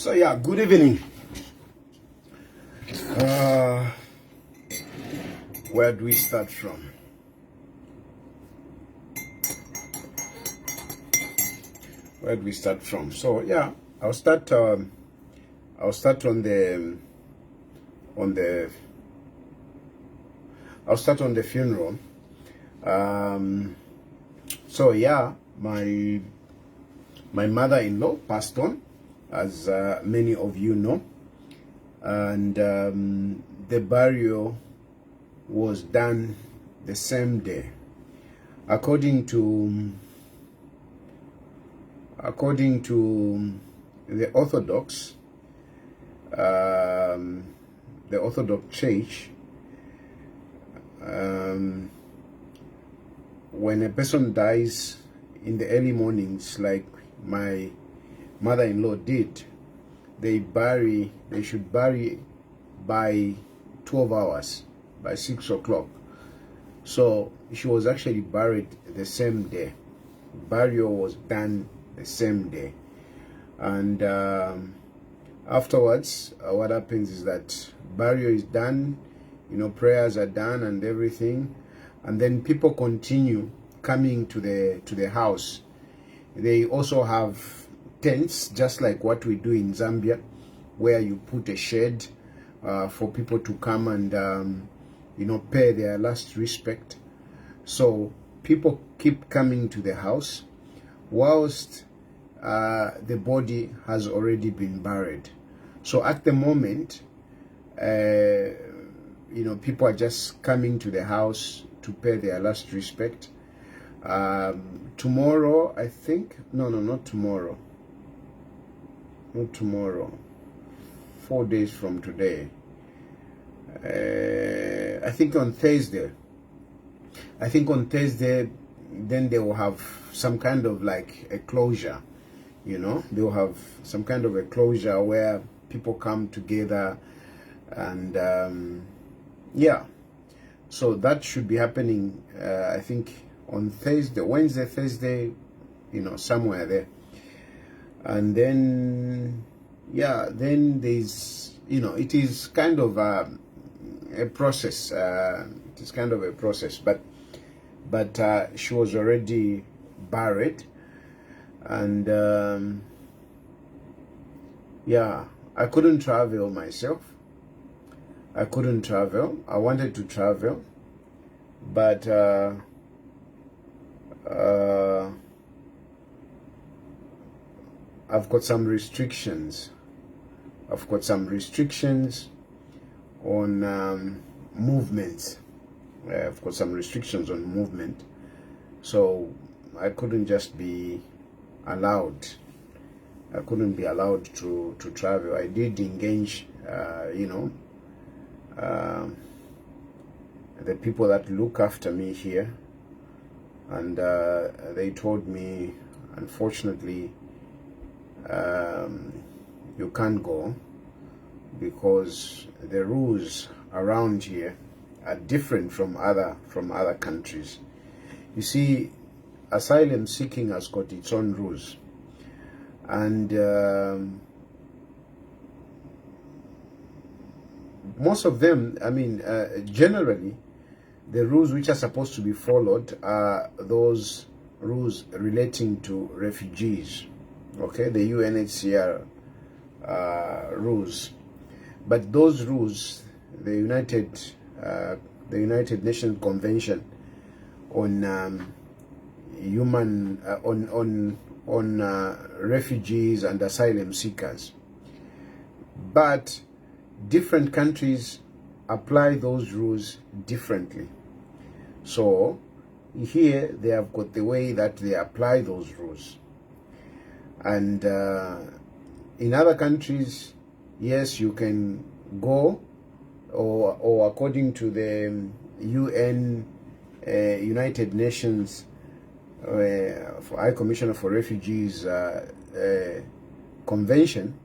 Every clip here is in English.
So yeah, good evening. Where do we start from? Where do we start from? So yeah, I'll start on the funeral. So yeah, my mother-in-law passed on, as many of you know, and the burial was done the same day, according to the Orthodox Church. When a person dies in the early mornings, like my mother-in-law did, they should bury by 12 hours, by 6 o'clock. So she was actually buried the same day. Burial was done the same day. And afterwards, what happens is that burial is done, prayers are done and everything, and then people continue coming to the house. They also have tents, just like what we do in Zambia, where you put a shed for people to come and pay their last respect. So people keep coming to the house whilst the body has already been buried. So at the moment, people are just coming to the house to pay their last respect. Tomorrow, I think, not tomorrow. 4 days from today. I think on Thursday, then they will have some kind of like a closure. They will have some kind of a closure where people come together, and yeah. So that should be happening, I think, on Wednesday, Thursday, somewhere there. And then, yeah, then there's, it is kind of a process. It is kind of a process, but she was already buried, and yeah, I couldn't travel myself. I couldn't travel. I wanted to travel, but I've got some restrictions. I've got some restrictions on movements. I've got some restrictions on movement, so I couldn't just be allowed. I couldn't be allowed to travel. I did engage, the people that look after me here, and they told me, unfortunately, you can't go because the rules around here are different from other countries. You see, asylum seeking has got its own rules, and most of them, generally, the rules which are supposed to be followed are those rules relating to refugees. Okay, the UNHCR rules, but those rules, the United Nations Convention on refugees and asylum seekers, but different countries apply those rules differently. So here they have got the way that they apply those rules, and in other countries, yes, you can go, or according to the United Nations High Commissioner for Refugees Convention,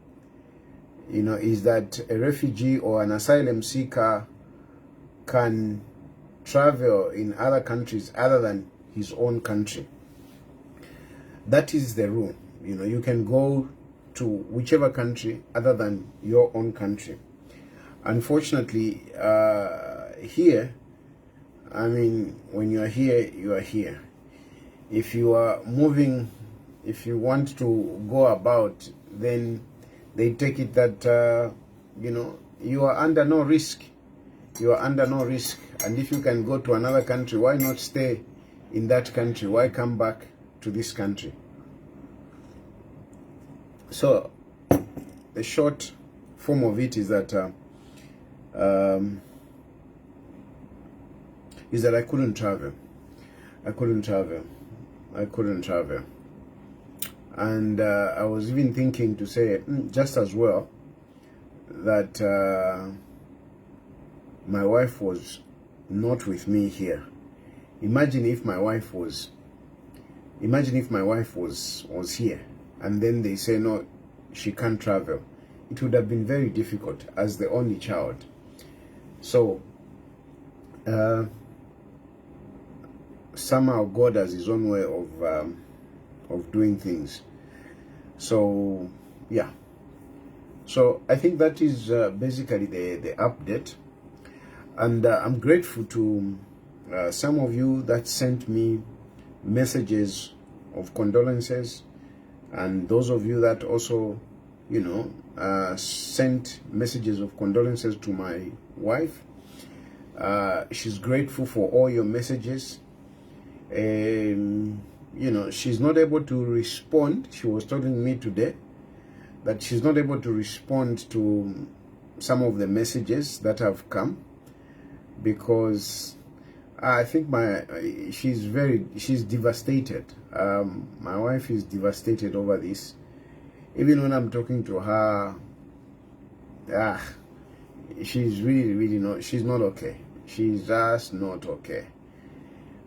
is that a refugee or an asylum seeker can travel in other countries other than his own country. That is the rule. You can go to whichever country other than your own country. Unfortunately, here, I mean, when you are here, you are here. If you are moving, if you want to go about, then they take it that, you know, you are under no risk. You are under no risk. And if you can go to another country, why not stay in that country? Why come back to this country? So the short form of it is that I couldn't travel. I couldn't travel. And I was even thinking to say, just as well, that my wife was not with me here. Imagine if my wife was here, and then they say no, she can't travel. It would have been very difficult as the only child. So somehow God has his own way of doing things. So yeah, so I think that is basically the update. And I'm grateful to some of you that sent me messages of condolences, and those of you that also, you know, sent messages of condolences to my wife. She's grateful for all your messages. You know, she's not able to respond. She was telling me today that she's not able to respond to some of the messages that have come, because I think she's devastated. My wife is devastated over this. Even when I'm talking to her, she's really not, she's not okay. She's just not okay.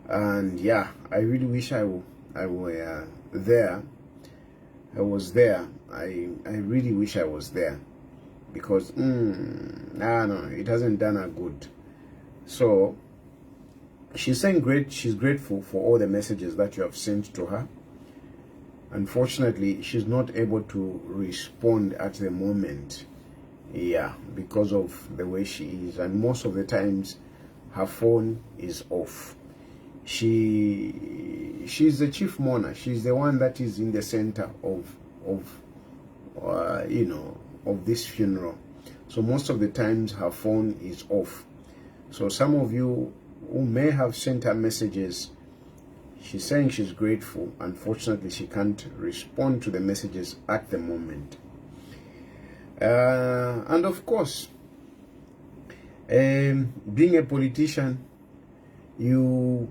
And yeah, I really wish I were there. I was there. I really wish I was there, because no, it hasn't done her good. So she's saying she's grateful for all the messages that you have sent to her. Unfortunately, she's not able to respond at the moment, yeah, because of the way she is, and most of the times her phone is off. She's the chief mourner. She's the one that is in the center of you know, of this funeral. So most of the times her phone is off. So some of you who may have sent her messages, she's saying she's grateful. Unfortunately, she can't respond to the messages at the moment. And of course, being a politician, you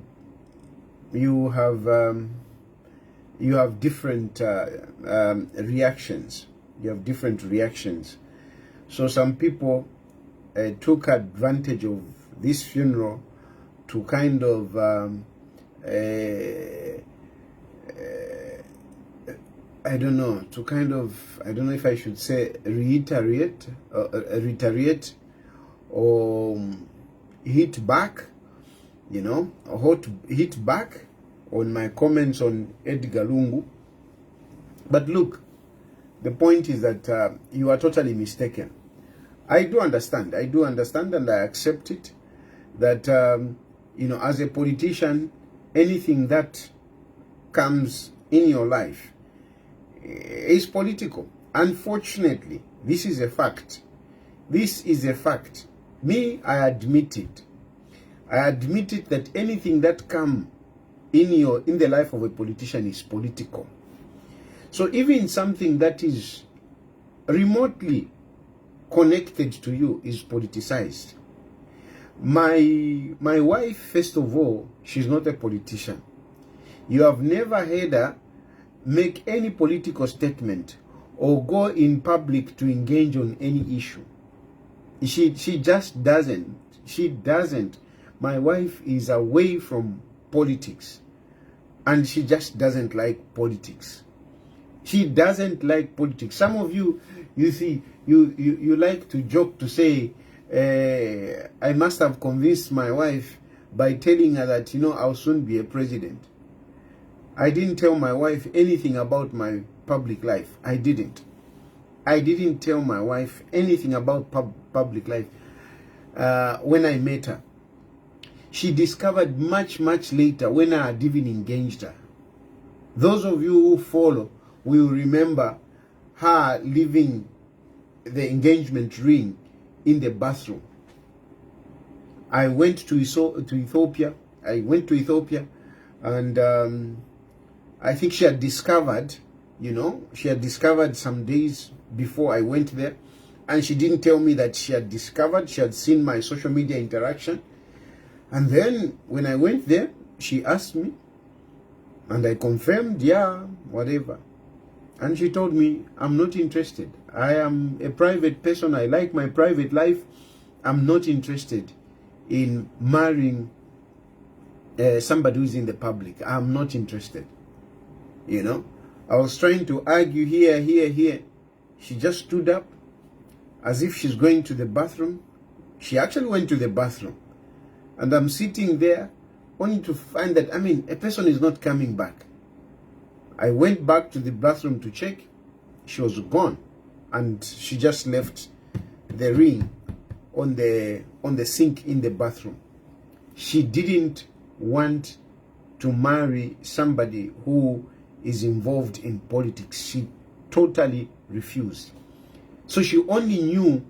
have different reactions. You have different reactions. So some people took advantage of this funeral to kind of I don't know if I should say reiterate or hit back, you know, or hit back on my comments on Edgar Lungu. But look, the point is that you are totally mistaken. I do understand, and I accept it, that you know, as a politician, anything that comes in your life is political. Unfortunately, this is a fact. This is a fact. Me, I admit it. I admit it that anything that comes in the life of a politician is political. So even something that is remotely connected to you is politicized. My wife, first of all, she's not a politician. You have never heard her make any political statement or go in public to engage on any issue. She just doesn't. She doesn't. My wife is away from politics, and she just doesn't like politics. She doesn't like politics. Some of you, you see, you like to joke to say, I must have convinced my wife by telling her that, you know, I'll soon be a president. I didn't tell my wife anything about my public life. I didn't. I didn't tell my wife anything about public life. When I met her, she discovered much later, when I had even engaged her. Those of you who follow will remember her leaving the engagement ring in the bathroom. I went to Ethiopia. And I think she had discovered, she had discovered some days before I went there. And she didn't tell me that she had discovered. She had seen my social media interaction. And then when I went there, she asked me, and I confirmed, yeah, whatever. And she told me, I'm not interested. I am a private person. I like my private life. I'm not interested in marrying somebody who's in the public. I'm not interested. I was trying to argue here. She just stood up as if she's going to the bathroom. She actually went to the bathroom. And I'm sitting there only to find that, a person is not coming back. I went back to the bathroom to check. She was gone. And she just left the ring on the sink in the bathroom. She didn't want to marry somebody who is involved in politics. She totally refused. So she only knew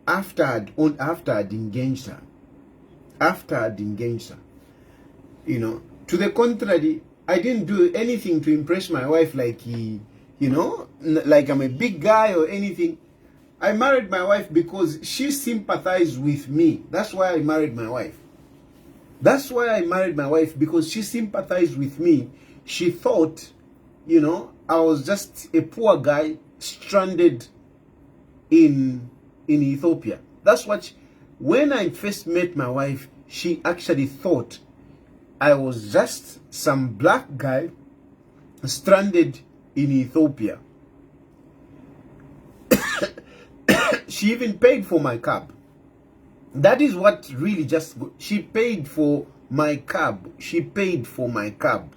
after I'd engaged her. After I'd engaged her. To the contrary, I didn't do anything to impress my wife like like I'm a big guy or anything. I married my wife because she sympathized with me. That's why I married my wife. That's why I married my wife, because she sympathized with me. She thought, I was just a poor guy stranded in Ethiopia. That's what, when I first met my wife, she actually thought I was just some black guy stranded in Ethiopia. She even paid for my cab. That is what really just... She paid for my cab. She paid for my cab.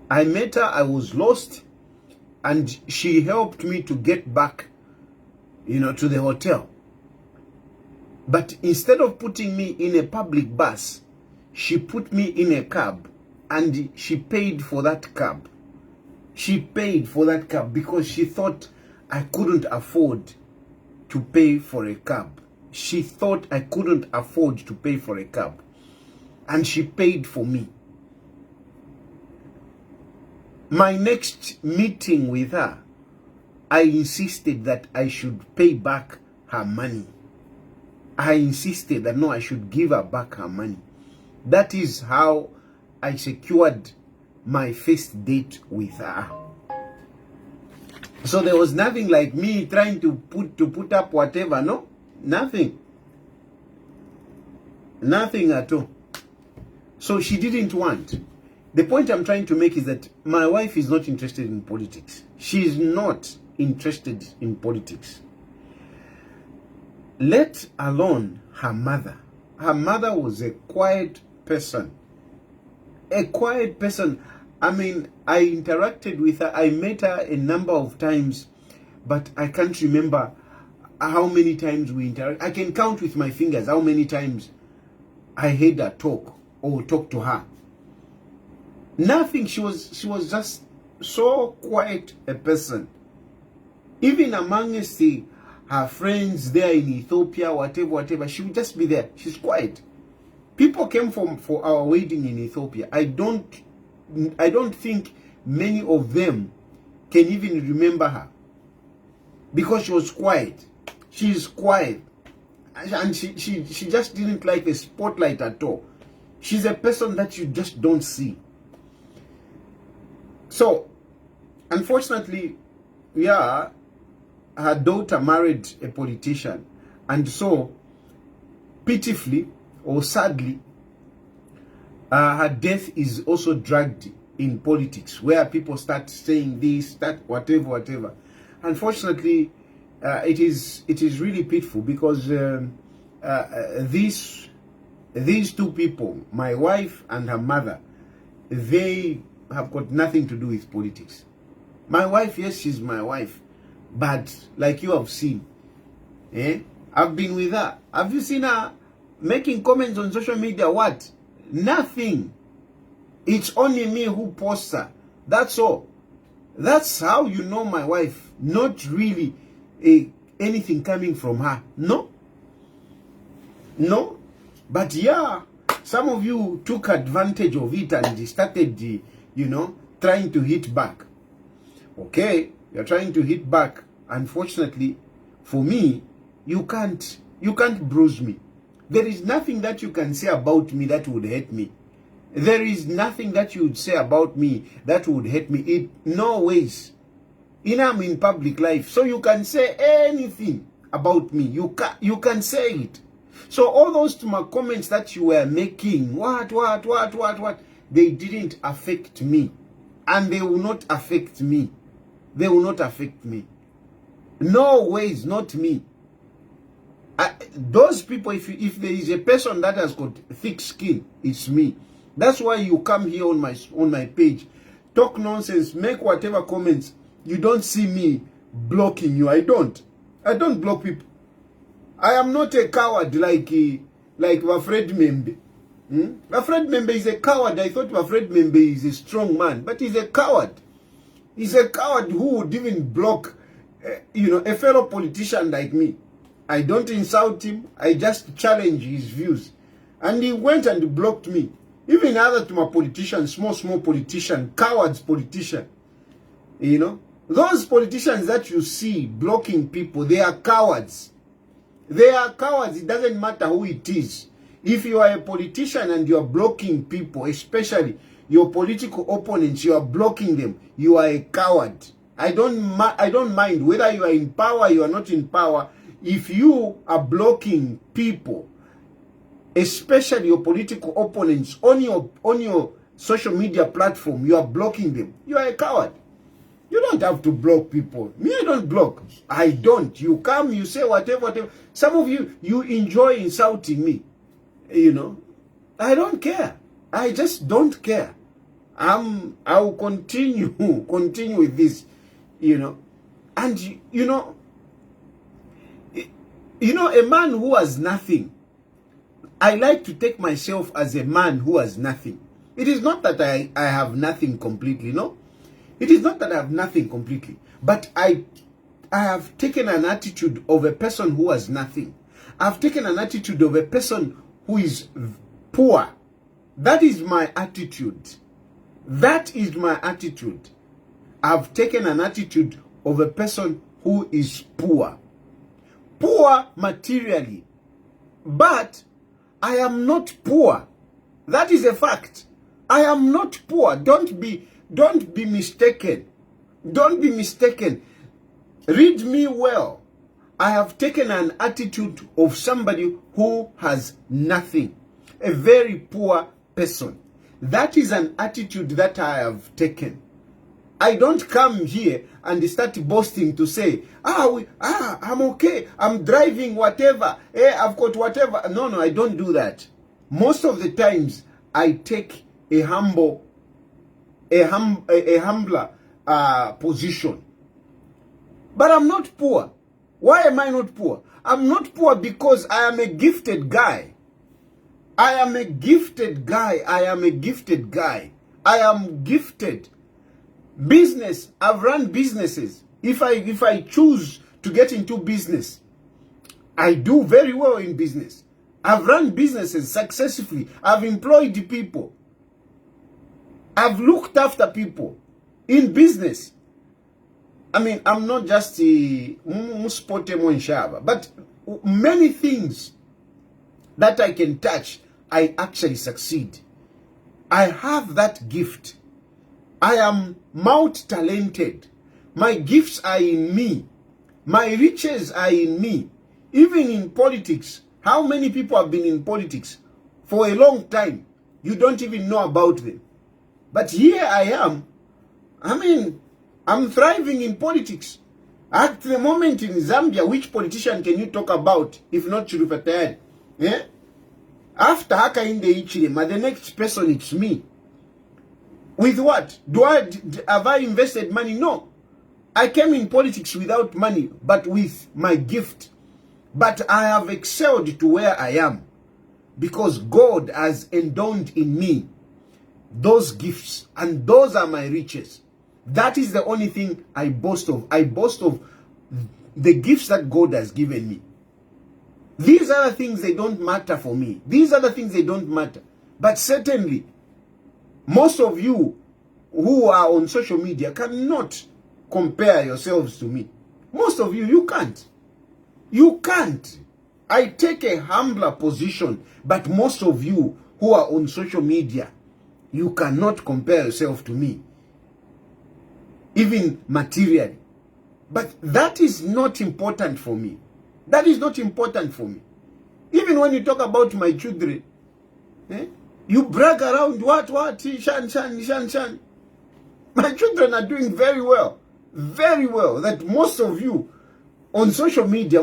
I met her, I was lost, and she helped me to get back, to the hotel. But instead of putting me in a public bus, she put me in a cab, and she paid for that cab. She paid for that cab because she thought I couldn't afford to pay for a cab. She thought I couldn't afford to pay for a cab. And she paid for me. My next meeting with her, I insisted that I should pay back her money. I insisted that no, I should give her back her money. That is how I secured my first date with her. So there was nothing like me trying to put up whatever, no? Nothing. Nothing at all. So she didn't want. The point I'm trying to make is that my wife is not interested in politics. She is not interested in politics. Let alone her mother. Her mother was a quiet person. A quiet person. I interacted with her. I met her a number of times, but I can't remember how many times we interact. I can count with my fingers how many times I heard her talk or talk to her. Nothing. She was just so quiet a person. Even amongst her friends there in Ethiopia, whatever, she would just be there. She's quiet. People came for our wedding in Ethiopia. I don't think many of them can even remember her because she was quiet. She's quiet, and she just didn't like the spotlight at all. She's a person that you just don't see. So, unfortunately, yeah, her daughter married a politician, and so pitifully or sadly, her death is also dragged in politics, where people start saying this, that, whatever. Unfortunately, it is really pitiful because these two people, my wife and her mother, they have got nothing to do with politics. My wife, yes, she's my wife, But like you have seen, I've been with her. Have you seen her making comments on social media? What? Nothing. It's only me who posts her. That's all. That's how you know my wife. Not really anything coming from her. No. No. But yeah, some of you took advantage of it and started, trying to hit back. Okay, you're trying to hit back. Unfortunately, for me, you can't bruise me. There is nothing that you can say about me that would hurt me. There is nothing that you would say about me that would hurt me. In no ways. I'm in public life, so you can say anything about me. You can say it. So all those to my comments that you were making, what, they didn't affect me. And they will not affect me. They will not affect me. No ways, not me. Those people, if there is a person that has got thick skin, it's me. That's why you come here on my page, talk nonsense, make whatever comments. You don't see me blocking you. I don't block people. I am not a coward like Wafred Membe. Wafred Membe is a coward. I thought Wafred Membe is a strong man, but he's a coward. He's a coward who would even block, a fellow politician like me. I don't insult him. I just challenge his views. And he went and blocked me. Even other to my politicians, small politician, cowards politician. Those politicians that you see blocking people, they are cowards. They are cowards. It doesn't matter who it is. If you are a politician and you are blocking people, especially your political opponents, you are blocking them, you are a coward. I don't mind whether you are in power, you are not in power. If you are blocking people, especially your political opponents on your social media platform, you are blocking them, you are a coward. You don't have to block people. Me, I don't block. I don't. You come, you say whatever. Some of you enjoy insulting me. I don't care. I just don't care. I will continue with this, And a man who has nothing. I like to take myself as a man who has nothing. It is not that I have nothing completely, no. It is not that I have nothing completely, but I have taken an attitude of a person who has nothing. I've taken an attitude of a person who is poor. That is my attitude. That is my attitude. I've taken an attitude of a person who is poor. Poor materially. But I am not poor. That is a fact. I am not poor. Don't be mistaken. Don't be mistaken. Read me well. I have taken an attitude of somebody who has nothing. A very poor person. That is an attitude that I have taken. I don't come here and start boasting to say, I'm okay, I'm driving whatever, I've got whatever. No, I don't do that. Most of the times, I take a humbler position. But I'm not poor. Why am I not poor? I'm not poor because I am a gifted guy. I am a gifted guy. I am a gifted guy. I am gifted. Business, I've run businesses. If I choose to get into business, I do very well in business. I've run businesses successfully. I've employed people. I've looked after people in business. I mean, I'm not just a but many things that I can touch, I actually succeed. I have that gift. I am multi-talented. My gifts are in me. My riches are in me. Even in politics, how many people have been in politics for a long time? You don't even know about them. But here I am. I mean, I'm thriving in politics. At the moment in Zambia, which politician can you talk about if not Tayali? Yeah? After Hakainde Hichilema, the next person, it's me. With what? Have I invested money? No. I came in politics without money, but with my gift. But I have excelled to where I am because God has endowed in me those gifts, and those are my riches. That is the only thing I boast of. I boast of the gifts that God has given me. These other things, they don't matter for me. These other things, they don't matter. But certainly, most of you who are on social media cannot compare yourselves to me. Most of you, you can't. You can't. I take a humbler position, but most of you who are on social media, you cannot compare yourself to me, even materially. But that is not important for me. That is not important for me. Even when you talk about my children, you brag around what, shan. My children are doing very well. Very well. That most of you on social media,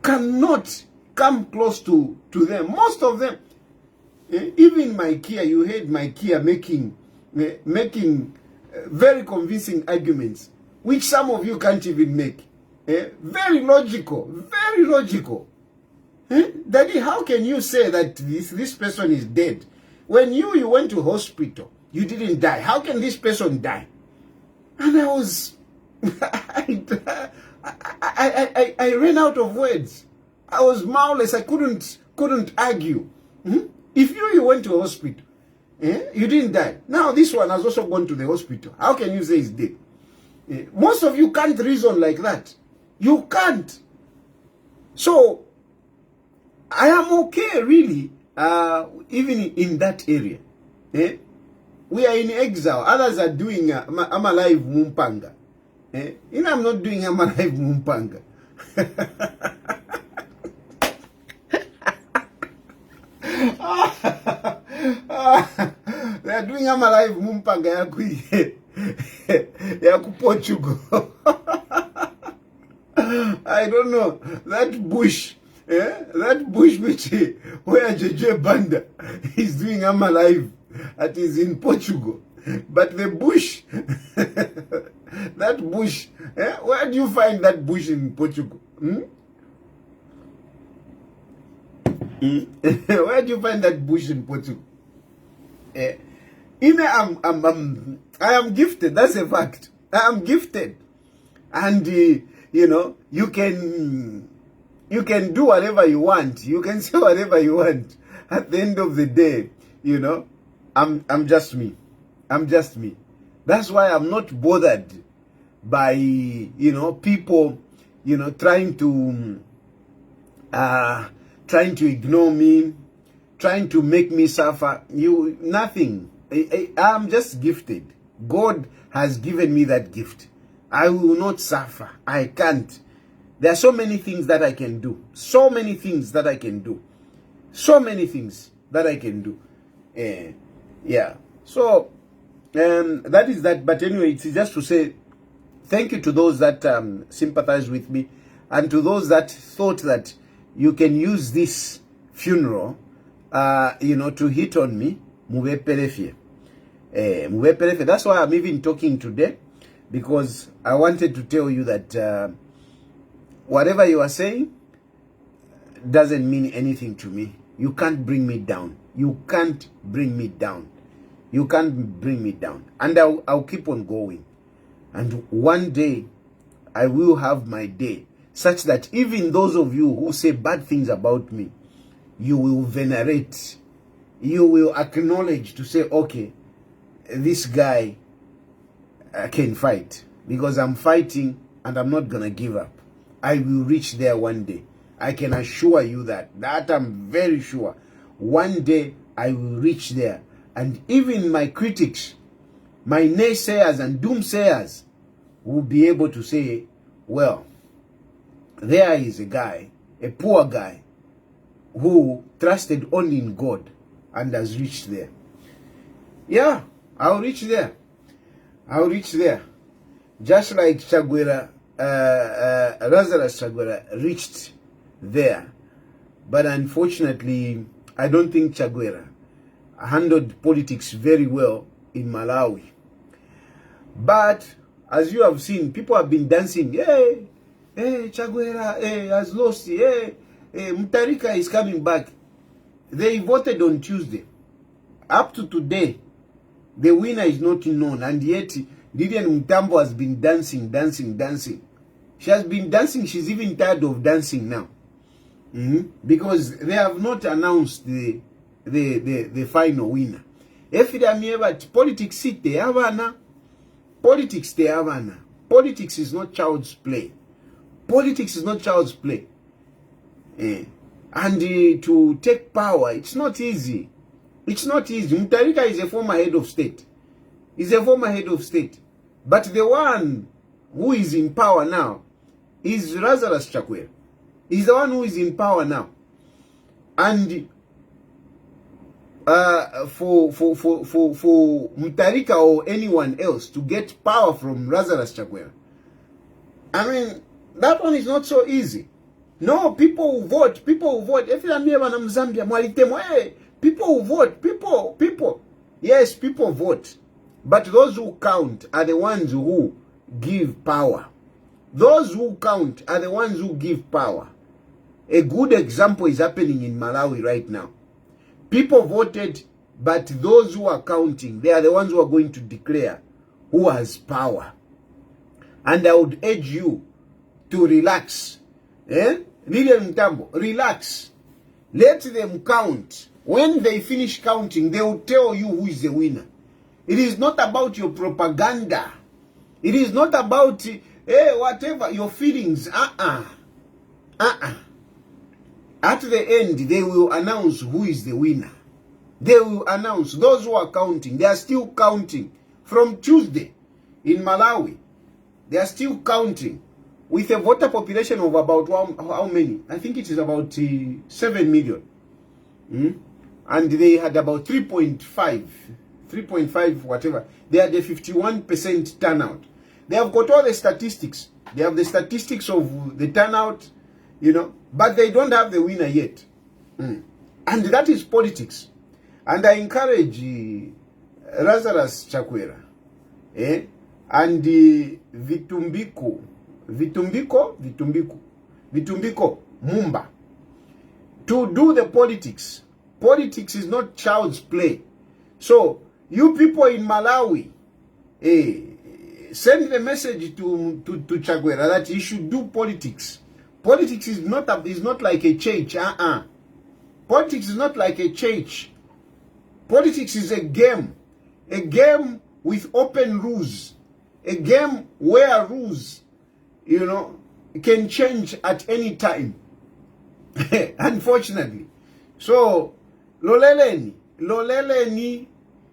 cannot come close to them. Most of them. Even my Kia, you heard my Kia making very convincing arguments, which some of you can't even make. Very logical, very logical. Daddy, how can you say that this person is dead? When you went to hospital, you didn't die. How can this person die? And I was, I ran out of words. I was mouthless. I couldn't argue. If you went to a hospital, you didn't die. Now this one has also gone to the hospital. How can you say he's dead? Most of you can't reason like that. You can't. So I am okay, really, even in that area. We are in exile. Others are doing I'm alive Mumpanga. I'm not doing I'm alive Mumpanga. They are doing I'm alive Mumpanga yaku Portugal. I don't know. That bush, that bush where JJ Banda is doing I'm alive, that is in Portugal. But the bush, that bush, where do you find that bush in Portugal? Where do you find that bush in Portugal? I am gifted. That's a fact. I am gifted, and you can do whatever you want. You can say whatever you want. At the end of the day, I'm just me. I'm just me. That's why I'm not bothered by people trying to ignore me, trying to make me suffer. Nothing. I'm just gifted. God has given me that gift. I will not suffer. I can't. There are so many things that I can do. So many things that I can do. So many things that I can do. Yeah. So that is that. But anyway, it's just to say thank you to those that sympathize with me, and to those that thought that you can use this funeral, to hit on me. That's why I'm even talking today, because I wanted to tell you that whatever you are saying doesn't mean anything to me. You can't bring me down. You can't bring me down. You can't bring me down. And I'll keep on going. And one day, I will have my day, such that even those of you who say bad things about me, you will venerate. You will acknowledge to say, okay, this guy can fight, because I'm fighting and I'm not going to give up. I will reach there one day. I can assure you that I'm very sure. One day I will reach there. And even my critics, my naysayers and doomsayers will be able to say, well, there is a guy, a poor guy, who trusted only in God and has reached there. Yeah, I'll reach there. I'll reach there. Just like Chagwera, Lazarus Chagwera reached there. But unfortunately, I don't think Chagwera handled politics very well in Malawi. But as you have seen, people have been dancing. Hey, Chaguera, has lost. Mutharika is coming back. They voted on Tuesday. Up to today, the winner is not known, and yet Lilian Mutambo has been dancing. She has been dancing. She's even tired of dancing now, because they have not announced the final winner. If they are but politics they have an politics they have an politics is not child's play. Politics is not child's play. And to take power, it's not easy. It's not easy. Mutharika is a former head of state. He's a former head of state. But the one who is in power now is Lazarus Chakwera. He's the one who is in power now. And for Mutharika or anyone else to get power from Lazarus Chakwera, I mean, that one is not so easy. No, people will vote. People will vote. If you are near Zambia, people will vote. People. Yes, people vote. But those who count are the ones who give power. Those who count are the ones who give power. A good example is happening in Malawi right now. People voted, but those who are counting, they are the ones who are going to declare who has power. And I would urge you to relax. Lilian Mutambo, relax. Let them count. When they finish counting, they will tell you who is the winner. It is not about your propaganda. It is not about whatever your feelings. At the end, they will announce who is the winner. They will announce. Those who are counting, they are still counting. From Tuesday in Malawi, they are still counting. With a voter population of about how many? I think it is about 7 million. And they had about 3.5 whatever. They had a 51% turnout. They have got all the statistics. They have the statistics of the turnout, but they don't have the winner yet. And that is politics. And I encourage Lazarus Chakwera and Vitumbiko Mumba to do the politics. Politics is not child's play. So you people in Malawi, send the message to Chakwera that he should do politics. Politics is not like a church. Politics is not like a church. Politics is a game with open rules, a game where rules, can change at any time. Unfortunately. So, Loleleni,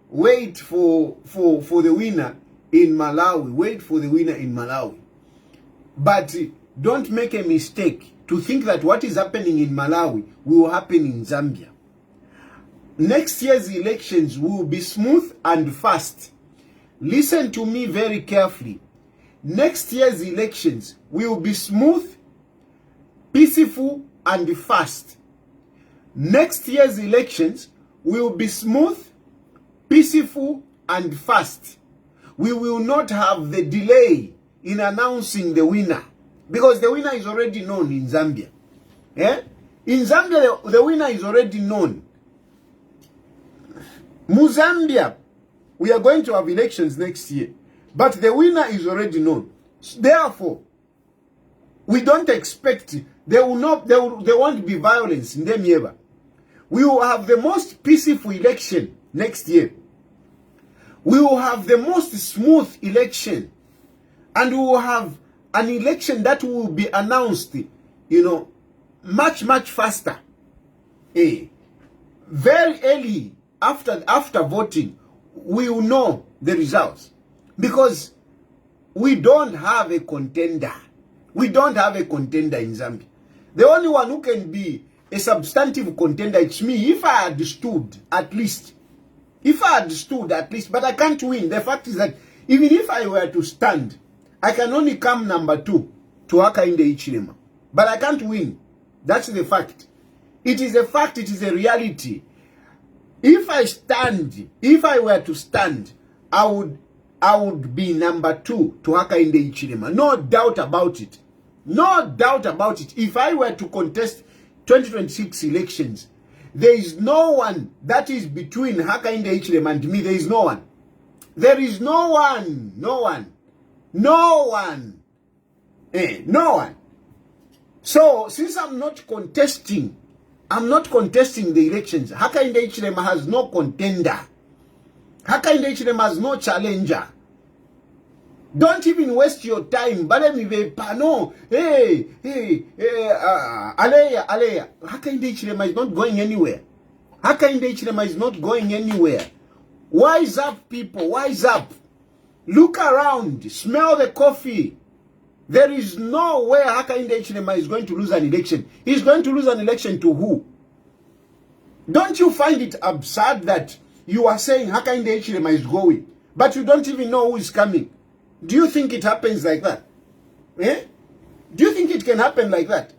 wait for the winner in Malawi. Wait for the winner in Malawi. But don't make a mistake to think that what is happening in Malawi will happen in Zambia. Next year's elections will be smooth and fast. Listen to me very carefully. Next year's elections will be smooth, peaceful, and fast. Next year's elections will be smooth, peaceful, and fast. We will not have the delay in announcing the winner, because the winner is already known in Zambia. In Zambia, the winner is already known. Zambia, we are going to have elections next year, but the winner is already known. Therefore, we don't expect there won't be violence in them ever. We will have the most peaceful election next year. We will have the most smooth election, and we will have an election that will be announced, much faster. Very early after voting, we will know the results, because we don't have a contender. We don't have a contender in Zambia. The only one who can be a substantive contender, it's me, if I had stood at least. But I can't win. The fact is that even if I were to stand, I can only come number 2 to Hakainde Hichilema. But I can't win. That's the fact. It is a fact, it is a reality. If I were to stand, I would I would be number 2 to Hakainde Hichilema. No doubt about it. No doubt about it. If I were to contest 2026 elections, there is no one that is between Hakainde Hichilema and me. There is no one. There is no one. No one. No one. No one. So, since I'm not contesting the elections, Hakainde Hichilema has no contender. Hakainde Hichilema has no challenger. Don't even waste your time. No. Aleya. Hakainde Hichilema is not going anywhere. Hakainde Hichilema is not going anywhere. Wise up, people. Wise up. Look around. Smell the coffee. There is no way Hakainde Hichilema is going to lose an election. He's going to lose an election to who? Don't you find it absurd that you are saying Hakainde Hichilema is going, but you don't even know who is coming? Do you think it happens like that? Do you think it can happen like that?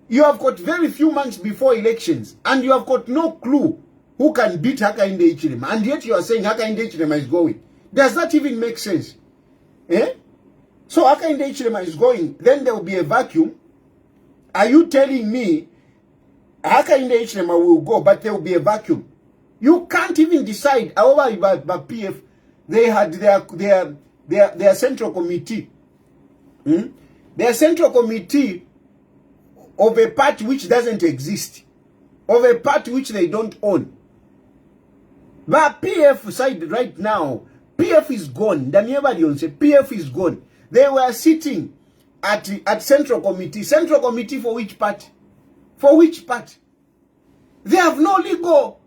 You have got very few months before elections, and you have got no clue who can beat Hakainde Hichilema, and yet you are saying Hakainde Hichilema is going. Does that even make sense? So Hakainde Hichilema is going, then there will be a vacuum. Are you telling me Hakainde Hichilema will go, but there will be a vacuum? You can't even decide. However, about PF, they had their central committee. Their central committee of a party which doesn't exist, of a party which they don't own. But PF side right now, PF is gone. PF is gone. They were sitting at central committee. Central committee for which party? For which party? They have no legal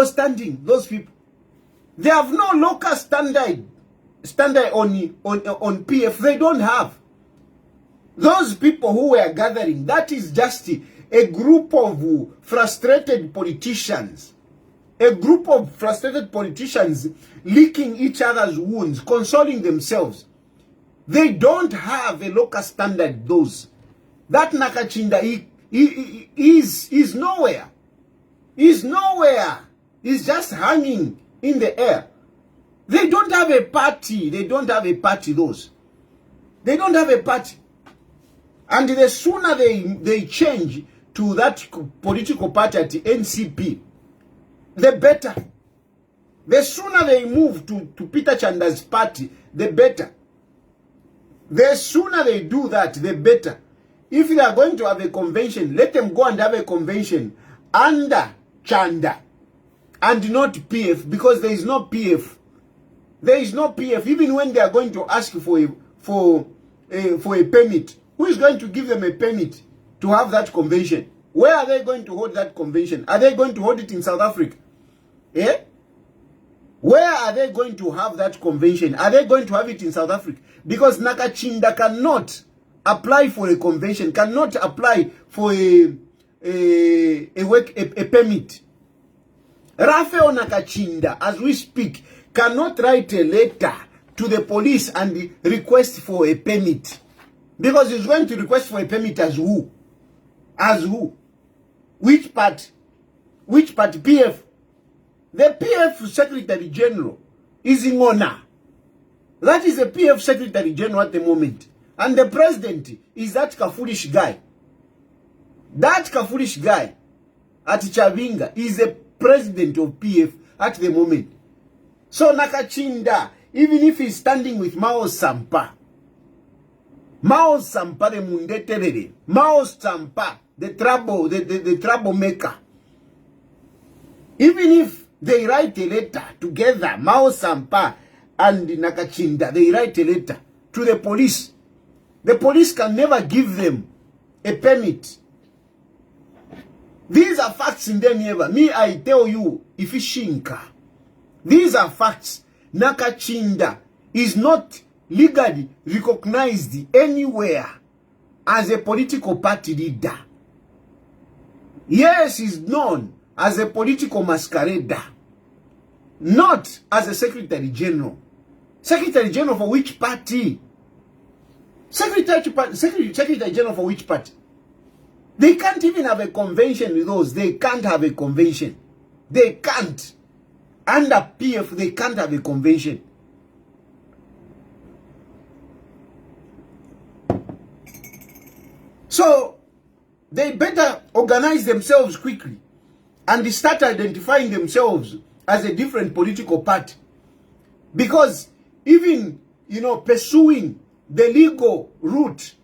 standing, those people. They have no local standard on PF. They don't have. Those people who were gathering, that is just a group of frustrated politicians. A group of frustrated politicians licking each other's wounds, consoling themselves. They don't have a local standard, those. That Nakachinda is nowhere. Is nowhere. He's just hanging in the air. They don't have a party. They don't have a party, those. They don't have a party. And the sooner they change to that political party at the NCP, the better. The sooner they move to Peter Chanda's party, the better. The sooner they do that, the better. If they are going to have a convention, let them go and have a convention under Chanda and not PF, because there is no PF. There is no PF. Even when they are going to ask for a permit, who is going to give them a permit to have that convention? Where are they going to hold that convention? Are they going to hold it in South Africa? Where are they going to have that convention? Are they going to have it in South Africa? Because Nakachinda cannot apply for a convention, cannot apply for a permit. Rafael Nakachinda, as we speak, cannot write a letter to the police and request for a permit. Because he's going to request for a permit as who? As who? Which part? Which part? PF. The PF Secretary General is in honor. That is the PF Secretary General at the moment. And the president is that foolish guy. That foolish guy at Chavinga is the president of PF at the moment. So Nakachinda, even if he's standing with Mao Sampa, Mao Sampa the Mundeterere, Mao Sampa, the troublemaker, even if they write a letter together, Mao Sampa and Nakachinda, they write a letter to the police. The police can never give them a permit. These are facts in them never. Me, I tell you, if it's Shinka. These are facts. Nakachinda is not legally recognized anywhere as a political party leader. Yes, he's known as a political masquerader, not as a Secretary General. Secretary General for which party? Secretary General for which party? They can't even have a convention with those. They can't have a convention. They can't. Under PF, they can't have a convention. So they better organize themselves quickly and start identifying themselves as a different political party. Because even, pursuing the legal route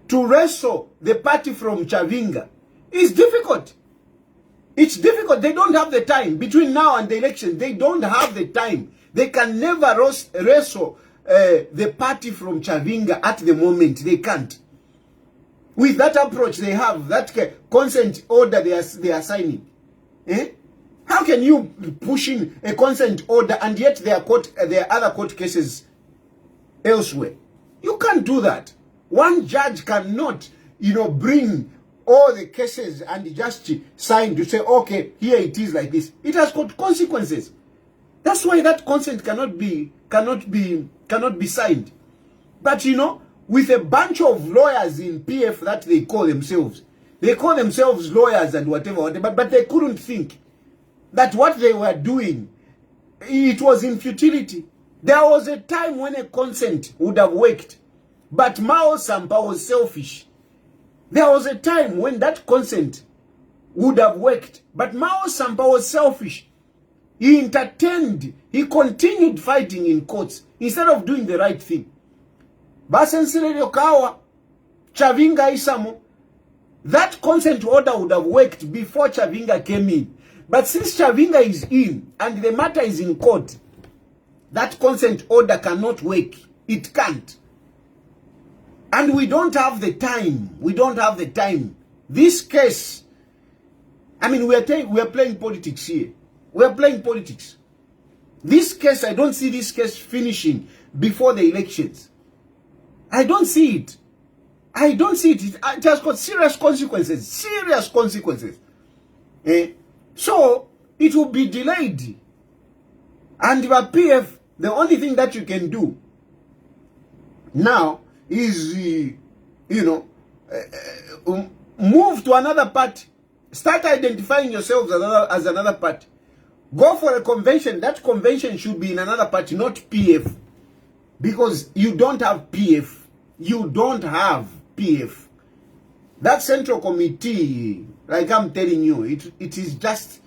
to wrestle the party from Chavinga is difficult. It's difficult. They don't have the time. Between now and the election, they don't have the time. They can never wrestle the party from Chavinga at the moment. They can't. With that approach they have, that consent order they are signing. How can you pushing a consent order and yet there are other court cases elsewhere? You can't do that. One judge cannot, bring all the cases and just sign to say, okay, here it is like this. It has got consequences. That's why that consent cannot be signed. But with a bunch of lawyers in PF that they call themselves lawyers and whatever, but they couldn't think that what they were doing, it was in futility. There was a time when a consent would have worked, but Mao Sampa was selfish. There was a time when that consent would have worked, but Mao Sampa was selfish. He entertained, he continued fighting in courts instead of doing the right thing. Basensire Kawa, Chavinga Isamo, that consent order would have worked before Chavinga came in. But since Chavinga is in and the matter is in court, that consent order cannot work. It can't. And we don't have the time. We don't have the time. This case, we are playing politics here. We are playing politics. This case, I don't see this case finishing before the elections. I don't see it. I don't see it. It has got serious consequences. Serious consequences. So, it will be delayed. And the PF, the only thing that you can do now is, move to another party. Start identifying yourselves as another party. Go for a convention. That convention should be in another party, not PF. Because you don't have PF. You don't have PF. That central committee, like I'm telling you, it is just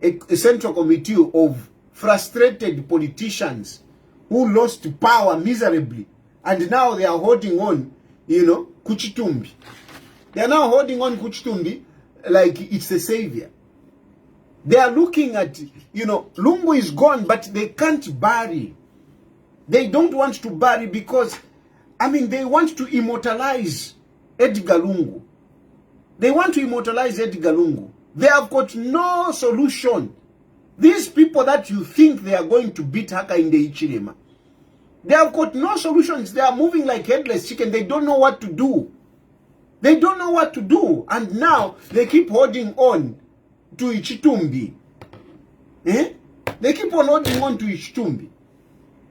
a central committee of frustrated politicians who lost power miserably. And now they are holding on, Kuchitumbi. They are now holding on Kuchitumbi like it's a savior. They are looking at, Lungu is gone, but they can't bury. They don't want to bury because, they want to immortalize Edgar Lungu. They want to immortalize Edgar Lungu. They have got no solution. These people that you think they are going to beat Haka in the Ichirema, they have got no solutions. They are moving like headless chicken. They don't know what to do. They don't know what to do. And now they keep holding on to Ichitumbi. They keep on holding on to Ichitumbi.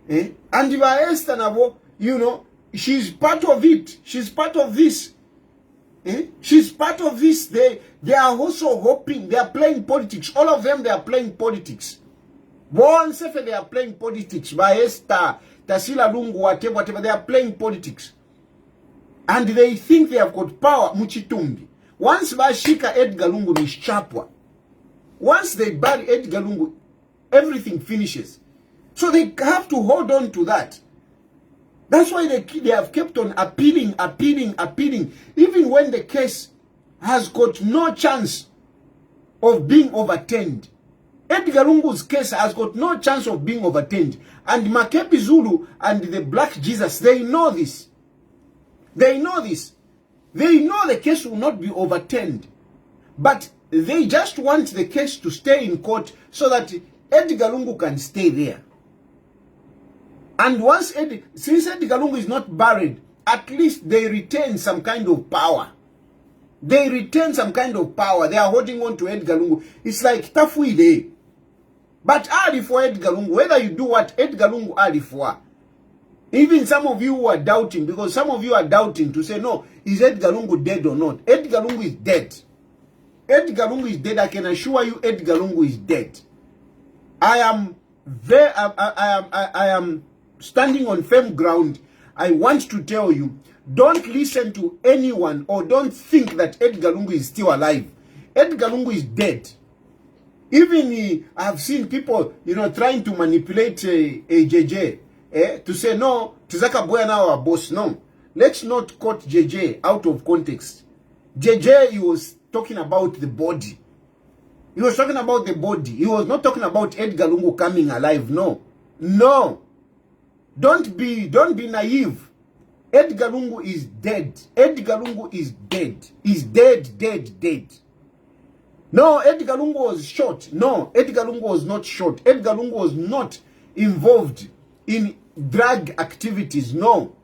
And Esther Navo, she's part of it. She's part of this. She's part of this. They are also hoping. They are playing politics. All of them, they are playing politics. One Sefe, they are playing politics. By Esther, Tasila Lungu, whatever, they are playing politics. And they think they have got power, Muchitumbi. Once Bashika Edgar Lungu is chapwa. Once they bury Edgar Lungu, everything finishes. So they have to hold on to that. That's why they have kept on appealing. Even when the case has got no chance of being overturned. Edgar Lungu's case has got no chance of being overturned. And Makepi Zulu and the Black Jesus, they know this. They know this. They know the case will not be overturned. But they just want the case to stay in court so that Edgar Lungu can stay there. And since Edgar Lungu is not buried, at least they retain some kind of power. They retain some kind of power. They are holding on to Edgar Lungu. It's like Tafuide. But Ali for Edgar Lungu, whether you do what Edgar Lungu Ali for. Even some of you who are doubting, because some of you are doubting to say, no, is Edgar Lungu dead or not? Edgar Lungu is dead. Edgar Lungu is dead. I can assure you Edgar Lungu is dead. I am standing on firm ground. I want to tell you don't listen to anyone or don't think that Edgar Lungu is still alive. Edgar Lungu is dead. Even I've seen people, trying to manipulate a JJ to say, no, Tizaka Boya now our boss. No, let's not quote JJ out of context. JJ, he was talking about the body. He was talking about the body. He was not talking about Edgar Lungu coming alive. No. No. Don't be naive. Edgar Lungu is dead. Edgar Lungu is dead. He's dead, dead, dead. No, Edgar Lungu was shot. No, Edgar Lungu was not shot. Edgar Lungu was not involved in drug activities. No.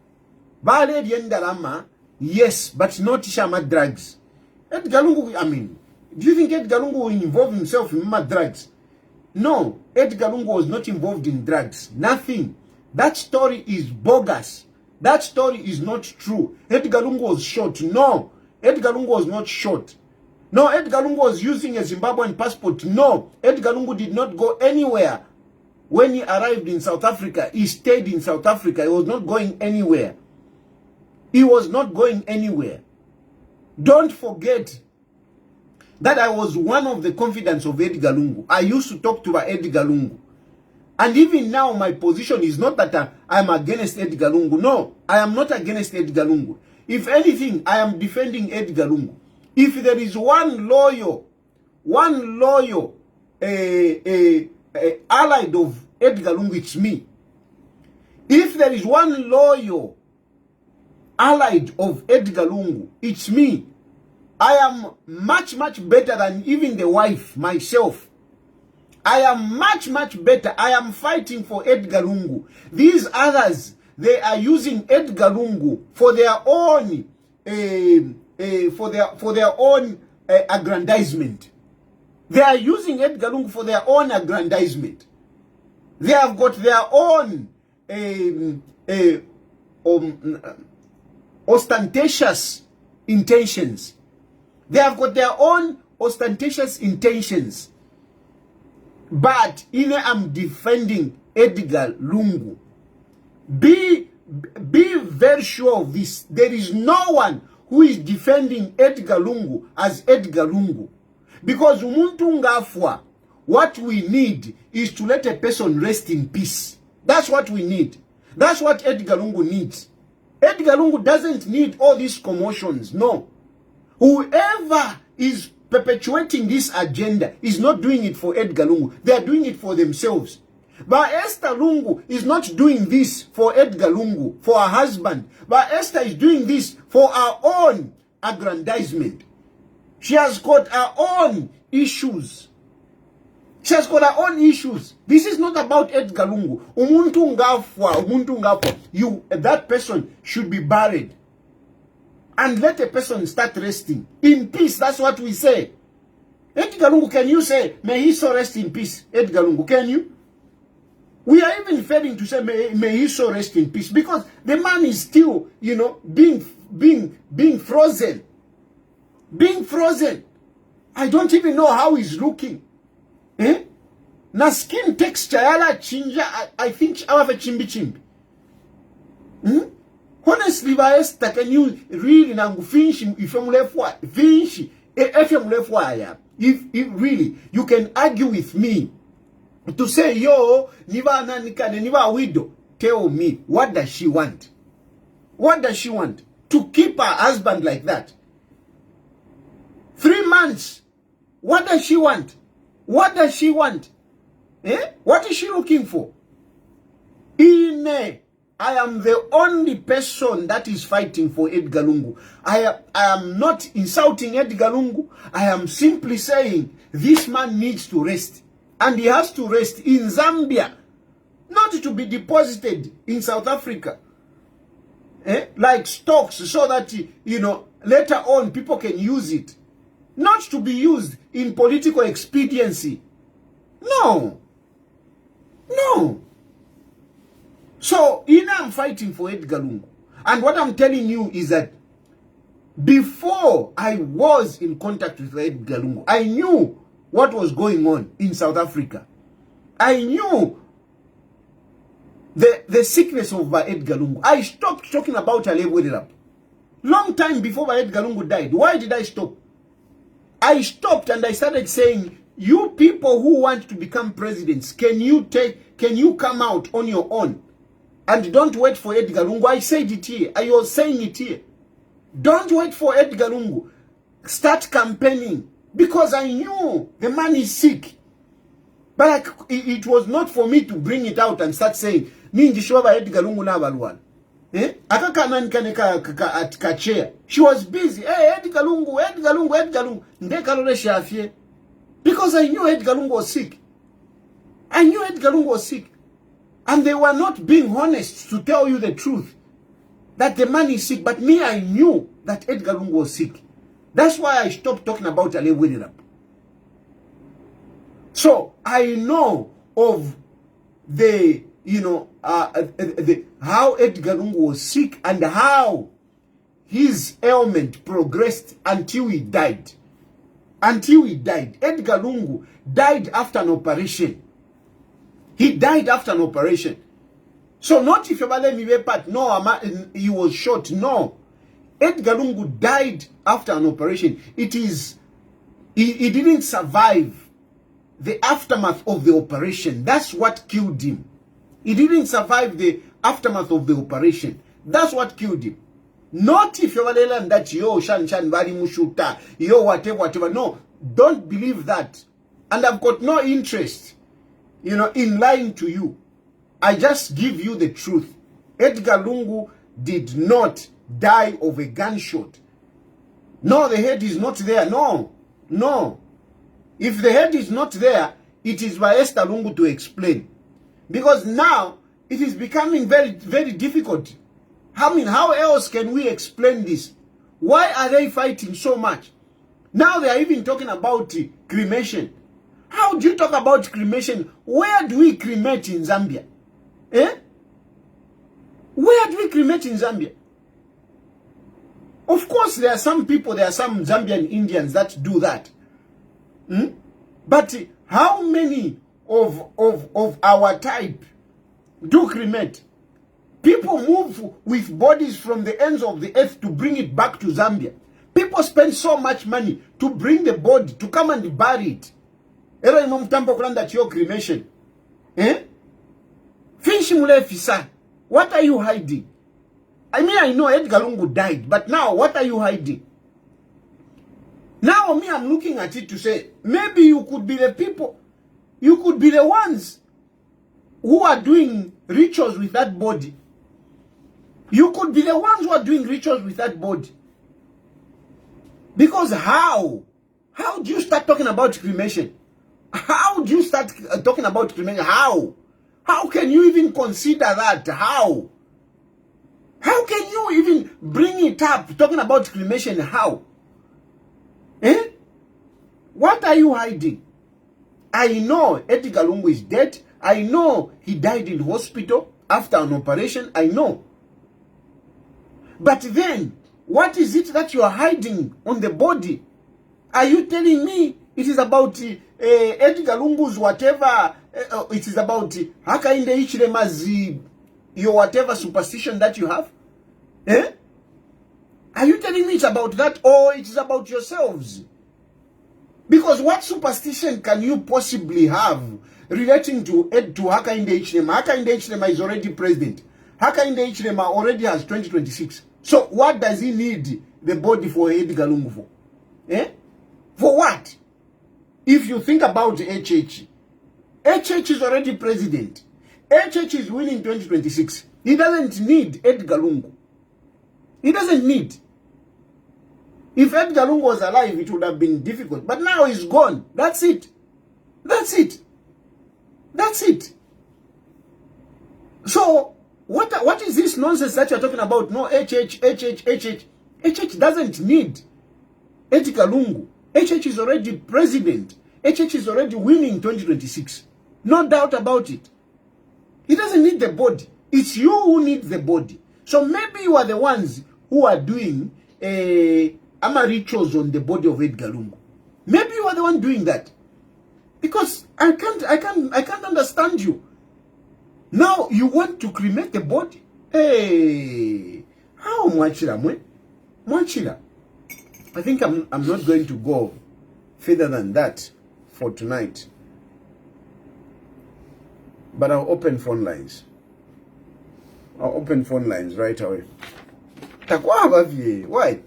Bale Yendarama, yes, but not Shama drugs. Edgar Lungu, I mean, do you think Edgar Lungu will involve himself in mad drugs? No, Edgar Lungu was not involved in drugs. Nothing. That story is bogus. That story is not true. Edgar Lungu was shot. No, Edgar Lungu was not shot. No, Edgar Lungu was using a Zimbabwean passport. No, Edgar Lungu did not go anywhere. When he arrived in South Africa, he stayed in South Africa. He was not going anywhere. He was not going anywhere. Don't forget that I was one of the confidants of Edgar Lungu. I used to talk to Edgar Lungu. And even now, my position is not that I'm against Edgar Lungu. No, I am not against Edgar Lungu. If anything, I am defending Edgar Lungu. If there is one loyal allied of Edgar Lungu, it's me. If there is one loyal allied of Edgar Lungu, it's me. I am much, much better than even the wife, myself. I am much, much better. I am fighting for Edgar Lungu. These others, they are using Edgar Lungu for their own, aggrandizement. They are using Edgar Lungu for their own aggrandizement. They have got their own ostentatious intentions. They have got their own ostentatious intentions. But I'm defending Edgar Lungu. Be very sure of this. There is no one who is defending Edgar Lungu as Edgar Lungu. Because umuntu ngafwa, what we need is to let a person rest in peace. That's what we need. That's what Edgar Lungu needs. Edgar Lungu doesn't need all these commotions. No. Whoever is perpetuating this agenda is not doing it for Edgar Lungu. They are doing it for themselves. But Esther Lungu is not doing this for Edgar Lungu, for her husband. But Esther is doing this for her own aggrandizement. She has got her own issues. She has got her own issues. This is not about Edgar Lungu. Umuntu ngafwa. That person should be buried. And let a person start resting in peace. That's what we say. Edgar Lungu, can you say, may he so rest in peace? Edgar Lungu, can you? We are even failing to say, may he so rest in peace. Because the man is still, being frozen. Being frozen. I don't even know how he's looking. Na skin texture, yala chinja, I think I have a chimbi. Honestly, Esther, can you really finish if you left finish if you left wire? If really you can argue with me to say yo niva nanika niva widow, tell me what does she want? What does she want? To keep her husband like that? 3 months. What does she want? What does she want? What is she looking for? I am the only person that is fighting for Edgar Lungu. I am not insulting Edgar Lungu. I am simply saying this man needs to rest. And he has to rest in Zambia. Not to be deposited in South Africa. Like stocks, so that, later on people can use it. Not to be used in political expediency. No. No. So, I'm fighting for Edgar Lungu. And what I'm telling you is that before I was in contact with Edgar Lungu, I knew what was going on in South Africa. I knew the sickness of Edgar Lungu. I stopped talking about Alewe Rap. Long time before Edgar Lungu died. Why did I stop? I stopped and I started saying, you people who want to become presidents, can you come out on your own? And don't wait for Edgar Lungu. I said it here. I was saying it here. Don't wait for Edgar Lungu. Start campaigning. Because I knew the man is sick. But it was not for me to bring it out and start saying, Edgar Lungu na balwan. She was busy. Hey, Edgar Lungu. Because I knew Edgar Lungu was sick. I knew Edgar Lungu was sick. And they were not being honest to tell you the truth. That the man is sick. But me, I knew that Edgar Lungu was sick. That's why I stopped talking about Ale Wirirap. So, I know of the, how Edgar Lungu was sick and how his ailment progressed until he died. Until he died. Edgar Lungu died after an operation. He died after an operation. So not if you let me part, no, he was shot. No. Edgar Lungu died after an operation. He didn't survive the aftermath of the operation. That's what killed him. He didn't survive the aftermath of the operation. That's what killed him. Not if you're that yo shan bari mushuta, yo whatever. No, don't believe that. And I've got no interest, in lying to you. I just give you the truth. Edgar Lungu did not die of a gunshot. No, the head is not there. No. If the head is not there, it is by Esther Lungu to explain. Because now, it is becoming very, very difficult. How else can we explain this? Why are they fighting so much? Now they are even talking about cremation. How do you talk about cremation? Where do we cremate in Zambia? Where do we cremate in Zambia? Of course, there are some Zambian Indians that do that. But how many of our type do cremate? People move with bodies from the ends of the earth to bring it back to Zambia. People spend so much money to bring the body, to come and bury it. That your cremation. What are you hiding? I mean, I know Edgar Lungu died, but now what are you hiding? Now me, I'm looking at it to say, maybe you could be the people, you could be the ones who are doing rituals with that body. You could be the ones who are doing rituals with that body. Because how? How do you start talking about cremation? How do you start talking about cremation? How? How can you even consider that? How? How can you even bring it up, talking about cremation? How? What are you hiding? I know Edgar Lungu is dead. I know he died in hospital after an operation. I know. But then, what is it that you are hiding on the body? Are you telling me it is about Edgar Lungu's whatever? It is about Hakainde Ichiremazi, your whatever superstition that you have? Are you telling me it's about that, or it is about yourselves? Because what superstition can you possibly have relating to Hakainde Ichirema? Hakainde Ichirema is already president. Hakainde Ichirema already has 2026. So what does he need the body for Edgar Lungu for? For what? If you think about HH is already president. HH is winning 2026. He doesn't need Edgar Lungu. He doesn't need. If Edgar Lungu was alive, it would have been difficult. But now he's gone. That's it. That's it. That's it. So, what is this nonsense that you're talking about? No, HH. HH doesn't need Edgar Lungu. HH is already president. HH is already winning 2026. No doubt about it. He doesn't need the body. It's you who need the body. So maybe you are the ones who are doing rituals on the body of Edgar Lungu. Maybe you are the one doing that. Because I can't understand you. Now you want to cremate the body. Hey, how much Ramwe? Mwachila. I think I'm not going to go further than that for tonight. But I'll open phone lines. I'll open phone lines right away. Why?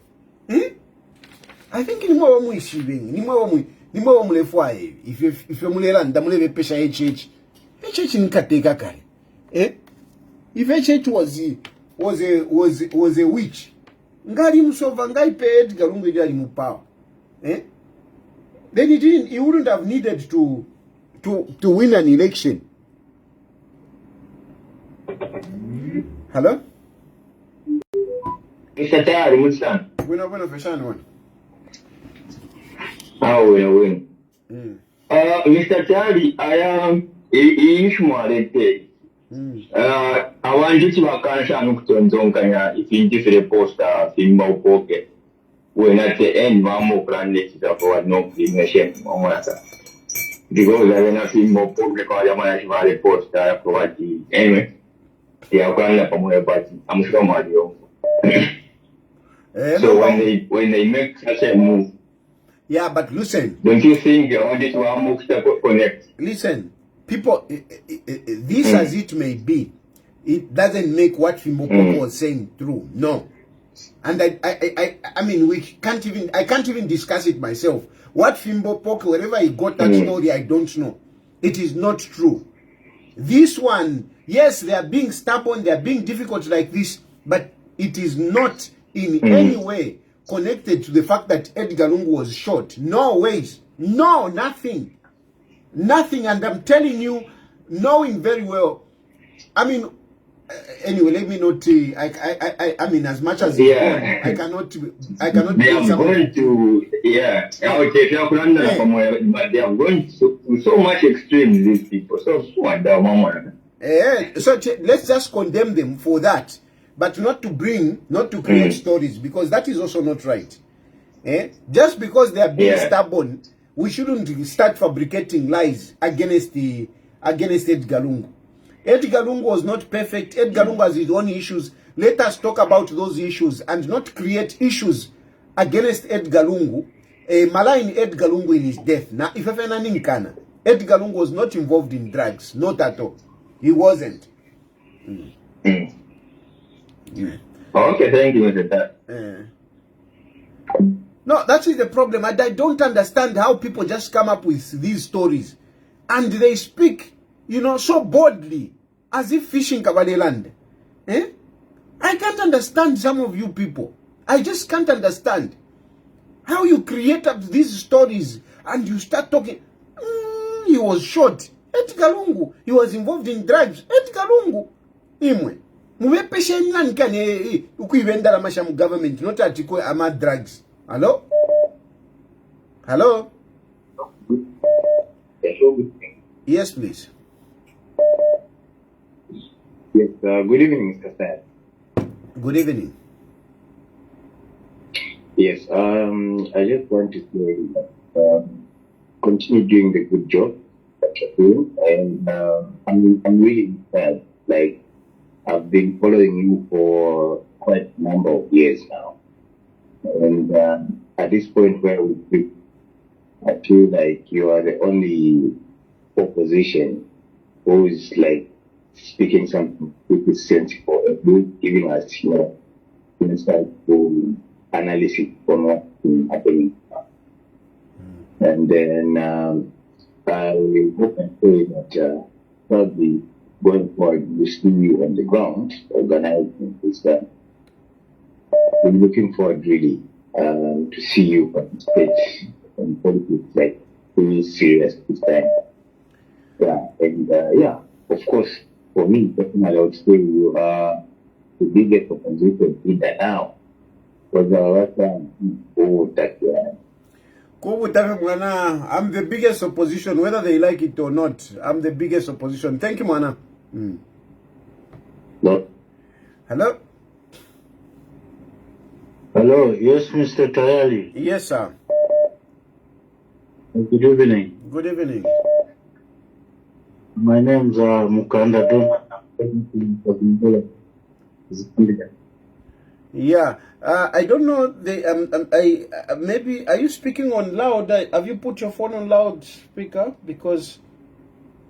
I think ni mwa wamu ishibing. Ni mwa wamu lefwa if you mulera ndamulebe pesha HH. HH nkateka kare. If HH was a witch. Ngari msova ngai pe Edgar Lungu jali mupawa. Then he wouldn't have needed to win an election. Hello? Mr. Tayali, what's that? We're not going to fashion one. Oh, we win. Mr. Tayali, I am Ishmael. I want you to account to if you give a poster in my pocket. When at the end, one more plan is about no cremation. Because I have seen more pocket because I want to poster property. Anyway, they are going to come about I'm sure Mario. So when they make such a move. Yeah, but listen. Don't you think you want to move to connect? Listen. People, this as it may be, it doesn't make what Fimbo was saying true. No. And I mean, I can't even discuss it myself. What Fimbo Poko, wherever he got that story, I don't know. It is not true. This one, yes, they are being stubborn, they are being difficult like this, but it is not in any way connected to the fact that Edgar Lungu was shot. No ways. No, nothing. Nothing, and I'm telling you, knowing very well. I mean, anyway, let me not. I mean, as much as I cannot. They are going to, okay, but they are going to so much extreme. These people, so let's just condemn them for that, but not to create stories, because that is also not right. Just because they are being stubborn, we shouldn't start fabricating lies against Edgar Lungu. Edgar Lungu was not perfect. Edgar Lungu has his own issues. Let us talk about those issues and not create issues against Edgar Lungu. Malign Edgar Lungu in his death. Now, if Edgar Lungu was not involved in drugs, not at all. He wasn't. Okay, thank you, Mr. No, that is the problem. I don't understand how people just come up with these stories. And they speak, so boldly, as if fishing Kabaleland. I can't understand some of you people. I just can't understand how you create up these stories and you start talking. He was shot. Edgar Lungu. He was involved in drugs. Edgar Lungu. Imwe. Mubepeshe nani kane ukuivenda la mashamu government. Not atikwe ama drugs. Hello? Hello? Yes, please. Yes, good evening, Mr. Sad. Good evening. Yes, I just want to say that continue doing the good job that you're doing, and I'm really sad. Like, I've been following you for quite a number of years now. And at this point where I feel like you are the only opposition who is like speaking something pretty sensible and giving us, insightful analysis on what's happening. And then I hope and pray that probably going forward we see you on the ground organizing this. We're looking forward really to see you participate in politics like really serious this time. Yeah, and of course, for me personally, I would say you are the biggest opposition leader now. Because I'm the biggest opposition, whether they like it or not. I'm the biggest opposition. Thank you, Mana. No. Hello? Hello, yes, Mr. Tayali. Yes, sir. Good evening. Good evening. My name's Mukanda Doma. Yeah. I don't know. Maybe are you speaking on loud? Have you put your phone on loudspeaker? Because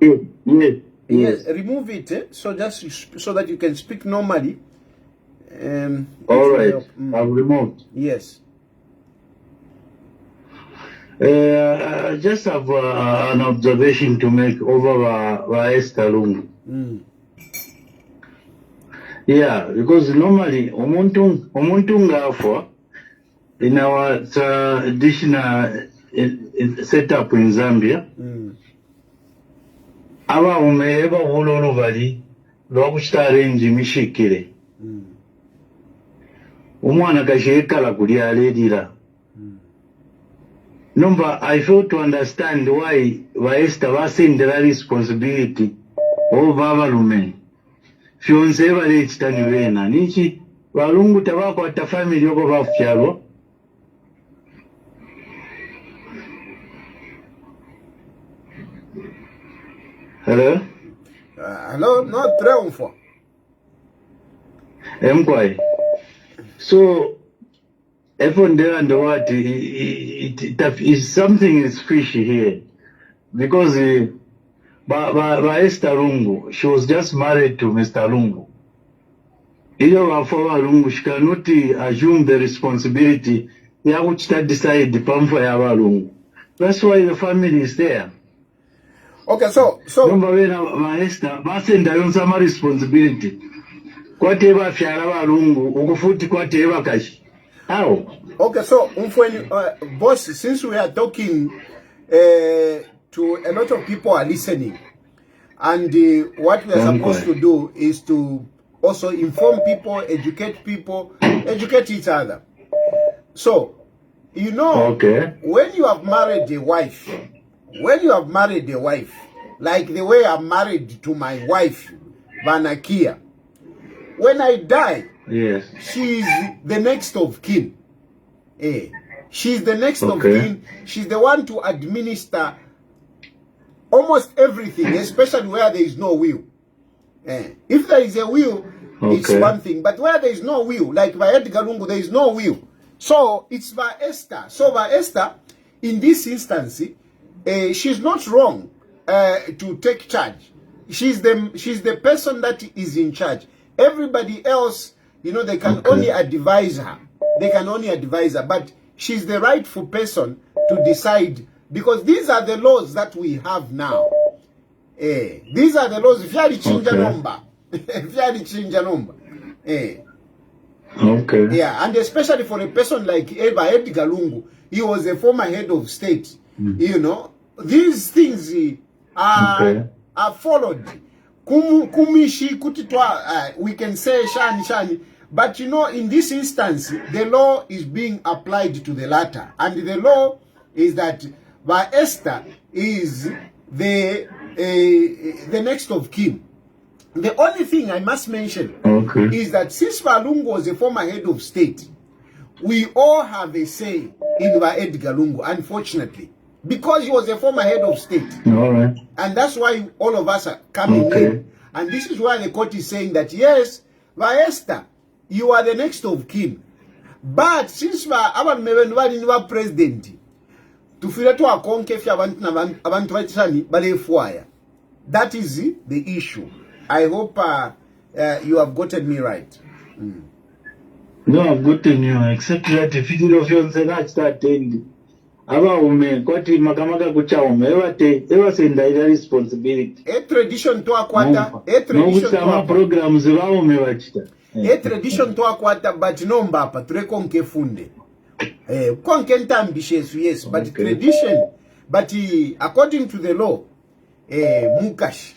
Yes. remove it. So just so that you can speak normally. All right. I've removed. Yes. I just have an observation to make over Esther Lungu. Yeah, because normally umuntu ngafa in our traditional setup in Zambia. Aba umeba ulolo bali lwakustarenji mishikire. Umwana kashekala kulyalirira. Number, I fail to understand why Esther was in the responsibility of our women. Fiance bali chitani wena. Nichi, walungu tabako ata family yoko bafyalo. Hello? Hello? No, triumph. So, everyone there and what it is something is fishy here. Because Esther Lungu, she was just married to Mr. Lungu. She cannot assume the responsibility. Decide the pump for Lungu. That's why the family is there. Okay, so number one, Esther, basenda some responsibility. Whatever Fiala Lungu, Ukufuti whatever kashi. How? Okay, so boss, since we are talking to a lot of people are listening, and what we are supposed to do is to also inform people, educate each other. So, you know, when you have married a wife, like the way I'm married to my wife, Vanakia, when I die, she's the next of kin. She's the next of kin. She's the one to administer almost everything, especially where there is no will. If there is a will, it's one thing. But where there is no will, like by Edgar Lungu, there is no will. So it's by Esther. So by Esther, in this instance, she's not wrong to take charge. She's the person that is in charge. Everybody else, you know, they can only advise her. But she's the rightful person to decide, because these are the laws that we have now. These are the laws. If you are yeah, and especially for a person like Edgar Lungu, he was a former head of state. You know, these things are followed. Kumishi kutitwa, we can say shani, but you know, in this instance, the law is being applied to the latter, and the law is that Esther is the next of kin. The only thing I must mention is that since Lungu was a former head of state, we all have a say in Edgar Lungu, unfortunately, because he was a former head of state. And that's why all of us are coming in. And this is why the court is saying that, yes, Esther, you are the next of kin. But since our president, that is the issue. I hope you have gotten me right. No, I've gotten you, except that if you don't feel that start ending. Aba ume kwati makamaka kucha ume ewa senda ila responsibility. Tradition to akwata, tradition to akwata. Programs wa ume wachita. Tradition to akwata, but no mbapa tureko nke funde. Konke nta ambitious, yes, but tradition, but according to the law, mukash.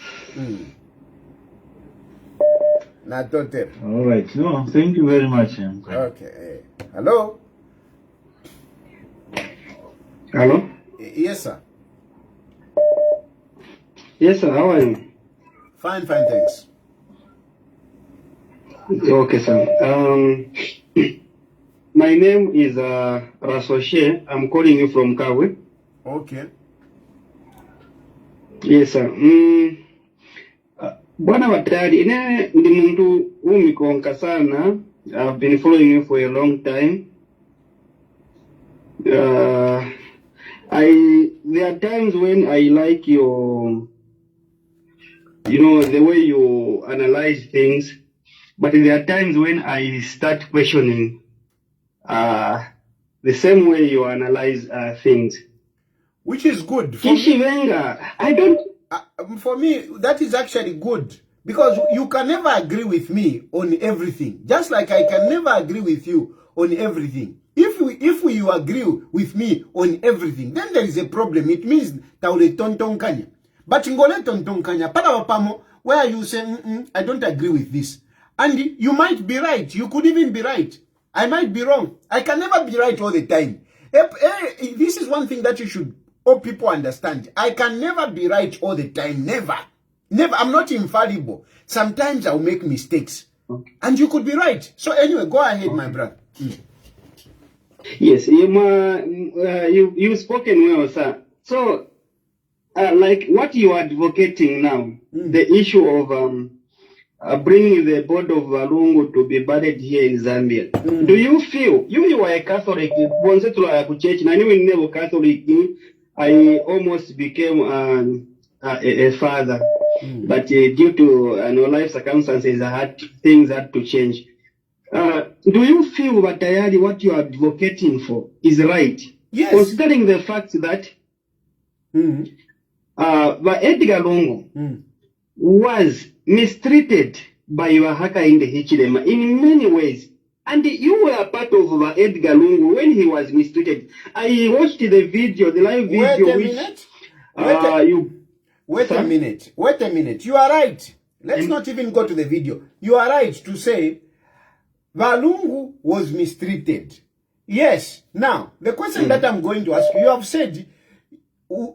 Not total. All right. No, thank you very much. Okay. Hello. Hello? Yes, sir. Yes, sir. How are you? Fine, thanks. Okay, sir. My name is Rasoshe. I'm calling you from Kawe. Okay. Yes, sir. Bwana Watayali, ine ndi muntu umikonka sana I've been following you for a long time. There are times when I like your, the way you analyze things, but there are times when I start questioning the same way you analyze things. Which is good. For me, I don't... for me, that is actually good. Because you can never agree with me on everything. Just like I can never agree with you on everything. If you agree with me on everything, then there is a problem. It means taule tontonkanya. But ngole tontonkanya, pamo, where you say, I don't agree with this. And you might be right. You could even be right. I might be wrong. I can never be right all the time. This is one thing that you should all people understand. I can never be right all the time. Never. Never. I'm not infallible. Sometimes I'll make mistakes. Okay. And you could be right. So anyway, go ahead, my brother. Yes, you've spoken well, sir. So, like what you are advocating now, the issue of bringing the body of Walungu to be buried here in Zambia. Do you feel, you are a Catholic, Catholic, I almost became a father, but due to life circumstances, things had to change. Do you feel that Tayali, what you are advocating for is right? Yes. Considering the fact that Edgar Lungu was mistreated by your hacker in the Hichilema in many ways. And you were part of Edgar Lungu when he was mistreated. I watched the video, the live video. Wait a minute. You are right. Let's not even go to the video. You are right to say Walungu was mistreated. Yes. Now, the question that I'm going to ask you have said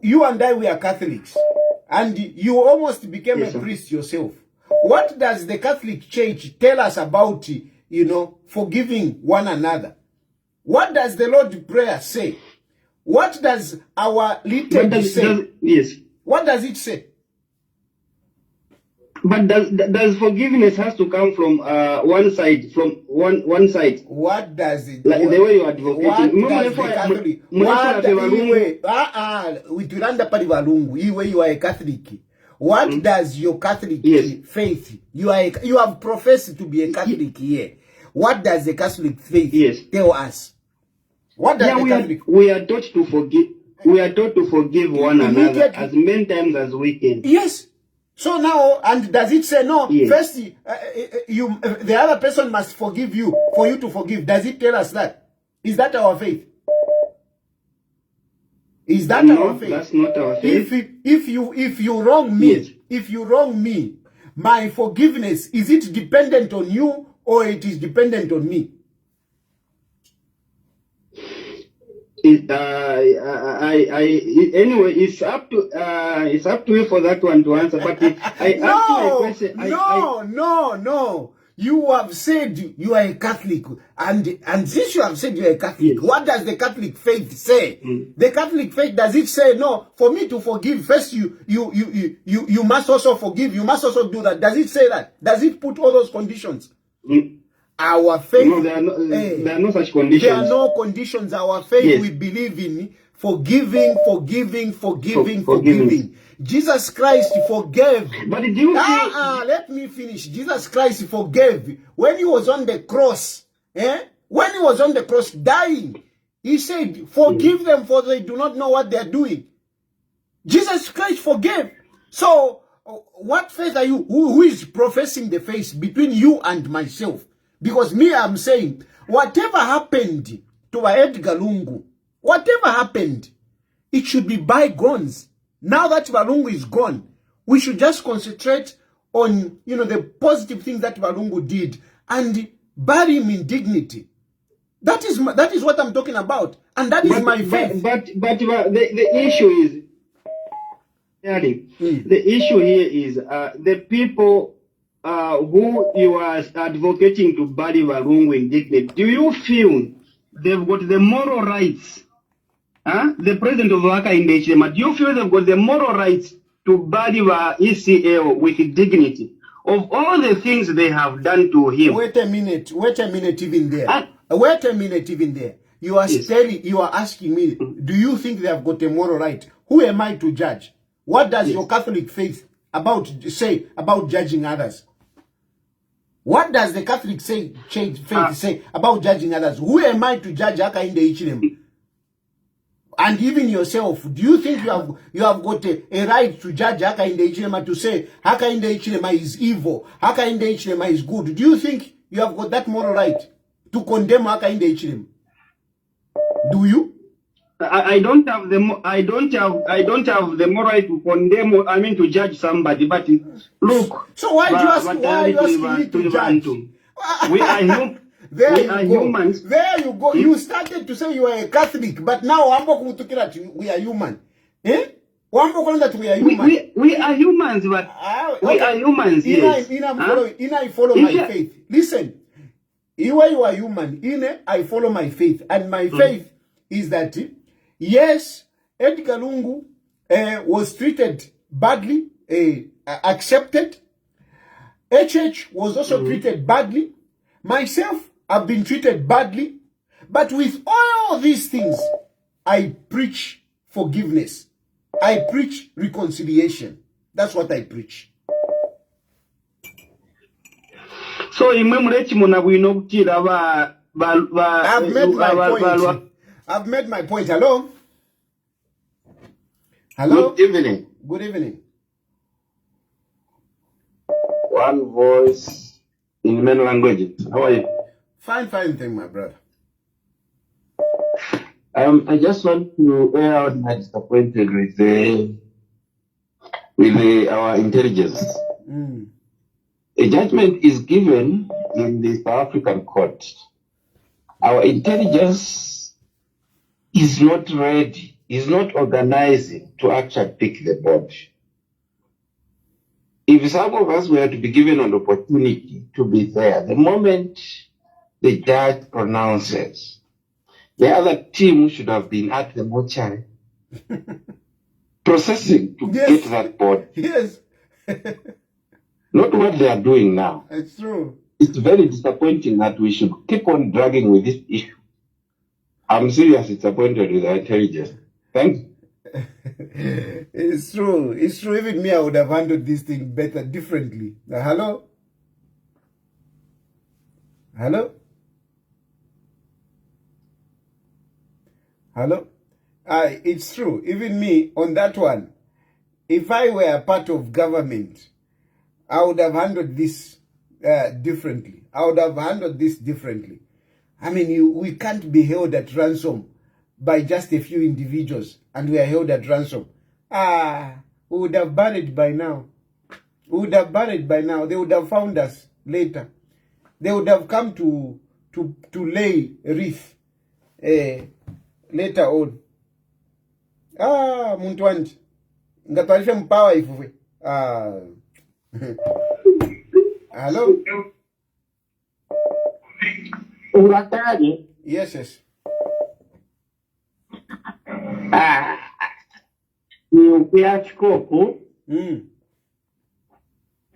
you and I were Catholics and you almost became a priest yourself. What does the Catholic Church tell us about, forgiving one another? What does the Lord's Prayer say? What does our liturgy say? Yes. What does it say? But does forgiveness has to come from one side, from one side? What does it? Like the way you are advocating. What does the Catholic? You are a Catholic. What does your Catholic faith? You have professed to be a Catholic here. What does the Catholic faith tell us? What does the Catholic? We are taught to forgive. We are taught to forgive one another as many times as we can. Yes. So now, and does it say no? Yes. First, the other person must forgive you for you to forgive. Does it tell us that? Is that our faith? Is that our faith? That's not our faith. If you wrong me, yes. If you wrong me, my forgiveness, is it dependent on you or it is dependent on me? Anyway, it's up to you for that one to answer. But No. You have said you are a Catholic, and since you have said you are a Catholic, yes. What does the Catholic faith say? The Catholic faith, does it say no? For me to forgive, first you must also forgive. You must also do that. Does it say that? Does it put all those conditions? Our faith, no, there are no such conditions. There are no conditions. Our faith, yes. We believe in forgiving. Jesus Christ forgave. But do you let me finish. Jesus Christ forgave when he was on the cross. When he was on the cross dying, he said, "Forgive them, for they do not know what they are doing." Jesus Christ forgave. So, what faith are you? Who is professing the faith between you and myself? Because me, I'm saying, whatever happened to Edgar Lungu, whatever happened, it should be bygones. Now that Walungu is gone, we should just concentrate on, the positive things that Walungu did and bury him in dignity. That is what I'm talking about. And that is my faith. But the issue is, the issue here is the people who you are advocating to bury Walungu in dignity. Do you feel they've got the moral rights? The president of Waka in the HM, do you feel they've got the moral rights to bury ECL with dignity? of all the things they have done to him. Wait a minute even there. Wait a minute even there. You are you are asking me, do you think they have got a moral right? Who am I to judge? What does your Catholic faith say about judging others? What does the Catholic faith say about judging others? Who am I to judge Hakainde Ichilema? And even yourself, do you think you have got a right to judge Hakainde Ichilema, to say Hakainde Ichilema is evil, Hakainde Ichilema is good? Do you think you have got that moral right to condemn Hakainde Ichilema? Do you? I don't have the moral right to condemn, to judge somebody. But look. So why are you asking me to judge? We are human. We are humans. There you go. You started to say you are a Catholic, but now we are human. Eh? We are human. We are humans, but we are humans. Yes. I follow my faith. Listen, you are human. I follow my faith, and my faith is that yes, Edgar Lungu was treated badly, accepted. HH was also treated badly. Myself, I've been treated badly. But with all these things, I preach forgiveness. I preach reconciliation. That's what I preach. So, I've made my point. Hello? Hello? Good evening. Good evening. One voice in many languages. How are you? Fine, thank my brother. I just want to air out my disappointed with our intelligence. A judgment is given in the South African court. Our intelligence is not ready, is not organizing to actually pick the board. If some of us were to be given an opportunity to be there, the moment the judge pronounces, the other team should have been at the mortuary processing to get that board. Yes. Not what they are doing now. It's true. It's very disappointing that we should keep on dragging with this issue. I'm seriously disappointed with our intelligence. Thank you. It's true. It's true. Even me, I would have handled this thing better, differently. Hello? Hello? Hello? It's true. Even me, on that one, if I were a part of government, I would have handled this differently. I would have handled this differently. I mean, we can't be held at ransom by just a few individuals, and we are held at ransom. We would have buried by now. We would have buried by now. They would have found us later. They would have come to lay a wreath later on. Muntu wanji. Ngatwarisha mpawa ifuwe. Hello? Yes.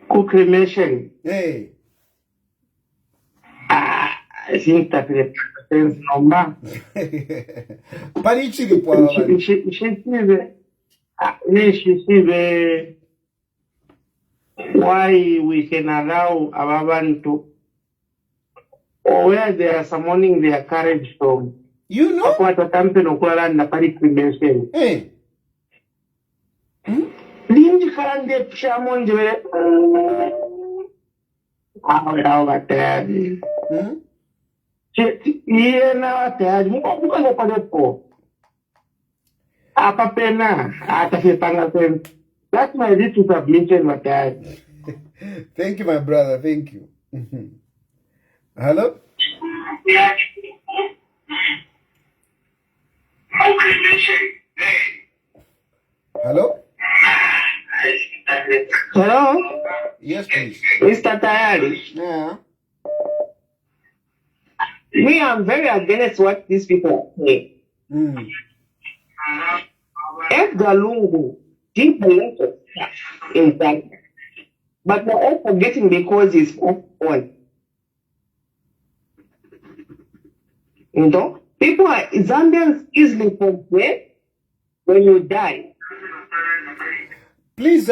Ku cremation. Hey. I think that the number. Parichiri po abantu. She why we can allow Ababantu, or where they are summoning their courage from. You know? Hey. That's my little submission, my dad. Thank you, my brother. Thank you. Hello? Hello? Hello? Yes, please. Mr. Tayali. Yeah. Me, I'm very against what these people say. Edgar Lungu did a lot of stuff in Zambia. But we're all forgetting because it's on. You know, Zambians easily forget when you die. Please,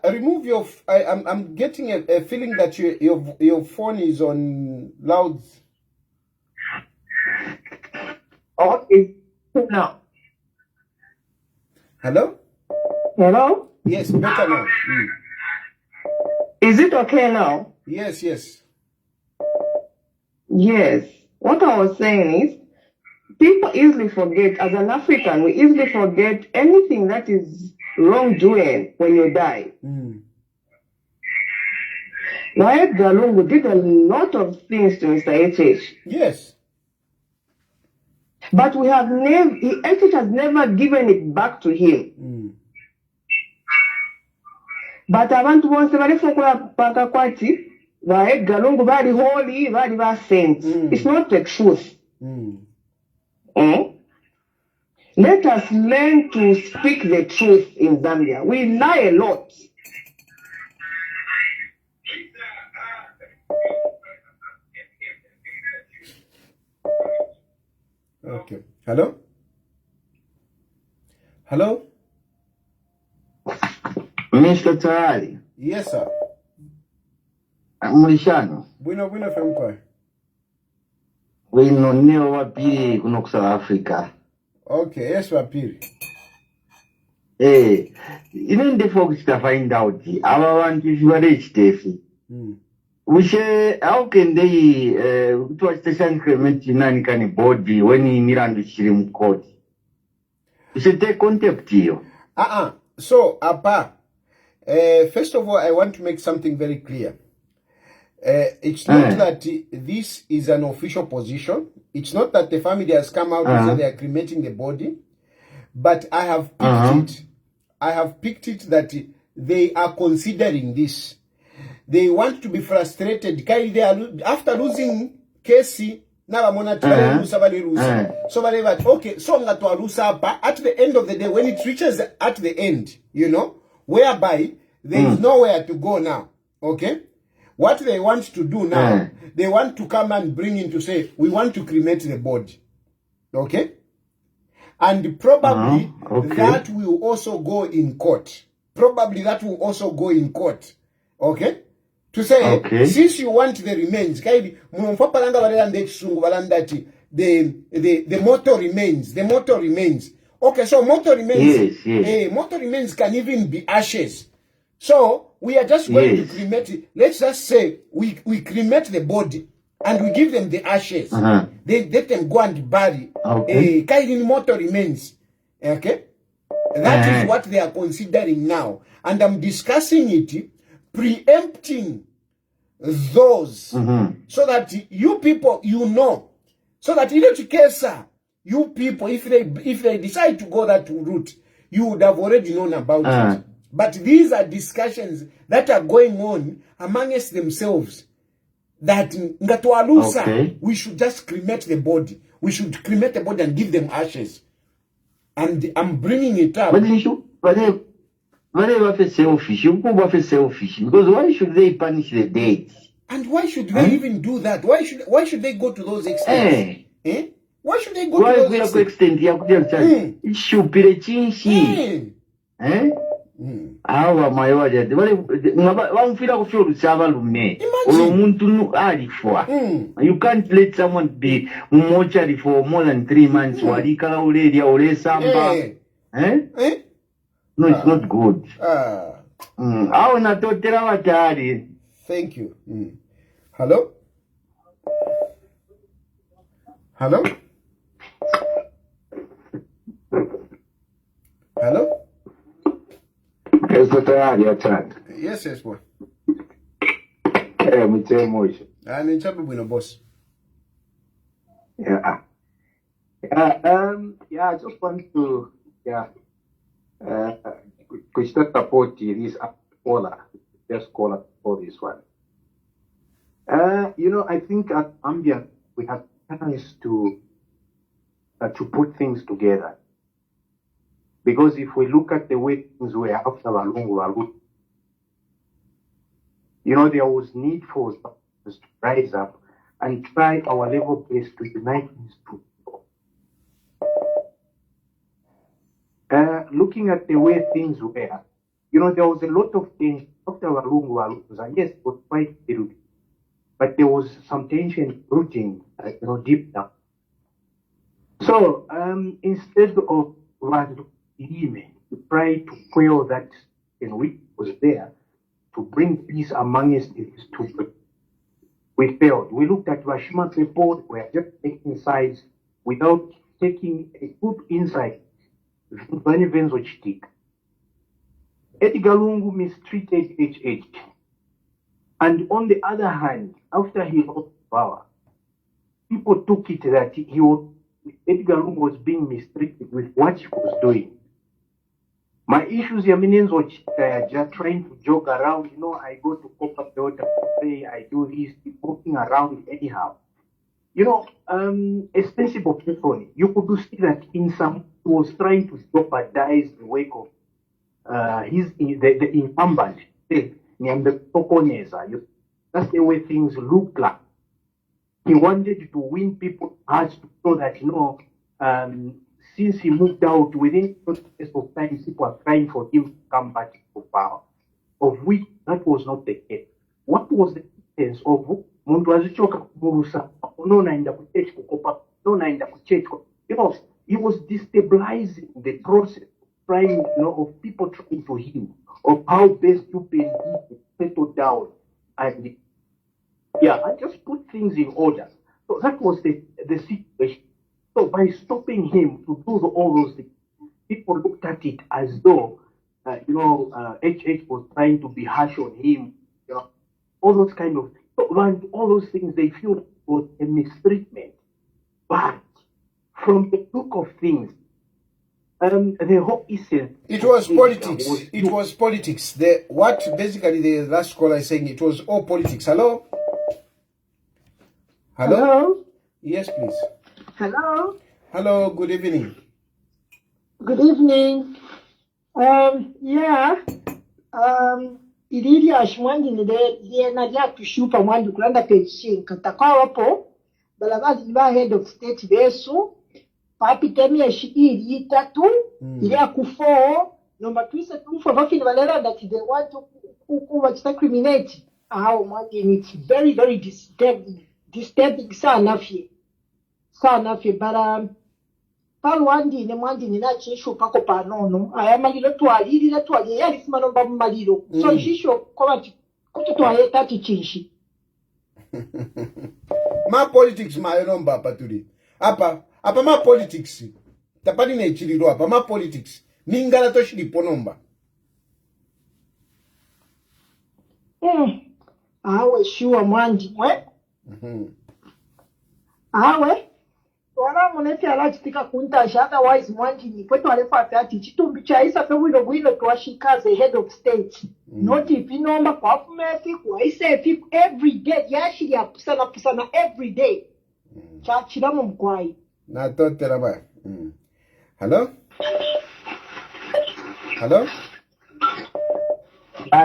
remove your. I'm getting a feeling that your phone is on loud. Okay, now. Hello? Hello? Yes, better now. Is it okay now? Yes, yes. Yes. What I was saying is, people easily forget, as an African, we easily forget anything that is wrongdoing when you die. Wyatt Galungu did a lot of things to Mr. HH. Yes. But we have never, HH has never given it back to him. But abantu bonse balifuukula pakakwati Wyatt Galungu bali holy, bali ba saints. It's not the truth. Let us learn to speak the truth in Zambia. We lie a lot. Okay. Hello? Hello? Mr. Tayali. Yes, sir. Mulishano. Bueno fempa. Wino neo wapiri kuno South Africa. Okay, yes, wapiri. Even the folks to find out, our one if you are rich, how can they to station increment in any kind of body when you mirror the Shirim court? You should take contact you. So, Apa, first of all, I want to make something very clear. It's not that this is an official position. It's not that the family has come out and said they are cremating the body. But I have picked it. I have picked it that they are considering this. They want to be frustrated. After losing Casey, now I'm going to so okay, so at the end of the day, when it reaches at the end, you know, whereby there is nowhere to go now. Okay? What they want to do now, they want to come and bring in to say, we want to cremate the body. Okay? And probably that will also go in court. Probably that will also go in court. Okay? To say, since you want the remains, the motor remains. The motor remains. Okay, so motor remains. Motor remains can even be ashes. So we are just going to cremate it. Let's just say we cremate the body and we give them the ashes. They let them go and bury. Motor remains. Okay? That is what they are considering now. And I'm discussing it, preempting those, so that you people, you know, so that in each case, you people, if they decide to go that route, you would have already known about it. But these are discussions that are going on amongst themselves. That we should just cremate the body. We should cremate the body and give them ashes. And I'm bringing it up. But selfish. Because why should they punish the dead? And why should they even do that? Why should they go to those extents? Why should they go to those extents? It should be the chinchi. Awa mayoja wamfira kufika kusaba lume umuntu alifwa. You can't let someone be mortuary for more than 3 months walikala ulelia ulesamba. No, it's not good. Awo natotera watali. Thank you. Hello? Hello? Hello? Yes, yes, boy. I'm in trouble with a boss. Yeah. I just want to, support this caller, just caller for this one. I think at Zambia we have chance to put things together. Because if we look at the way things were after Walungu, there was need for us to rise up and try our level best to unite these two people. Looking at the way things were, there was a lot of tension after Walungu. Yes, it was quite period, but there was some tension rooting, deep down. So instead of to try to quell that which was there, to bring peace amongst these two groups, we failed. We looked at Rashima's report, we are just taking sides without taking a good insight. Edgar Lungu mistreated HH. And on the other hand, after he lost power, people took it that Edgar Lungu was being mistreated with what he was doing. My issues, was just trying to joke around. I go to Copa Delta, I do this, walking around anyhow. A sensible person, you could see that in some, he was trying to jeopardize the work of the incumbent, the Tokoneza. That's the way things look like. He wanted to win people's hearts to show that, since he moved out, within a process of time, people are trying for him to come back to power, of which that was not the case. What was the sense of he was destabilizing the process, trying, of people trying to heal, of how best you can settle down and and just put things in order. So that was the situation. So by stopping him to do all those things, people looked at it as though, HH was trying to be harsh on him, all those kind of, all those things they feel was a mistreatment. But from the look of things, the whole essence. It was politics. It was politics. What basically the last caller is saying, it was all politics. Hello? Hello? Hello? Yes, please. Hello? Hello, good evening. Good evening. Ilili ashmandi nilena ya kushupa mwandu kulanda keshinka takawapo balabali ba head of state besu papi temia shiri itatu ili akufo number 2 tufa vafini valera that they want to discriminate mwandi it's very very disturbing sana fye bara palwandi ne mwandi nina chisho pako panono aya maliro twalirira yali simanomba mu maliro so chisho kwati kuti twayeta tichinshi ma politics mayonomba patuli apa ma politics tapani ne chiliro apa ma politics mingala toshili ponomba awe sure mwandi mwe awe wana muneti alachitika kuntasha otherwise mwandi ni kwetu alefa ati chitumbi chaisa pewilo twashikaze head of state not ipinomba kwa fumeti kwa isefi every day yashiri pusana every day chachiramu mkwai na totera ba hello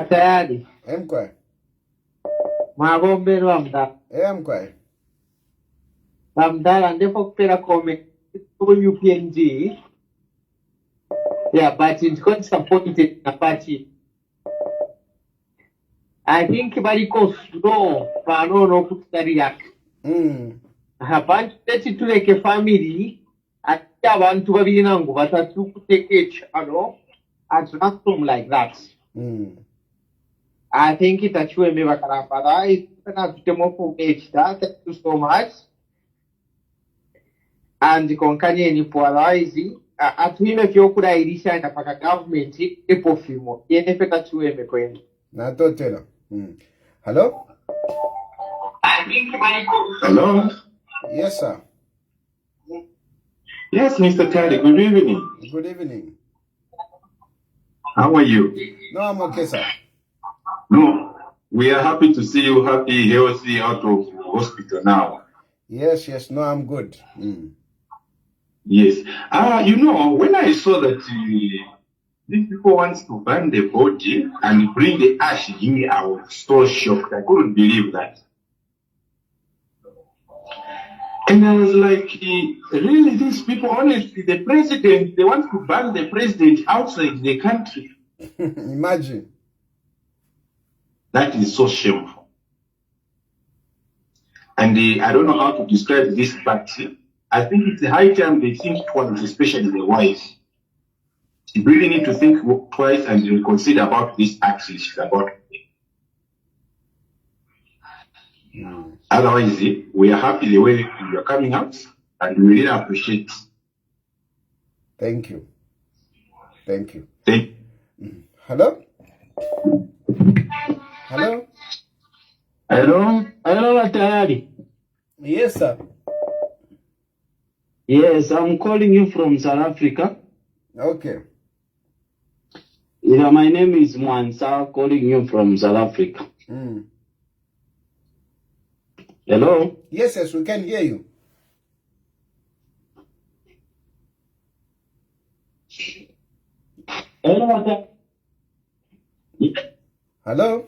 Tayali emkwa magombe rwamda emkwa Ramdala ndefo kupera comment UPNG. Yeah, but it's got disappointed na party. I think bariko slow no kutariak. Abantu beti tuleke family ati abantu babiri nangu batatu kuteke at random like that. I think itachue me bakarapara itana tutemo for age that. Thank you so much. And konkanye ni polarize atuime vyokurahirisha na paka government ipo fimo yenefeta chueme kwenu na totela hello Hello. Yes sir. Yes, Mr. Tayali, good evening. Good evening. How are you? No, I'm okay, sir. No, we are happy to see you happy, healthy, out of hospital now. Yes, no, I'm good. Yes. When I saw that these people want to burn the body and bring the ash here. I was so shocked. I couldn't believe that. And I was like, really, these people, honestly, the president, they want to ban the president outside the country. Imagine. That is so shameful. And I don't know how to describe this, but I think it's a high time they think twice, especially the wife. She really need to think twice and reconsider about this action she's about to take. Otherwise, we are happy the way you are coming out, and we really appreciate it. Thank you. Thank you. Thank you. Hello? Hello? Hello? Hello, Tayali. Yes, sir. Yes, I'm calling you from South Africa. Okay. Yeah, my name is Mwansa, calling you from South Africa. Hello? Yes, we can hear you. Hello? Hello?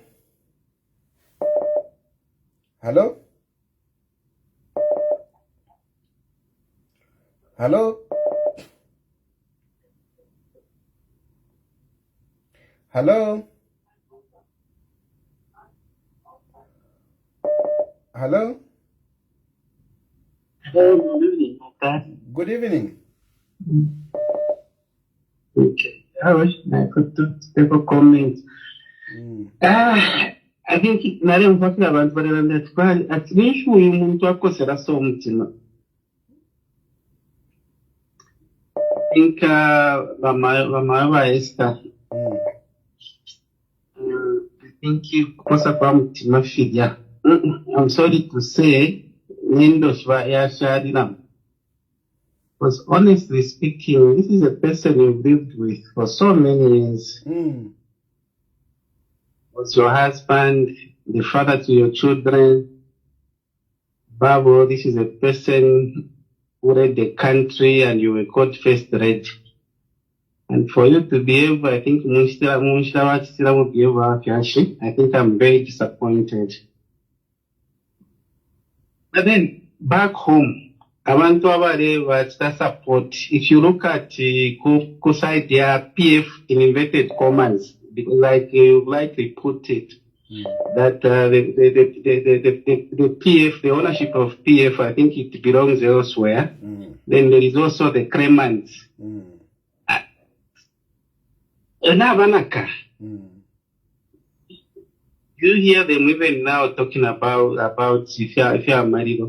Hello? Hello? Hello? Hello? Good evening, okay? Good evening. Okay. I wish I could take a comment. I think nari mfakira abantu barera twali at least uyu muntu akosera so umutima. I think bama Esther. I think kosa kwa mutima fidya. I'm sorry to say nendo shwa ya shadina. Because honestly speaking, this is a person you've lived with for so many years. Was your husband, the father to your children. Babo, this is a person who led the country and you were called first red. And for you to be able, I think, I think I'm very disappointed. But then, back home, abantu abare support. If you look at side there, PF in inverted commas, like you likely put it, that the PF, the ownership of PF, I think it belongs elsewhere. Then there is also the claimants. You hear them even now talking about if you are married.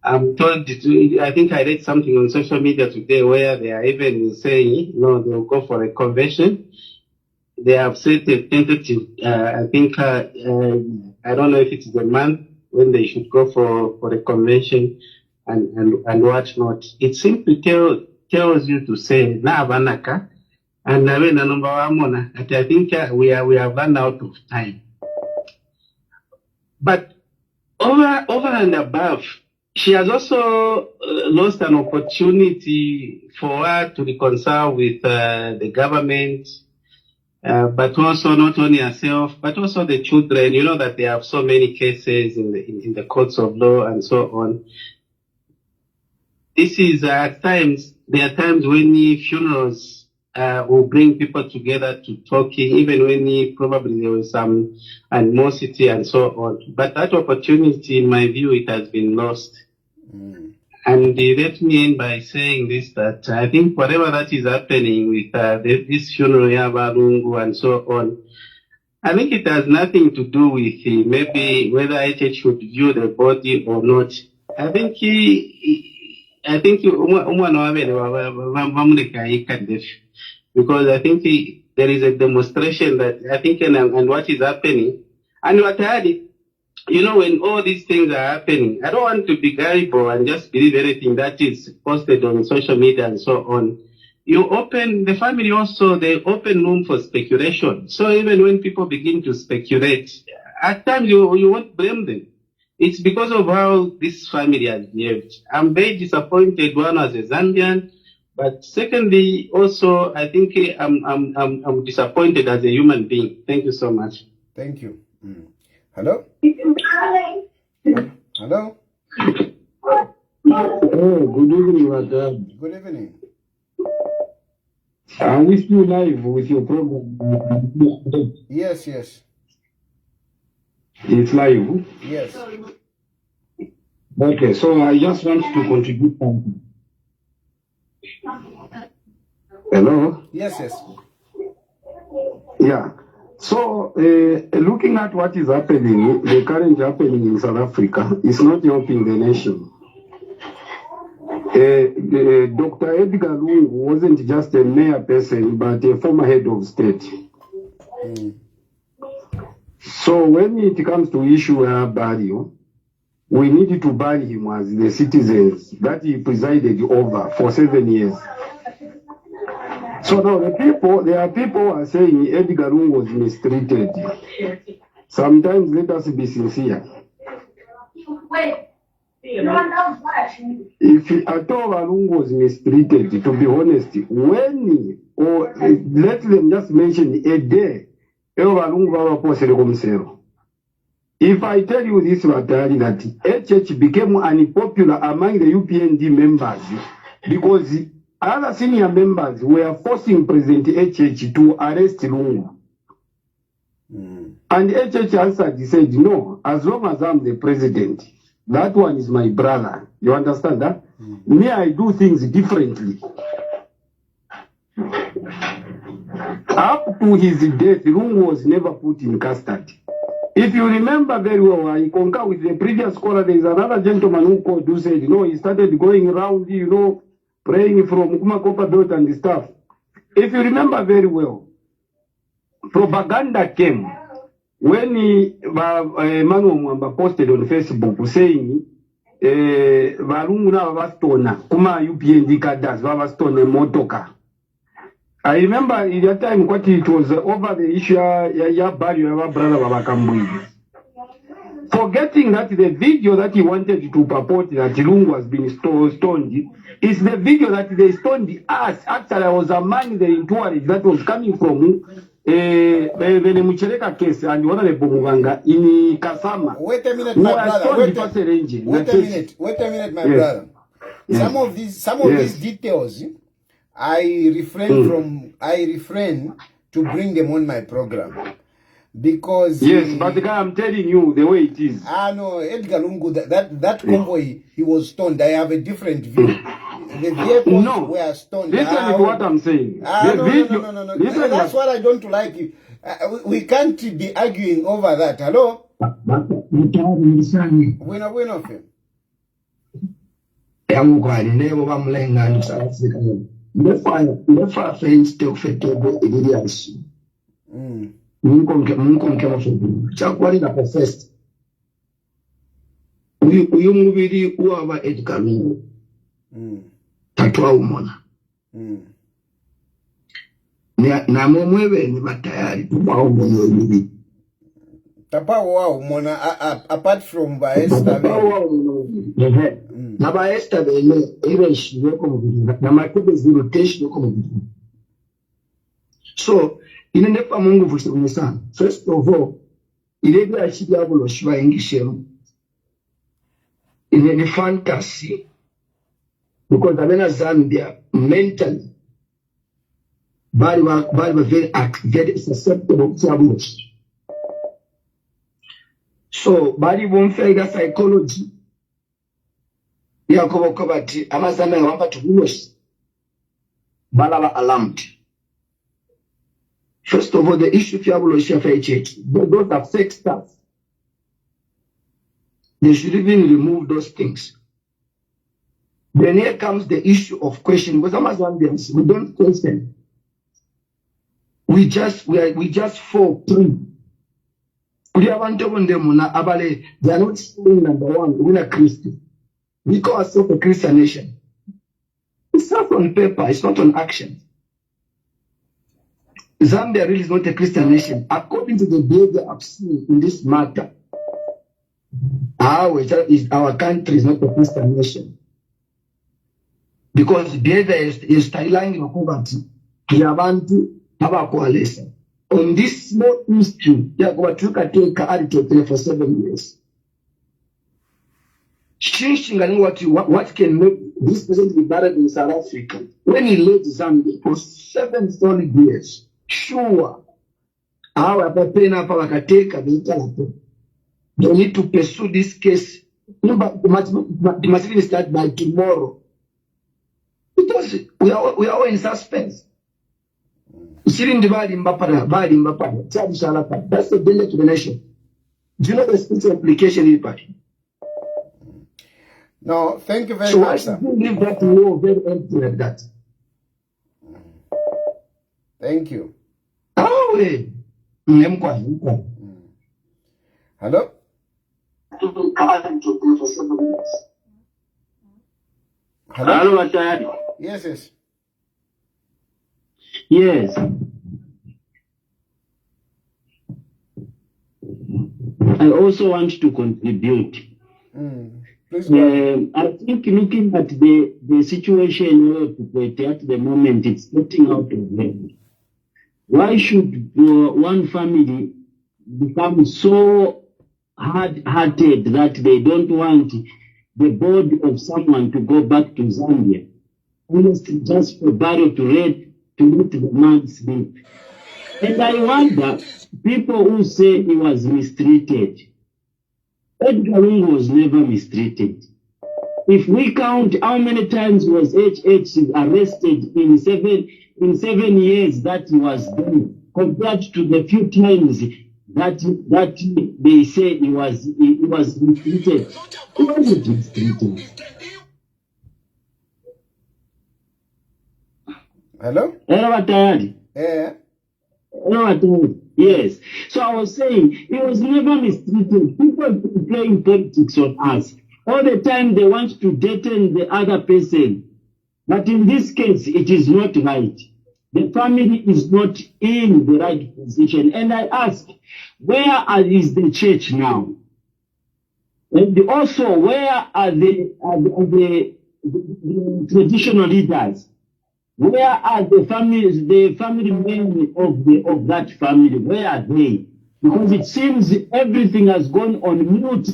I'm told, I think I read something on social media today where they are even saying, no, they'll go for a convention. They have set a tentative, I think, I don't know if it's the month when they should go for a convention and whatnot. It simply tells you to say, na banaka, and I think we have run out of time. But over and above, she has also lost an opportunity for her to reconcile with the government, but also not only herself, but also the children. You know that they have so many cases in the courts of law and so on. This is at times, there are times when funerals will bring people together to talking, even when probably there was some animosity and so on. But that opportunity, in my view, it has been lost. And let me end by saying this, that I think whatever that is happening with this funeral, Yabalungu and so on, I think it has nothing to do with maybe whether HH should view the body or not. I think because I think there is a demonstration that I think and what is happening and what I had it. You know, when all these things are happening, I don't want to be gullible and just believe everything that is posted on social media and so on. The family also, they open room for speculation. So even when people begin to speculate, at times you won't blame them. It's because of how this family has behaved. I'm very disappointed, one as a Zambian, But secondly, also, I think I'm disappointed as a human being. Thank you so much. Thank you. Hello? Hello? Oh, good evening, madam. Good evening. Are we still live with your program? Yes, yes. It's live? Yes. Okay, so I just want to contribute something. Hello? Yes, yes. Yeah. So, looking at what is happening, the current happening in South Africa is not helping the nation. Dr. Edgar Lungu wasn't just a mayor person, but a former head of state. So when it comes to issue of burial, we need to bury him as the citizens that he presided over for 7 years. So now there are people who are saying Edgar Lungu was mistreated. Sometimes let us be sincere. If at all Lungu was mistreated, to be honest, when or let them just mention a day, if I tell you this, Tayali, that HH became unpopular among the UPND members because other senior members were forcing President HH to arrest Lungu. And HH answered, he said, no, as long as I'm the president, that one is my brother. You understand that? Me, I do things differently. Up to his death, Lungu was never put in custody. If you remember very well, I concur with the previous caller, there is another gentleman who called who said, he started going around, praying from Kumakopa Belt and stuff. If you remember very well, propaganda came when Emmanuel Mwamba posted on Facebook saying, Valungu na vavastona, kuma UPND kadas, vavastona motoka. I remember at that time what it was over the issue ya barrio ya brother Babakambui. Forgetting that the video that he wanted to purport that Lungu has been stoned is the video that they stoned us. Actually, I was among the entourage that was coming from the Muchereka case and one of the Bomuganga in Kasama. Wait a minute, my brother. Wait a minute, my brother. Some of these details I refrain to bring them on my program because but I'm telling you the way it is. No, Edgar Lungu, that convoy he was stoned. I have a different view. The vehicles were stoned. Listen to what I'm saying. No. That's what I don't like. We can't be arguing over that. Hello? Bueno, film. Never friends to fetable areas. Chakwalina first. Uyu mubiri uwa Edgar Lungu. Tatwa umona. Na momwebe ni batayali tuwa umona ubi. Tapa wa umona apart from Baesta. Na Baesta bene ile shiyoko mubiri. Na makebe zero teshi yoko mubiri. So inenepa Mungu vushirungu sana. First of all, ilebe ashidiabulo shiva ingishemu. Inene fantasy. Because Abena Zambia mentally, body were very susceptible to abuse. So body won't fail psychology. Yakobo Kobati, Amazana Wamba to Bush. Balaba alarmed. First of all, the issue of Yabulosh of HH, those are fake stuff. They should even remove those things. Then here comes the issue of question. Because Amazonians, we don't question. We just fall through. They are not saying number one, we're a Christian. We call ourselves a Christian nation. It's not on paper, it's not on action. Zambia really is not a Christian nation. According to the behavior I've seen in this matter, our country is not a Christian nation. because behavior is styling poverty to abantu abakwalesa. On this small issue, yakuba take attitude for 7 years. What can make this person be better in South Africa? When he left Zambia for 7 solid years, sure, our pay na pakateka they need to pursue this case. They must even start by tomorrow. Because we are all in suspense. That's the danger to the nation. Do you know the spiritual implication in it? No, thank you very so much, sir. sir. So why should you leave that war very empty like that? Thank you. Oh, wait. Hello? Hello? Hello, Tayali. Yes, yes. Yes. I also want to contribute. Please go ahead. I think looking at the situation at the moment, it's getting out of hand. Why should one family become so hard-hearted that they don't want the body of someone to go back to Zambia? Honestly, just for burial to let the man sleep. And I wonder, people who say he was mistreated, Edgar Lungu was never mistreated. If we count how many times was HH arrested in seven years that he was there, compared to the few times that they say he was mistreated, he wasn't mistreated. Hello? Hello, Tayali. Yeah. Yes. So I was saying, he was never mistreated. People playing politics on us. All the time they want to detain the other person. But in this case, it is not right. The family is not in the right position. And I ask, where is the church now? And also, where are the traditional leaders? Where are the family men of that family? Where are they? Because it seems everything has gone on mute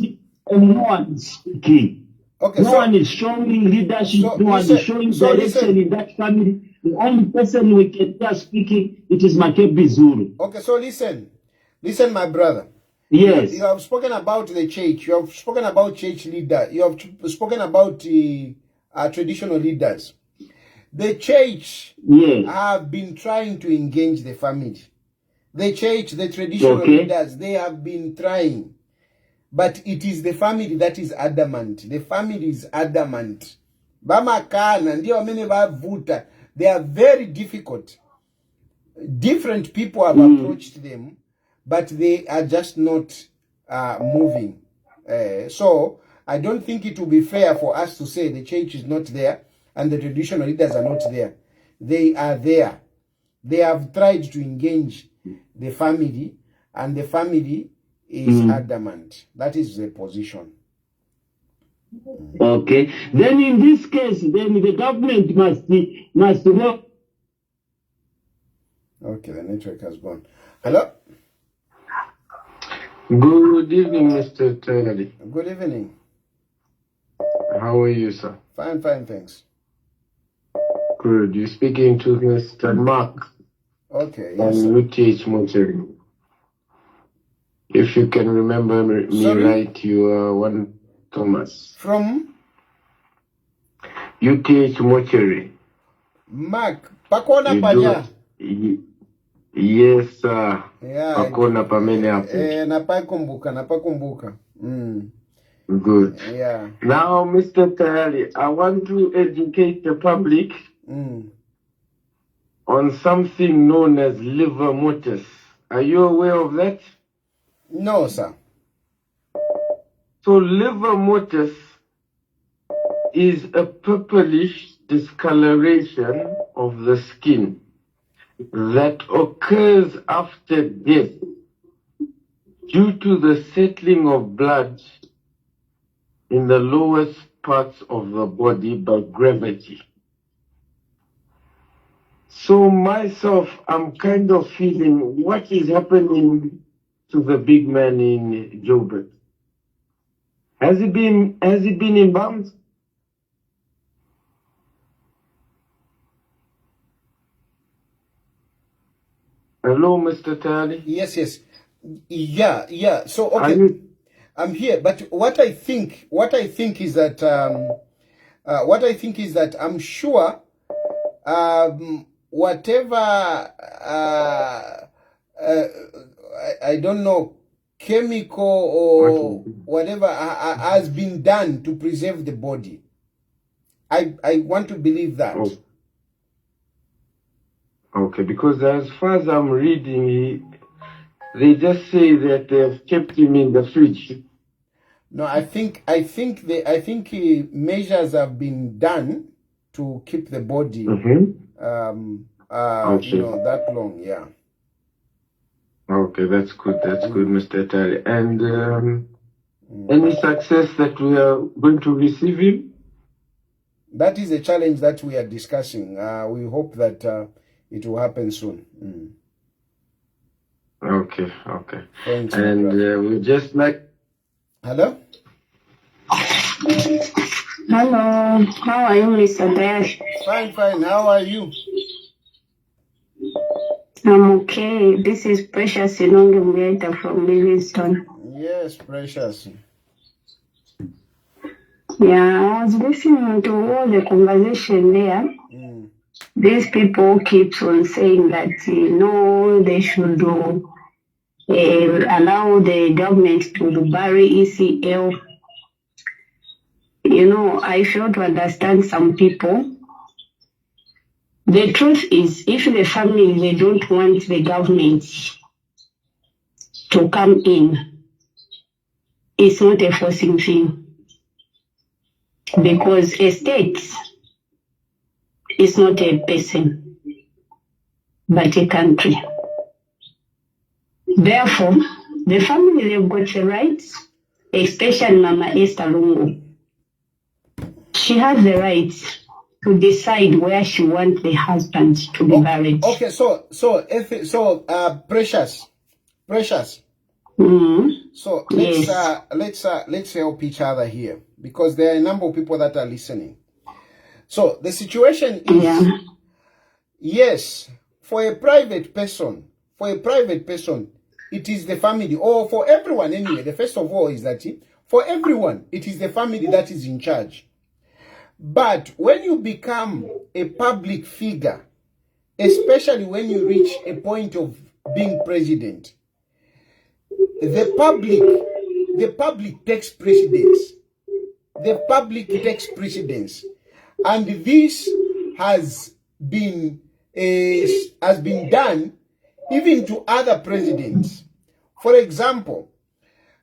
and no one is speaking. Okay, no one is showing leadership, no one is showing direction in that family. The only person we can hear speaking, it is Makebi Zulu. Okay, so listen, my brother. Yes. You have spoken about the church. You have spoken about church leader. You have spoken about the traditional leaders. The church have been trying to engage the family. The church, the traditional leaders, they have been trying. But it is the family that is adamant. The family is adamant. They are very difficult. Different people have approached them, but they are just not moving. So I don't think it will be fair for us to say the church is not there and the traditional leaders are not there. They are there. They have tried to engage the family, and the family is adamant. That is the position. Okay. Then in this case, then the government must work. Okay, the network has gone. Hello? Good evening, Mr. Tayali. Good evening. How are you, sir? Fine, thanks. Good. You're speaking to Mr. Mark. Okay, yes, and UTH Mocheri. If you can remember me right, you are one Thomas. From? UTH Mocheri. Mark, Pakona Panya. Yes, sir. Yeah. Pakona Pamene hapo. Napakumbuka. Good. Yeah. Now, Mr. Tayali, I want to educate the public on something known as liver mortis. Are you aware of that? No, sir. So liver mortis is a purplish discoloration of the skin that occurs after death due to the settling of blood in the lowest parts of the body by gravity. So myself, I'm kind of feeling what is happening to the big man in Joburg. Has he been in bounds? Hello, Mr. Tayali. Yes. Yeah. So okay, I'm here. But what I think is that I'm sure whatever I don't know, chemical or whatever has been done to preserve the body. I want to believe that. Okay, because as far as I'm reading, they just say that they've kept him in the fridge. No, I think measures have been done to keep the body, okay. that long. Yeah. Okay, that's good. That's good, Mr. Tayali. And any success that we are going to receive him? That is a challenge that we are discussing. We hope that it will happen soon. Okay. Thanks, and we just like. Hello. Hello. How are you, Mr. Dash? Fine. How are you? I'm okay. This is Precious Inonge Mwieta from Livingston. Yes, Precious. Yeah, I was listening to all the conversation there. These people keep on saying that, no, they should allow the government to bury ECL. I fail to understand some people. The truth is, if the family, they don't want the government to come in, it's not a forcing thing. Because a state is not a person, but a country. Therefore, the family, they've got the rights, especially Mama Esther Lungu. She has the rights to decide where she wants the husband to be buried. Okay, so Precious. So let's help each other here, because there are a number of people that are listening. So the situation is, yes, for a private person, it is the family, or for everyone anyway. The first of all is that for everyone, it is the family that is in charge. But when you become a public figure, especially when you reach a point of being president, the public takes precedence. And this has been done even to other presidents. For example,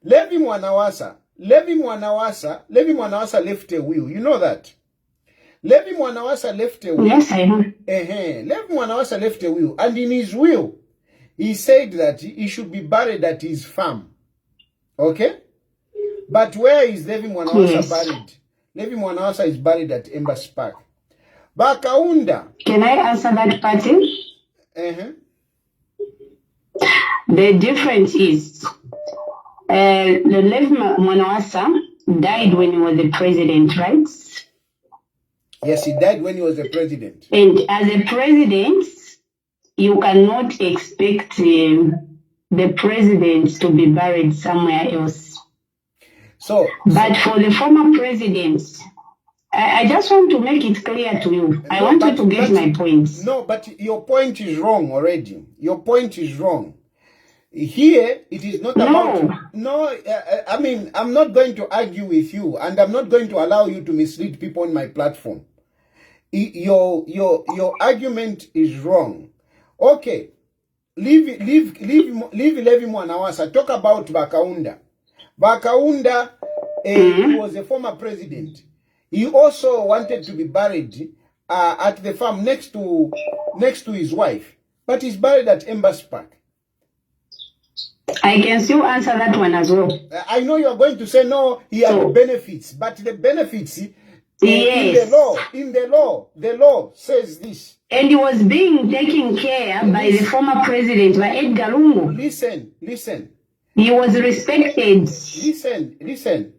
Levi Mwanawasa left a will. You know that? Levi Mwanawasa left a will. Yes, I know. Levi Mwanawasa left a will. And in his will, he said that he should be buried at his farm. Okay? But where is Levi Mwanawasa buried? Levi Mwanawasa is buried at Embassy Park. Bakaunda. Can I answer that party? The difference is, Levi Mwanawasa died when he was the president, right? Yes, he died when he was the president. And as a president, you cannot expect the president to be buried somewhere else. But for the former presidents, I just want to make it clear to you. I want you to get my points. No, but your point is wrong already. Your point is wrong. Here, it is not about... No, I mean, I'm not going to argue with you, and I'm not going to allow you to mislead people on my platform. Your argument is wrong. Okay, leave Levi Mwanawasa. Talk about Bakaunda. Bakaunda, he was a former president. He also wanted to be buried at the farm next to his wife, but he's buried at Embassy Park. I can still answer that one as well. I know you're going to say no, he has benefits, but the benefits in the law says this. And he was being taken care by the former president, by Edgar Lungu. Listen. He was respected. Listen.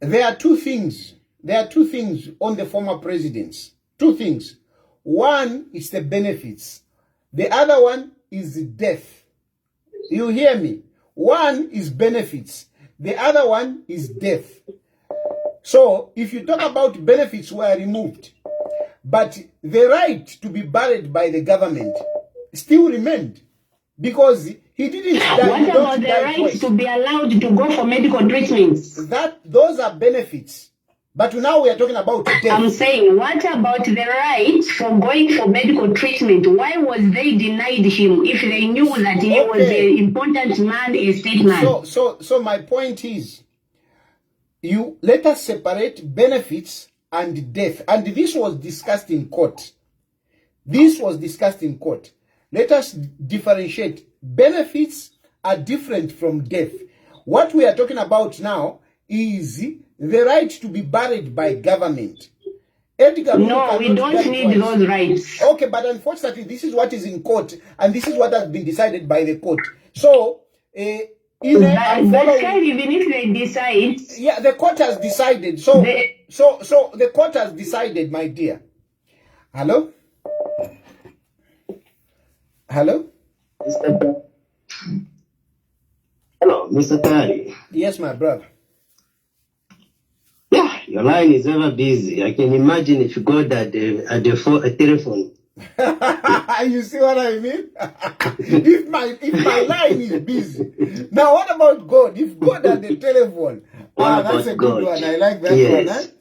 There are two things. On the former presidents. Two things. One is the benefits. The other one is death. You hear me? One is benefits. The other one is death. So, if you talk about benefits were removed, but the right to be buried by the government still remained, because he didn't die. What about the right to be allowed to go for medical treatments? Those are benefits. But now we are talking about death. I'm saying, what about the right for going for medical treatment? Why was they denied him if they knew that he was an important man, a statesman? So my point is, you let us separate benefits and death. And this was discussed in court. Let us differentiate. Benefits are different from death. What we are talking about now is the right to be buried by government. No, we don't need those rights. Okay, but unfortunately, this is what is in court, and this is what has been decided by the court. So, even if they decide, yeah, the court has decided. So the court has decided, my dear. Hello. Hello, Mr. Tayali. Yes, my brother. Yeah, your line is ever busy. I can imagine if you got a telephone. You see what I mean? if my line is busy. Now, what about God? If God had the telephone, that's a good one. I like that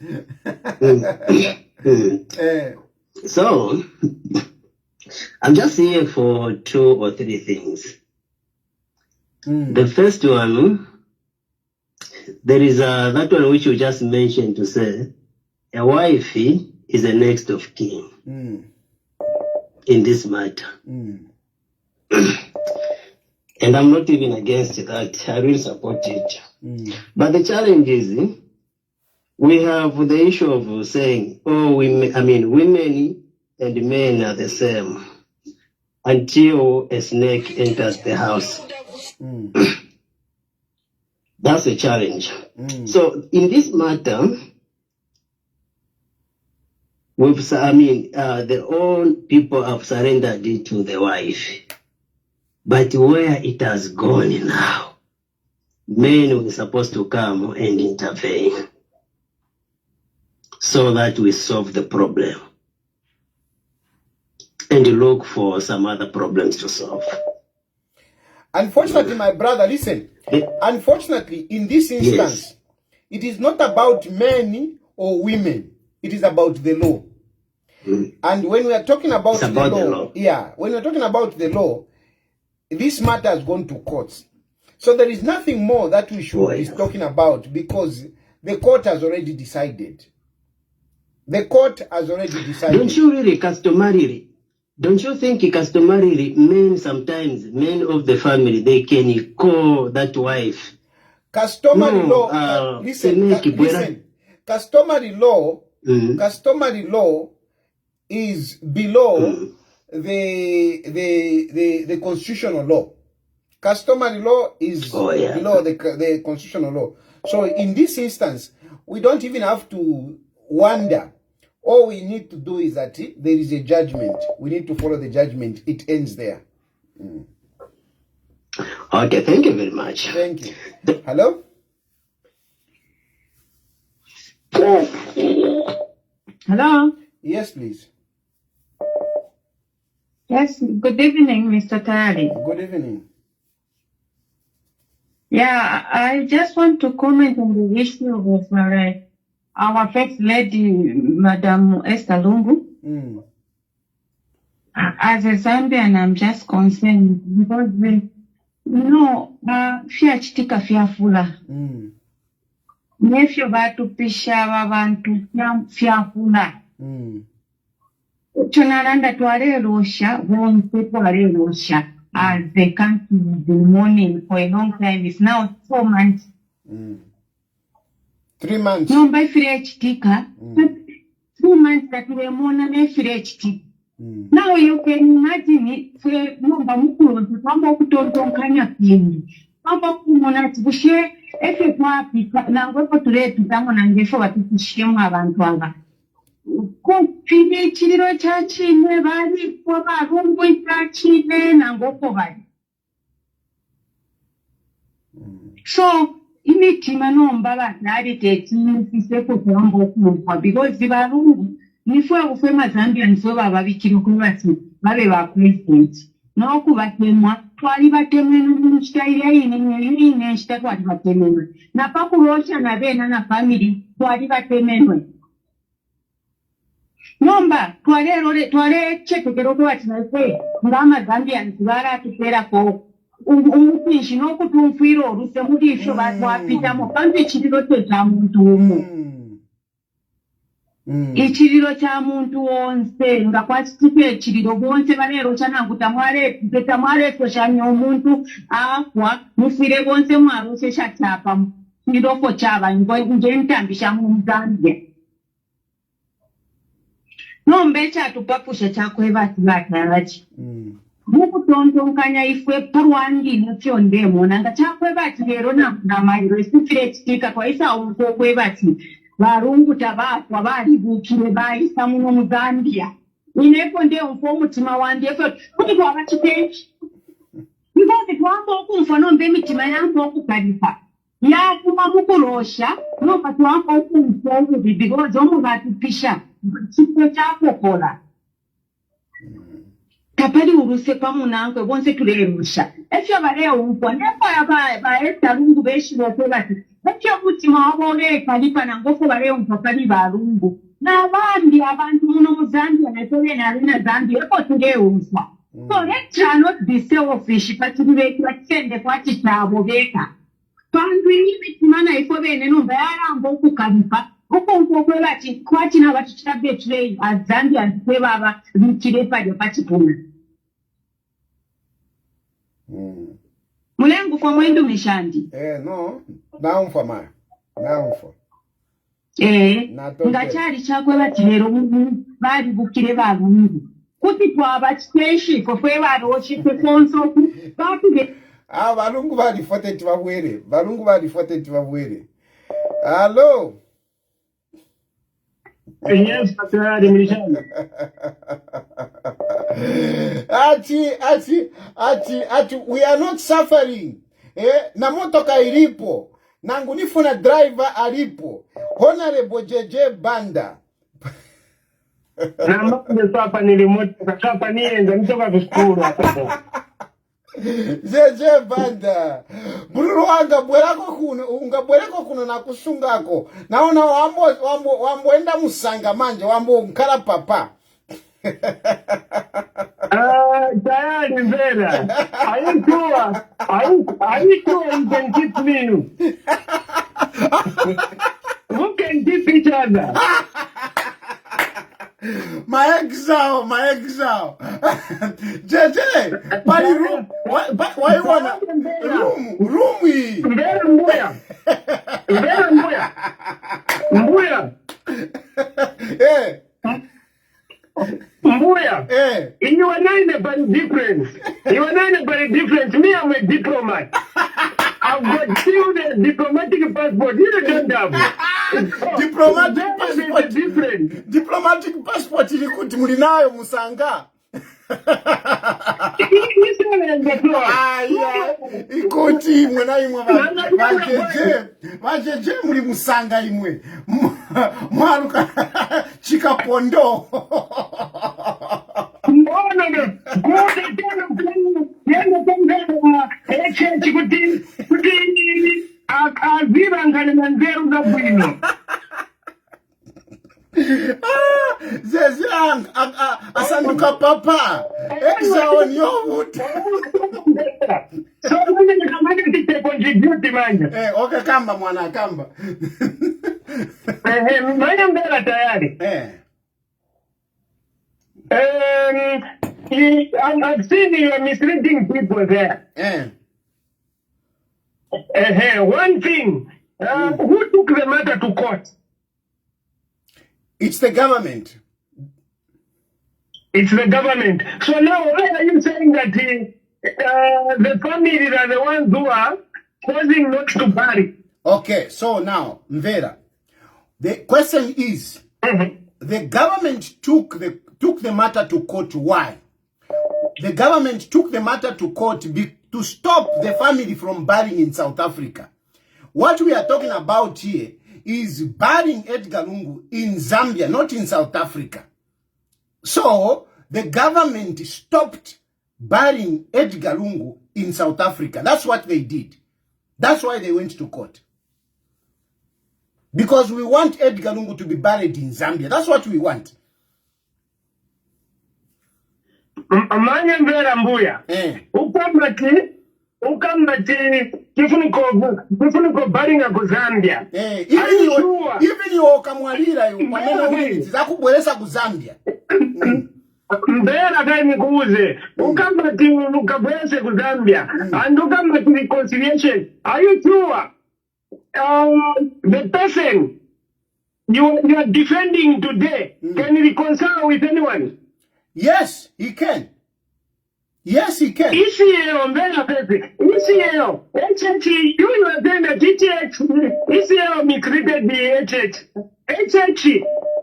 one. So, I'm just here for 2 or 3 things. The first one, there is that one which you just mentioned, to say a wife is the next of kin in this matter. And I'm not even against that. I will support it. But the challenge is, we have the issue of saying, women and men are the same until a snake enters the house. That's a challenge. So in this matter, the own people have surrendered it to the wife. But where it has gone now, men were supposed to come and intervene so that we solve the problem and look for some other problems to solve. Unfortunately, my brother, listen. Unfortunately, in this instance, it is not about men or women. It is about the law. And when we are talking about the law, when we are talking about the law, this matter has gone to courts. So there is nothing more that we should be talking about, because the court has already decided. The court has already decided. Don't you think customarily men of the family, they can call that wife? Customary law, listen. Customary law is below the constitutional law. Customary law is below the constitutional law. So in this instance, we don't even have to wonder. All we need to do is that there is a judgment. We need to follow the judgment. It ends there. Okay, thank you very much. Thank you. Hello? Hello? Yes, please. Yes, good evening, Mr. Tayali. Good evening. Yeah, I just want to comment on the issue of our First Lady, Madam Esther Lungu. As a Zambian, I'm just concerned because fear chitika fearfula. Nefyo batu pisha babantu fearfula. Chonalanda twarelosha, bonse twarelosha. As the country has been mourning for a long time, it's now 4 months. 3 months. No, by free chitika. 3 months that we are mourning free chitika. Now you can imagine it, for number mukulu, number kutonkanya pini. Number kumonati bushe, efe kwa pika, na ngopo tuletu tango na ngesho watukushemu abantu anga. Kupine chiriro chachine, bari kwa barungu chachine, na ngopo bari. So, imitima nomba batari tetini siseko kuambo kumpa, because the barungu, nifwe kufema Zambia nifwe bababikiro kubati babe ba president no kubatemwa twali batemwe n'umushitayira yini neshita twali batemwe na pakulosha na bena na family twali batemwe nomba twale chetekero kubati nafe ngama Zambia nzibara tupera ko umupishi no kutumfiro ruse murisho batwapita mo kandi chiriro cha muntu umu Ichiriro cha muntu wonse nga kwachitipe echiriro bonse barero chanakuta mware soshanya omuntu akwa mufire bonse mwarose shatapa chirofo chaba ngentambisha mu Zambia nombe chatupapusha chakwebati batarachi mukutontonkanya ifwe parwangi nefyondemo nanga chakwebati lero na mairo sifire chitika kwa isa ukwebati varungu tabakwa varibukire vaisa muno muZambia inepo ndewo mutima wandefe kuti kwavachitechi because twambo kumfa nombe mitima yangu okukalipa yakuma mukulosha nomba twambo kumfa because omuvatupisha chipo chakokola kapali uruse pamunangwe bonse tulerusha efyo bareo umpwa nepo yabaeta lungu beshirose bati Bakyo mutima wabone kalipa na ngofo bareo mpakali barungu. Na abandi abantu muno mu Zambia na tole na rina Zambia eko tuleuswa. So let's not be selfish but to be twatende kwati chabo beka. Pandu imitima na ifo bene numba yarambo kukalipa. Uko mpokwe bati kwati na bati chitabe tule a Zambia ntwe baba bikirepa yo pati puna. Mulengu kwa mwendo mishandi. No. Naumfa. Ngachari chakwe batero bari bukire barungu. Kuti twaba chiteshi kofwe baroshi konsoko batuge. Barungu bari fote tibabwere. Hello. Yes, Tayali mishani. Ati, we are not suffering. Na motoka ilipo. Nangu nifuna driver alipo. Honorable JJ Banda. Na mbele sapa nilimoto kakapa nienza nitoka kuskuru hapo. JJ Banda. Bururu wanga bwerako kuno na kusungako. Naona wambo enda musanga manje wambo mkala papa. Tayali Vera. Are you sure you can keep me? Who can keep each other? My exile. JJ, body room. Why you wanna room we? Vera Mbuya. Eh. Mbuya, you are not very different. Me, I'm a diplomat. I've got still the diplomatic passport. You don't have. Diplomatic passport different. Diplomatic passport ilikuti mulinayo musanga. Ikuti mwena imwe vajeje muli musanga imwe mwaruka chikapondo. Zezang asanduka papa exa on your so mimi kama nitite contribute manja okay kamba mwana kamba mimi mbele tayari I've seen you misleading people there. One thing, who took the matter to court? It's the government. It's the government. So now, why are you saying that the families are the ones who are causing not to bury? Okay, so now, Mvera, the question is, the government took the matter to court. Why? The government took the matter to court to stop the family from burying in South Africa. What we are talking about here is burying Edgar Lungu in Zambia, not in South Africa. So, the government stopped burying Edgar Lungu in South Africa. That's what they did. That's why they went to court. Because we want Edgar Lungu to be buried in Zambia. That's what we want. Amanya Mvera Mbuya. Ukamati kifuniko baringa ku Zambia. Even you kamwalira yu maneno wili zakubwelesa ku Zambia. Mbera kani kuuze. Ukamati ukabwelese ku Zambia. And ukamati reconciliation. Are you sure? The person you are defending today can reconcile with anyone? Yes, he can. Yes, he can. ECL, ECL, HH, you are saying that ECL mistreated the HH.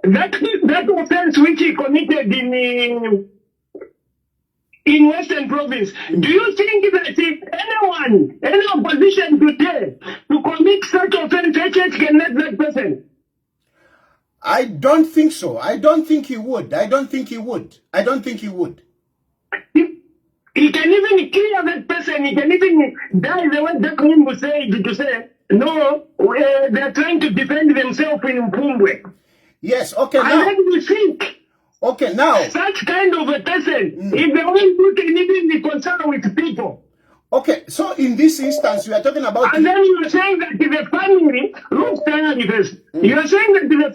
That offense which he committed in Western Province. Do you think that if any opposition today to commit such offense, HH can let that person? I don't think so. I don't think he would. I don't think he would. I don't think he would. He can even kill that person. He can even die the way that Mumbu said to say, no, they're trying to defend themselves in Mpumbwe. Yes, okay, and now. then we think, okay, now. Such kind of a person, if the one who can even be concerned with people. Okay, so in this instance, we are talking about... And then you are saying that the family, look, Tayali first. You are saying that the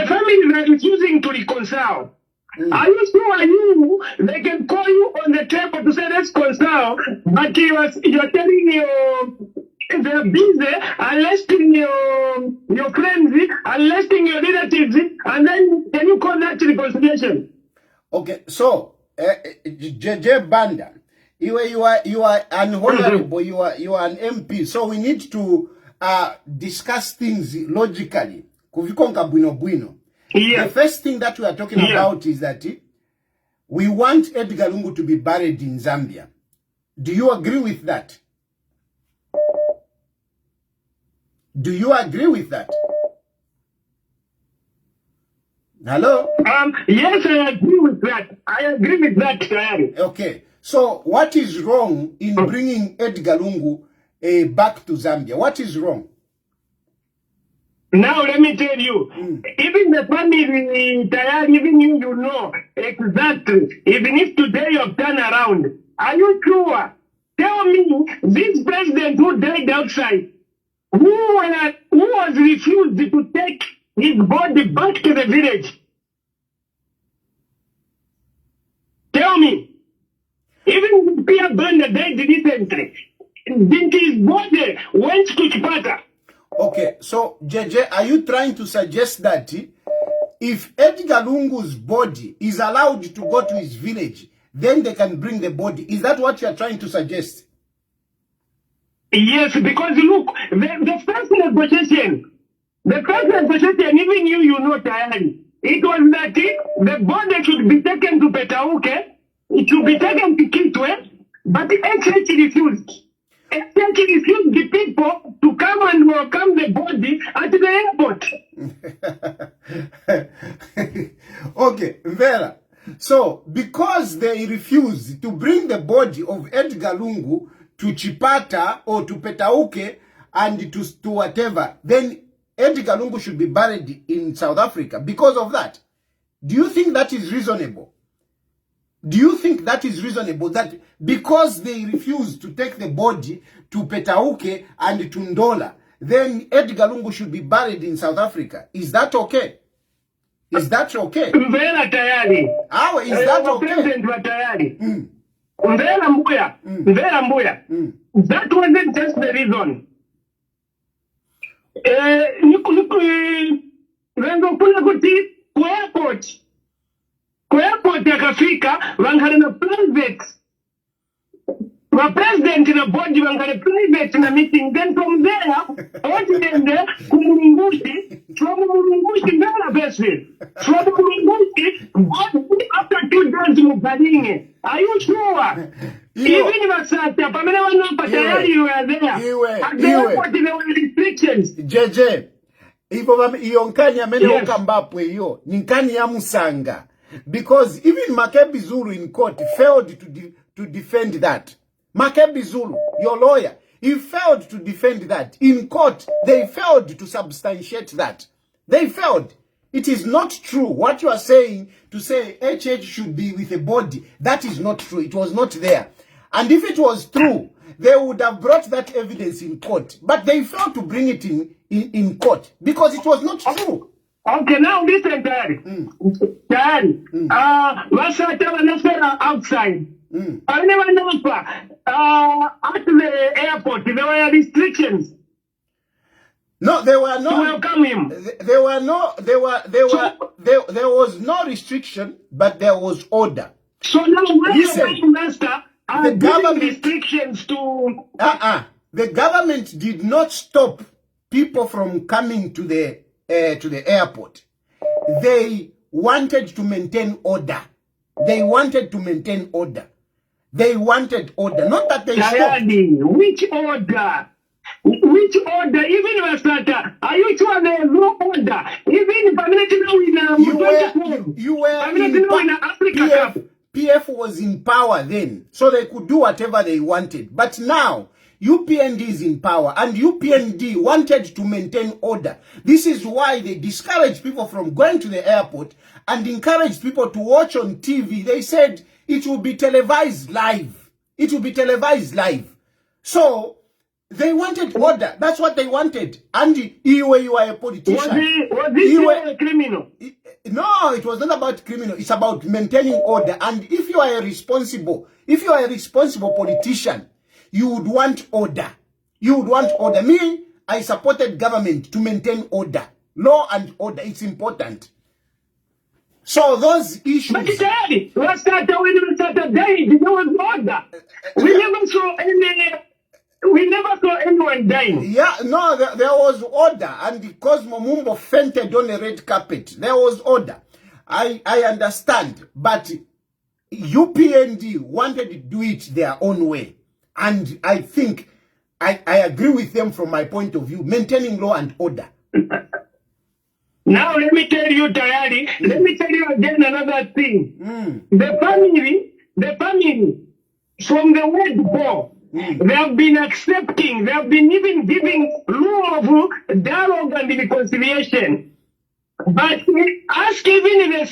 family are refusing to reconcile. Are you sure they can call you on the table to say let's reconcile, but you are telling they're busy arresting your friends, arresting your relatives, and then can you call that reconciliation? Okay, so JJ Banda, you are an honorable, you are an MP, so we need to discuss things logically. Yeah. The first thing that we are talking about is that we want Edgar Lungu to be buried in Zambia. Do you agree with that? Do you agree with that? Hello? Yes, I agree with that. I agree with that. Okay. So what is wrong in bringing Edgar Lungu back to Zambia? What is wrong? Now let me tell you, even the family, Tayali, even you know exactly, even if today you have turned around, are you sure? Tell me, this president who died outside, who was refused to take his body back to the village? Tell me, even Pierre Banda died recently, his body went to Chipata. Okay, so JJ, are you trying to suggest that if Edgar Lungu's body is allowed to go to his village, then they can bring the body? Is that what you are trying to suggest? Yes, because look, the first negotiation, even you know, Tayali, it was that the body should be taken to Petauke, it should be taken to Kitwe, but the HH refused. HH refused the people to come and welcome the body at the airport. Okay, Vera. So, because they refused to bring the body of Edgar Lungu to Chipata or to Petauke and to whatever, then Edgar Lungu should be buried in South Africa because of that. Do you think that is reasonable? Do you think that is reasonable that because they refused to take the body to Petauke and to Ndola, then Edgar Lungu should be buried in South Africa? Is that okay? Is that okay? Mvela Tayali. How is that okay? President wa Tayali. Mvela Mbuya. That wasn't just the reason. Airport. Africa, Wangana private. The president in a body, Wangana private in a meeting. Then from there, what is there? Kumungushi, from Kumungushi, Bella Bessie. From Kumungushi, after 2 days, Mukalinge. Are you sure? Even if Pamela Tayali, you were there. At the airport, there were restrictions. JJ, iyo nkani amene ukambapo iyo, nkani ya Musanga. Because even Makebi Zulu in court failed to defend that. Makebi Zulu, your lawyer, he failed to defend that. In court, they failed to substantiate that. They failed. It is not true. What you are saying, to say HH should be with a body, that is not true. It was not there. And if it was true, they would have brought that evidence in court. But they failed to bring it in court because it was not true. Okay, now listen, Daddy. Daddy, what's that outside? I never know. At the airport, there were restrictions. No, there were no. To welcome him. There was no restriction, but there was order. So now, listen, the government restrictions to. The government did not stop people from coming to the airport. They wanted to maintain order. They wanted to maintain order. They wanted order. Not that they stopped. Which order? Which order? Even Masata, are you sure there is no order? Even you were in Africa. PF was in power then, so they could do whatever they wanted. But now, UPND is in power, and UPND wanted to maintain order. This is why they discouraged people from going to the airport and encouraged people to watch on TV. They said it will be televised live. It will be televised live. So, they wanted order. That's what they wanted. And you are a politician. Was he a criminal? No, it was not about criminal. It's about maintaining order. And if you are a responsible politician, you would want order. You would want order. Me, I supported government to maintain order. Law and order, it's important. So those issues... But Tayali, last time when we started dying, there was order. We never saw anyone dying. Yeah, no, there was order. And because Momumbo fainted on a red carpet, there was order. I understand. But UPND wanted to do it their own way. And I think I agree with them from my point of view, maintaining law and order. Now let me tell you, Tayali, let me tell you again another thing. The family, from the word go, they have been accepting, they have been even giving room of dialogue and reconciliation. But ask even the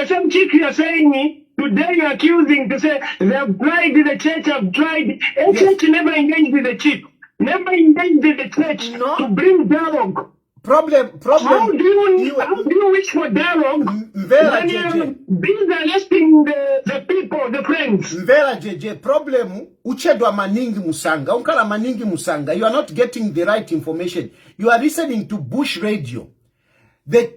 same chick you are saying me, today you are accusing to say they have tried, the church have tried. A church never engaged with the chief, never engaged with the church to bring dialogue. Problem. How do you wish for dialogue when you busy arresting the people, the friends? Mvera JJ, problem uchedwa maningi musanga, unkala maningi musanga. You are not getting the right information. You are listening to Bush radio. The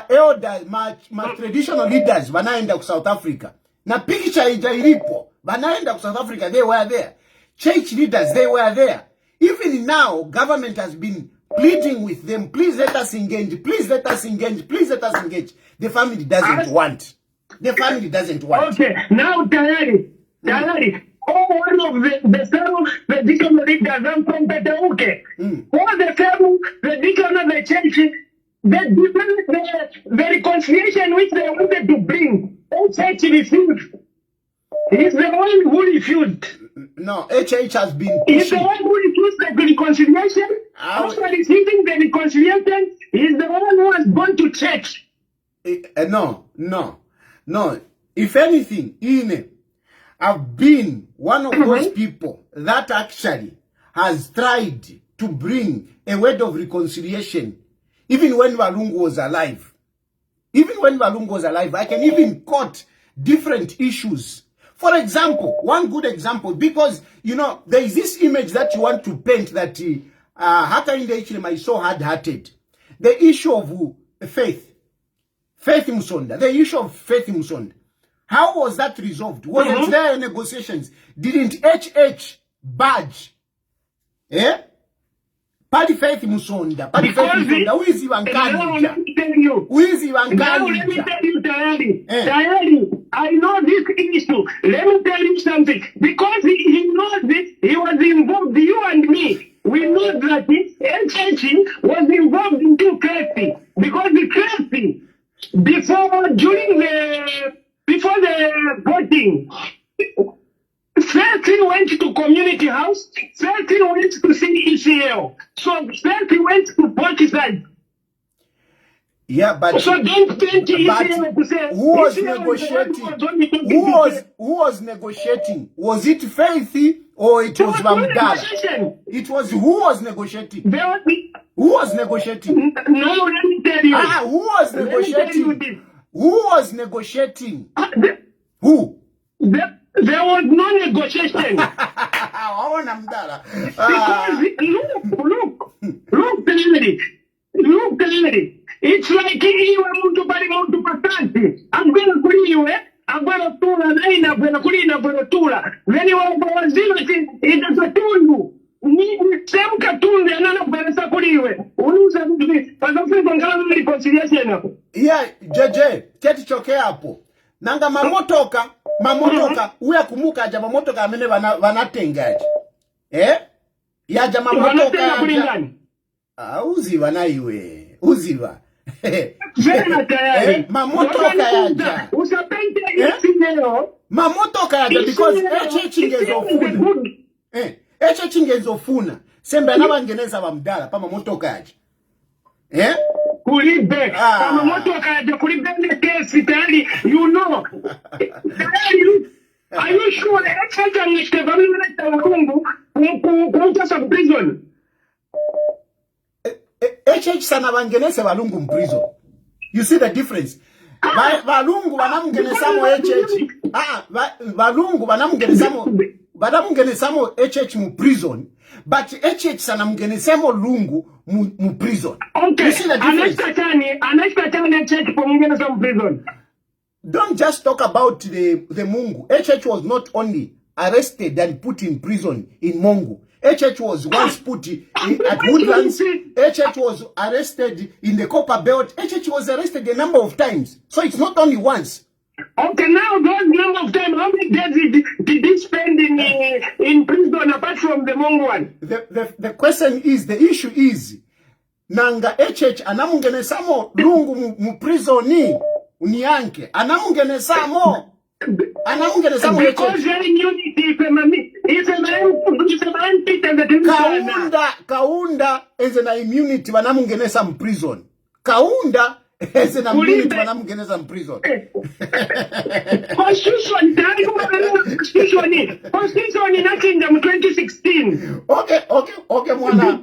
elders, my traditional leaders wanaenda ku South Africa. Na picture ilipo. Banaenda ku South Africa, they were there. Church leaders, they were there. Even now, government has been pleading with them, please let us engage, please let us engage, please let us engage. The family doesn't want. The family doesn't want. Okay, now Tayali, all of the deacon leaders are from Petauke. All the deacon of the church, the reconciliation which they wanted to bring, all church refused. He's the one who refused. No, HH has been pushing. He's the one who refused the reconciliation. After receiving the reconciliation, he's the one who has gone to church. No. If anything, I've been one of those people that actually has tried to bring a word of reconciliation, even when Walungu was alive. Even when Walungu was alive, I can even quote different issues. For example, one good example, because, there is this image that you want to paint that hata inde ichilema is so hard-hearted. The issue of faith Musonda, the issue of faith Musonda, how was that resolved? Wasn't there negotiations? Didn't HH budge? Eh? Party faith Musonda, party faith Musonda, who is Ivan Kanja? Who is Ivan Kanja? Let me tell you, Tayali. Tayali, I know this issue. Let me tell you something. Because he knows this, he was involved, you and me. We know that HH was involved in two cases. Because the case, before the voting, first he went to community house, first he went to see ECL. So first he went to both sides. Yeah, but so don't think ECL to say who was negotiating? Who was negotiating? Was it Faithy or it was Vamdala? It was who was negotiating? Who was negotiating? No, let me tell you. Who was negotiating? Who was negotiating? Who? There was no negotiation. Because look, it's like you are muntu patati. I'm going to put you, I'm going to pull a line, I'm going to put in a tula. Then you are going to do it a tundu. Same cartoon, another Benesa Kuriwe. Yeah, JJ, keti choke hapo. Nanga mamotoka, uya kumuka aja mamotoka amene vanatengaji. Yaja mamotoka aja. Uziva na iwe. Uziva. Mamotoka yaja. Mamotoka yaja because echechingezofuna. Echechingezofuna. Sembe anabangeneza bamdala pa mamotoka yaja. Kulibe. Kama motoka yaja kulibe ne kesi tayari, you know. Are you sure that HH is the prison? HH sana bangenese balungu prison. You see the difference? Balungu banamungenesamo HH. Balungu banamungenesamo HH mu prison. But HH sana mungenesamo lungu mu prison. Okay. You see the difference? HH for mungenesamo prison. Don't just talk about the Mungu. HH was not only arrested and put in prison in Mungu. HH was once put at Woodlands. HH was arrested in the Copper Belt. HH was arrested a number of times. So it's not only once. Okay, now those number of times, how many days did he spend in prison apart from the Mungu one? The question is, the issue is, Nanga HH anamungenesamo lungu mu prisoni. Unianke. Anamungenesamo HH. Because you're in unity, Kaunda is an immunity wanamungenesa mu prison. Kaunda is an immunity wanamungenesa mu prison. Constitution in 2016. Okay, mwana.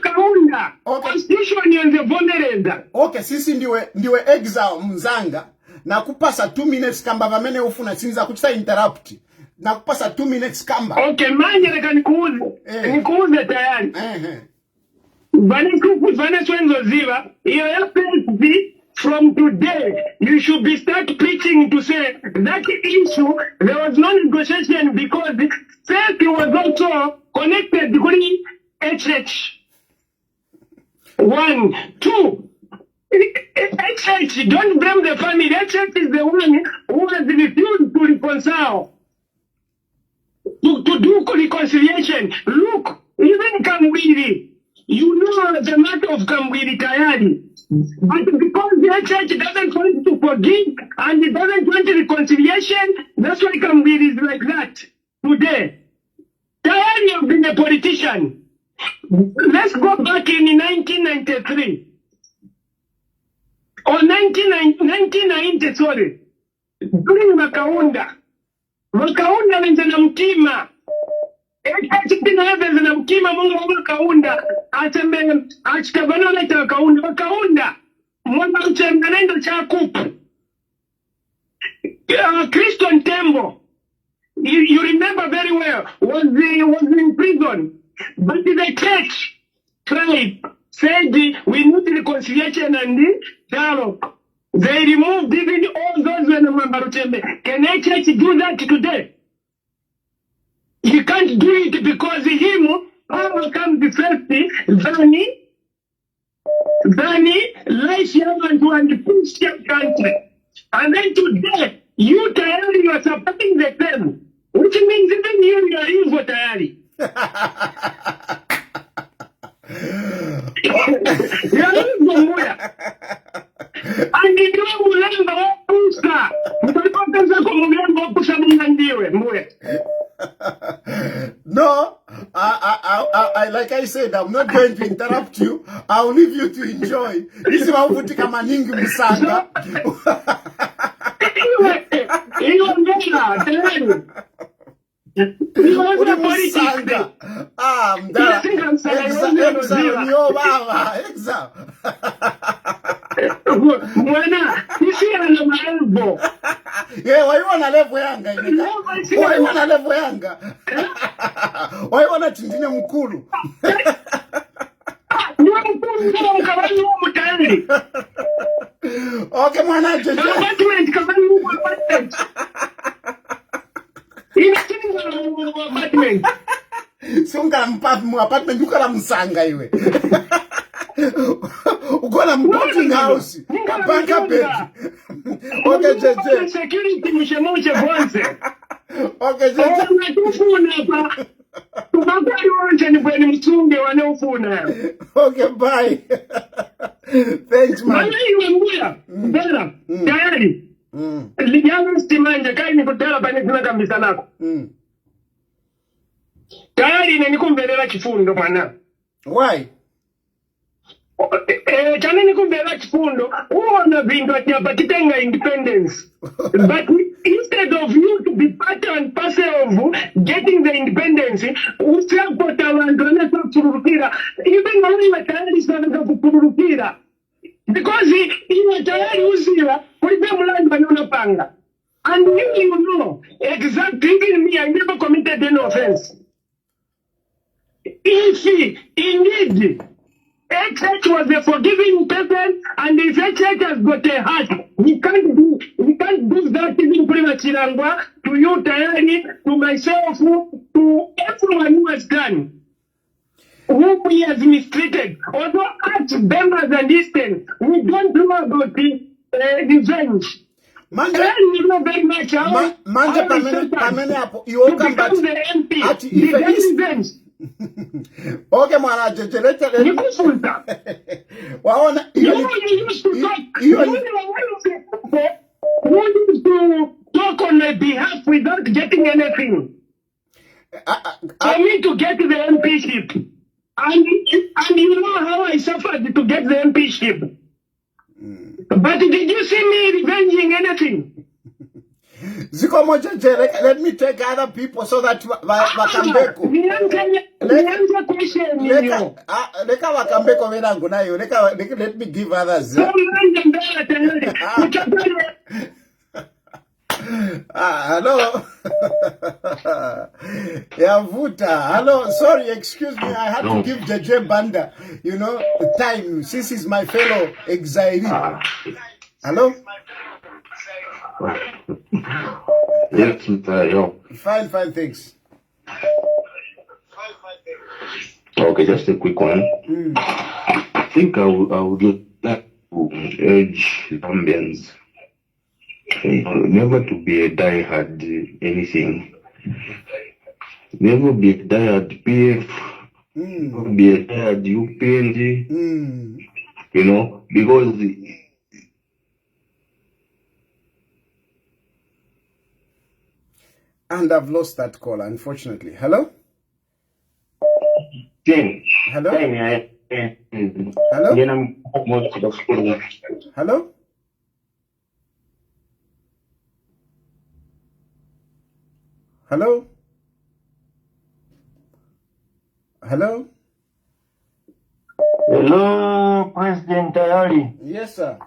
Kaunda. Constitution is the vulnerable. Okay, sisi ndiwe exile mzanga. Na kupasa 2 minutes kamba vamene ufuna sinza kuchita interrupt. Na kupasa 2 minutes kamba. Okay, manje leka nikuuze tayari. From today, you should be start preaching to say that issue, there was no negotiation because faith was also connected to HH. 1, 2. HH, don't blame the family. HH is the one who has refused to reconcile, to do reconciliation. Look, even Kamwiri, you know the matter of Kamwiri Tayali. But because the HH doesn't want to forgive and it doesn't want reconciliation, that's why Kamwiri is like that today. Tayali has been a politician. Let's go back in 1993. Or 1990, sorry. During Makaunda wenze na mkima. Echipina wenze na mkima mungu wa Makaunda. Achikabano leta Makaunda. Mwana mchemga nendo cha kupu. Christian Tembo. You remember very well. Was in prison But the church tribe said we need reconciliation and dialogue. They removed even all those when Mambarutembe. Can a church do that today? You can't do it because him, power comes the first, Dani, life and push your country. And then today, you Tayali, you are supporting the term. Which means even you are evil Tayali. You are evil Muya. And you don't remember what Pusa. No, I like I said, I'm not going to interrupt you. I'll leave you to enjoy. This is how Vutika Maningi Musanga. Musanga. Mdala. Exa. Mwana, isi ana maelbo. Yeah, why you wanna live yanga? Why you wanna live yanga? Why you wanna tindine mkulu? Okay, mwana jeje. Apartment kabali apartment. Apartment. Sunga mu apartment ukala musanga iwe. Ukola boarding house. Banka bed. Okay, jeje. Security mshemoche kwanza. Okay, jeje. Okay, bye. Thanks, man. Tayari. Lijana stimanja kai nikutela bani kuna kabisa nako. Tayari nikumbelera kifundo mwana. Why? Chani nikumbelera kifundo. Uona vindu ati apatitenga independence. But instead of you to be part and parcel of getting the independence, usiyapota wandone kuturukira. Even though you are tayari sana kuturukira. Because you are tayari usiwa, kulipe mulani banona panga. And you know, exactly, even me, I never committed any offense. If indeed, church was a forgiving person, and if a church has got a heart, we can't do that even Chirangwa, to you, Tayali, to myself, to everyone who has done. Whom he has mistreated, although as members and Eastern, we don't know about the revenge. Manja, you know very much how pamene hapo, you all come back. The MP, the revenge. Okay, mwana jeje, leta. Waona, you used to talk. You used to talk on my behalf without getting anything. For me to get the MPship. And you know how I suffered to get the MPship. But did you see me revenging anything? Ziko moja jeje, let me take other people so that wakambeko. Leka wakambeko wenangu nayo. Let me give others. Hello. Yavuta. Hello. Sorry, excuse me. I had to give JJ Banda, time. This is my fellow exile. Hello. Yes, yo. Fine, thanks. Okay, just a quick one. I think I would like to urge Zambians never to be a diehard anything. Never be a diehard PF. Never be a diehard UPNG. Because and I've lost that call, unfortunately. Hello? Hello? Hello? Hello? Hello? Hello? Hello, President Tayali. Yes, sir.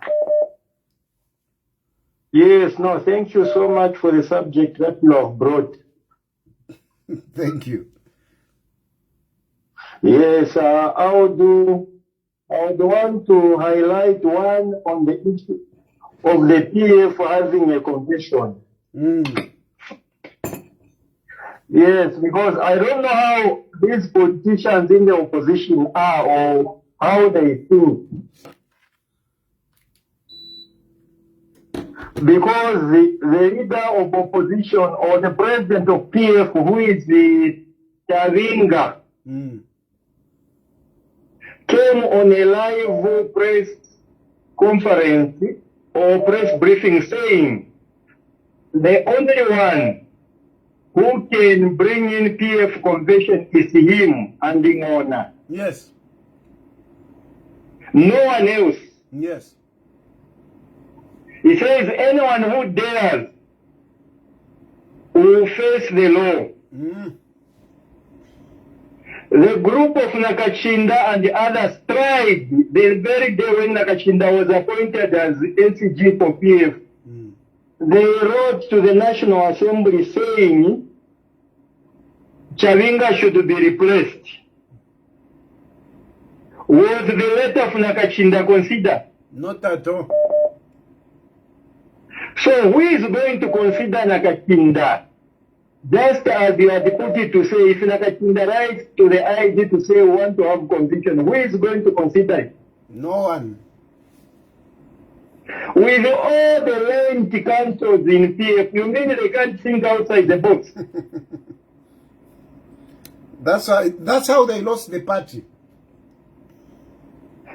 Yes, no, thank you so much for the subject that you have brought. Thank you. Yes, I would want to highlight one on the issue of the PF having a convention. Yes, because I don't know how these politicians in the opposition are or how they think. Because the leader of opposition or the president of PF, who is the Chavinga, came on a live press conference or press briefing saying the only one who can bring in PF convention is him and the owner. Yes. No one else. Yes. He says anyone who dares will face the law. The group of Nakachinda and the others tried the very day when Nakachinda was appointed as SG for PF. They wrote to the National Assembly saying Chavinga should be replaced. Was the letter of Nakachinda considered? Not at all. So who is going to consider Nakachinda? Just as you had put it to say, if Nakachinda writes to the IG to say we want to have conviction, who is going to consider it? No one. With all the lengthy councils in PF, you mean they can't think outside the box? That's how they lost the party.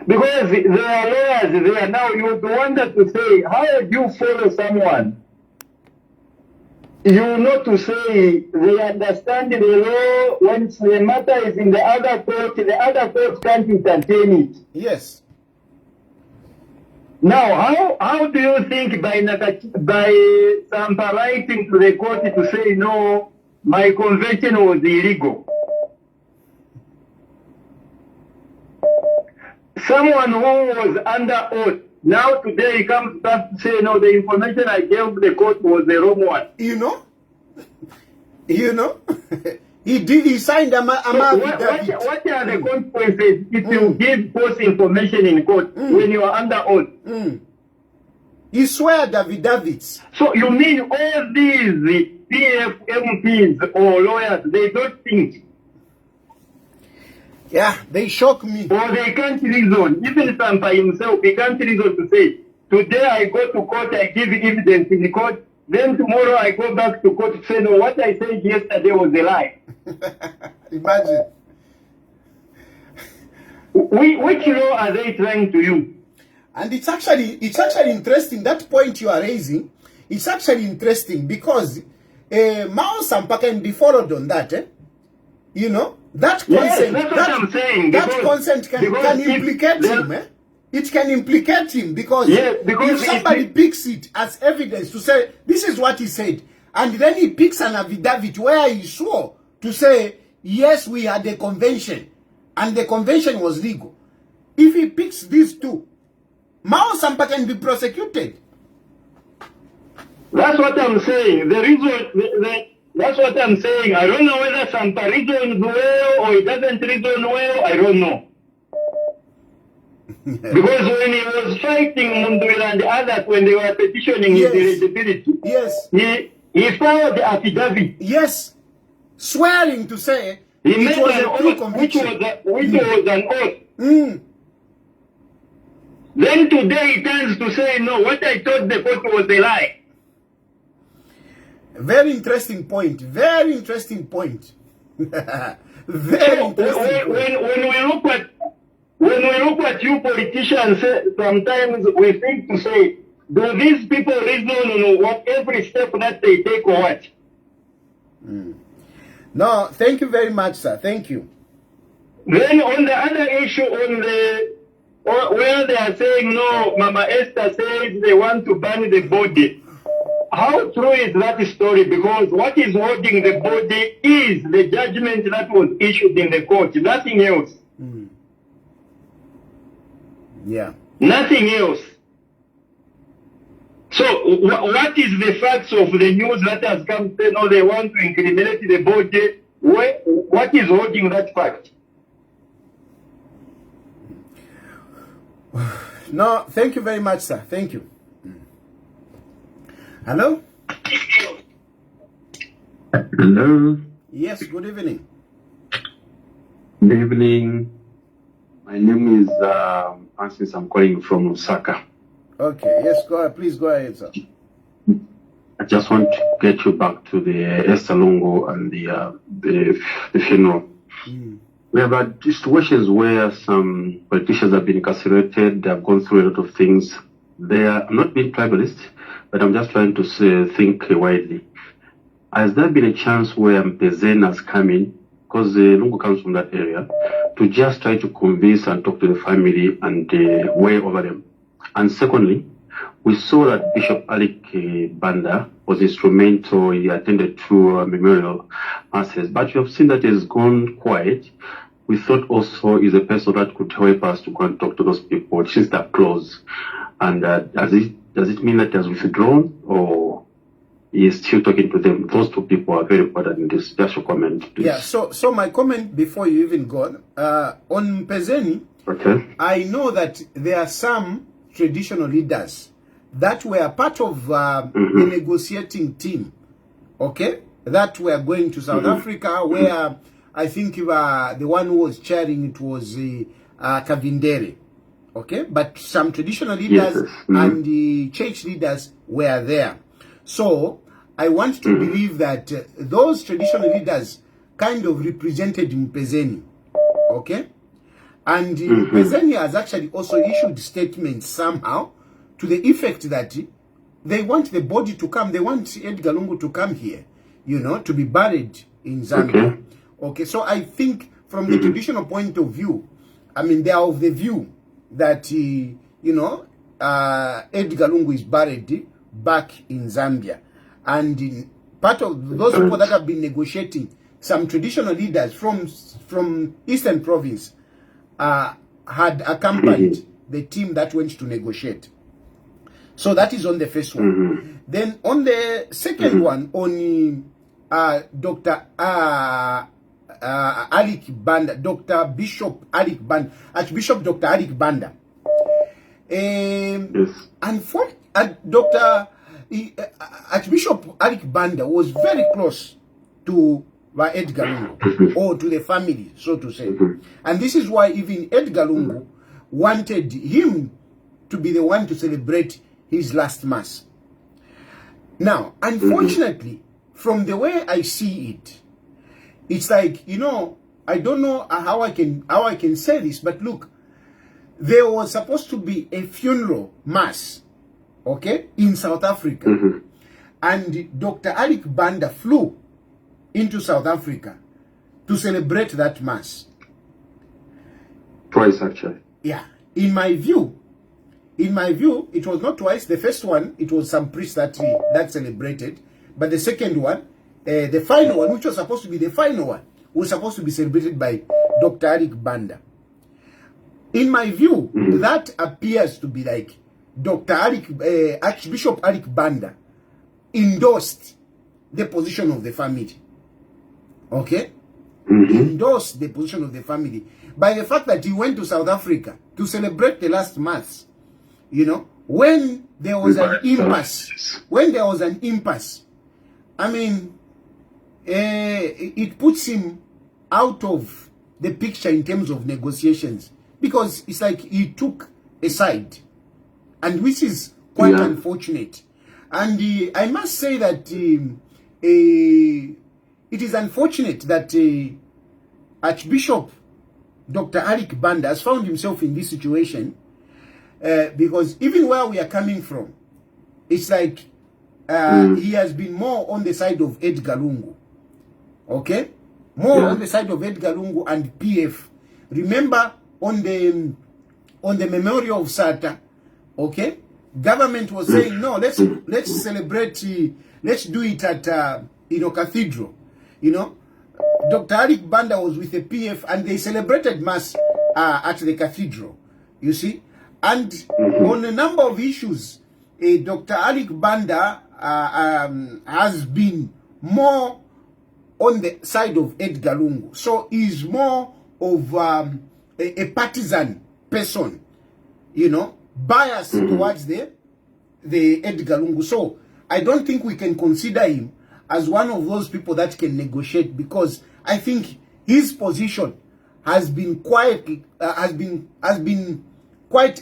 Because there are lawyers there now, you would wonder to say, how would you follow someone? You know to say they understand the law. When the matter is in the other court can't entertain it. Yes. Now, how do you think by Sampa writing to the court to say, no, my convention was illegal? Someone who was under oath, now today he comes back to say, no, the information I gave the court was the wrong one. You know? he signed a What are the consequences if you give false information in court when you are under oath? He swear Davids. So you mean all these PF MPs or lawyers, they don't think? Yeah, they shock me. Or they can't reason. Even Sampa himself, he can't reason to say, today I go to court, I give evidence in the court, then tomorrow I go back to court to say, no, what I said yesterday was a lie. Imagine. Which law are they trying to use? And it's actually interesting, that point you are raising. It's actually interesting because Mao Sampa can be followed on that. You know, that consent, yes, that's what I'm saying. That consent can implicate him. It can implicate him because if somebody picks it as evidence to say, this is what he said, and then he picks an affidavit where he swore to say, yes, we had a convention, and the convention was legal. If he picks these two, Mao Sampa can be prosecuted. That's what I'm saying. That's what I'm saying. I don't know whether Sampa reasons well or he doesn't reason well. I don't know. Because when he was fighting Mundwila and the others, when they were petitioning his eligibility, he filed the affidavit. Yes. Swearing to say he made was an oath, which was an oath. Then today he turns to say, no, what I told the court was a lie. Very interesting point. Very interesting point. Very interesting. When we look at you politicians, sometimes we think to say, do these people reason on what every step that they take or what? No, thank you very much, sir. Thank you. Then on the other issue, where they are saying, no, Mama Esther says they want to ban the body. How true is that story? Because what is holding the body is the judgment that was issued in the court, nothing else. Yeah. Nothing else. So what is the facts of the news that has come to say, no, they want to incriminate the body? What is holding that fact? No, thank you very much, sir. Thank you. Hello? Hello. Yes, good evening. Good evening. My name is Francis. I'm calling from Osaka. Okay, yes, go ahead. Please go ahead, sir. I just want to get you back to the Esther Lungu and the funeral. We have had situations where some politicians have been incarcerated. They have gone through a lot of things. I'm not being tribalist, but I'm just trying to think widely. Has there been a chance where Mpezeni has come in, because Lungu comes from that area, to just try to convince and talk to the family and weigh over them? And secondly, we saw that Bishop Alik Banda was instrumental. He attended two memorial masses, but you have seen that he has gone quiet. We thought also he's a person that could help us to go and talk to those people since they're close. And does it mean that he has withdrawn, or he is still talking to them? Those two people are very important in this. Just your comment, please. Yeah, so my comment before you even go on Mpezeni, okay. I know that there are some traditional leaders that were part of the negotiating team, okay, that were going to South Africa, where I think the one who was chairing it was Kavindere, okay, but some traditional leaders and the church leaders were there. So I want to believe that those traditional leaders kind of represented Mpezeni, okay, and Mpezeni has actually also issued statements somehow to the effect that they want the body to come, they want Edgar Lungu to come here, you know, to be buried in Zambia. Okay, so I think from the traditional point of view, I mean, they are of the view that, you know, Edgar Lungu is buried back in Zambia. And part of those people that have been negotiating, some traditional leaders from Eastern Province had accompanied the team that went to negotiate. So that is on the first one. Then on the second one, on Dr. Alik Banda, Dr. Bishop Alik Banda, Archbishop Dr. Alik Banda. And for Dr. Archbishop Alik Banda was very close to Edgar Lungu, or to the family, so to say. And this is why even Edgar Lungu wanted him to be the one to celebrate his last mass. Now, unfortunately, from the way I see it, it's like, you know, I don't know how I can say this, but look, there was supposed to be a funeral mass, okay, in South Africa, and Dr. Alik Banda flew into South Africa to celebrate that mass. Twice, actually. Yeah, in my view, it was not twice. The first one, it was some priest that celebrated, but the second one, the final one, which was supposed to be the final one, was supposed to be celebrated by Dr. Alik Banda. In my view, that appears to be like Dr. Archbishop Alik Banda endorsed the position of the family. Okay? Endorsed the position of the family by the fact that he went to South Africa to celebrate the last mass. You know, when there was an impasse, I mean, it puts him out of the picture in terms of negotiations, because it's like he took a side, and which is quite unfortunate. And I must say that it is unfortunate that Archbishop Dr. Alik Banda has found himself in this situation, because even where we are coming from, it's like he has been more on the side of Edgar Lungu. Okay? More on the side of Edgar Lungu and PF. Remember, on the memorial of Sata, okay, government was saying, no, let's celebrate, let's do it at cathedral. You know, Dr. Alik Banda was with the PF and they celebrated mass at the cathedral, you see. And on a number of issues, Dr. Alik Banda has been more on the side of Edgar Lungu. So he's more of a partisan person, you know, bias towards the Edgar Lungu. So I don't think we can consider him as one of those people that can negotiate, because I think his position has been quite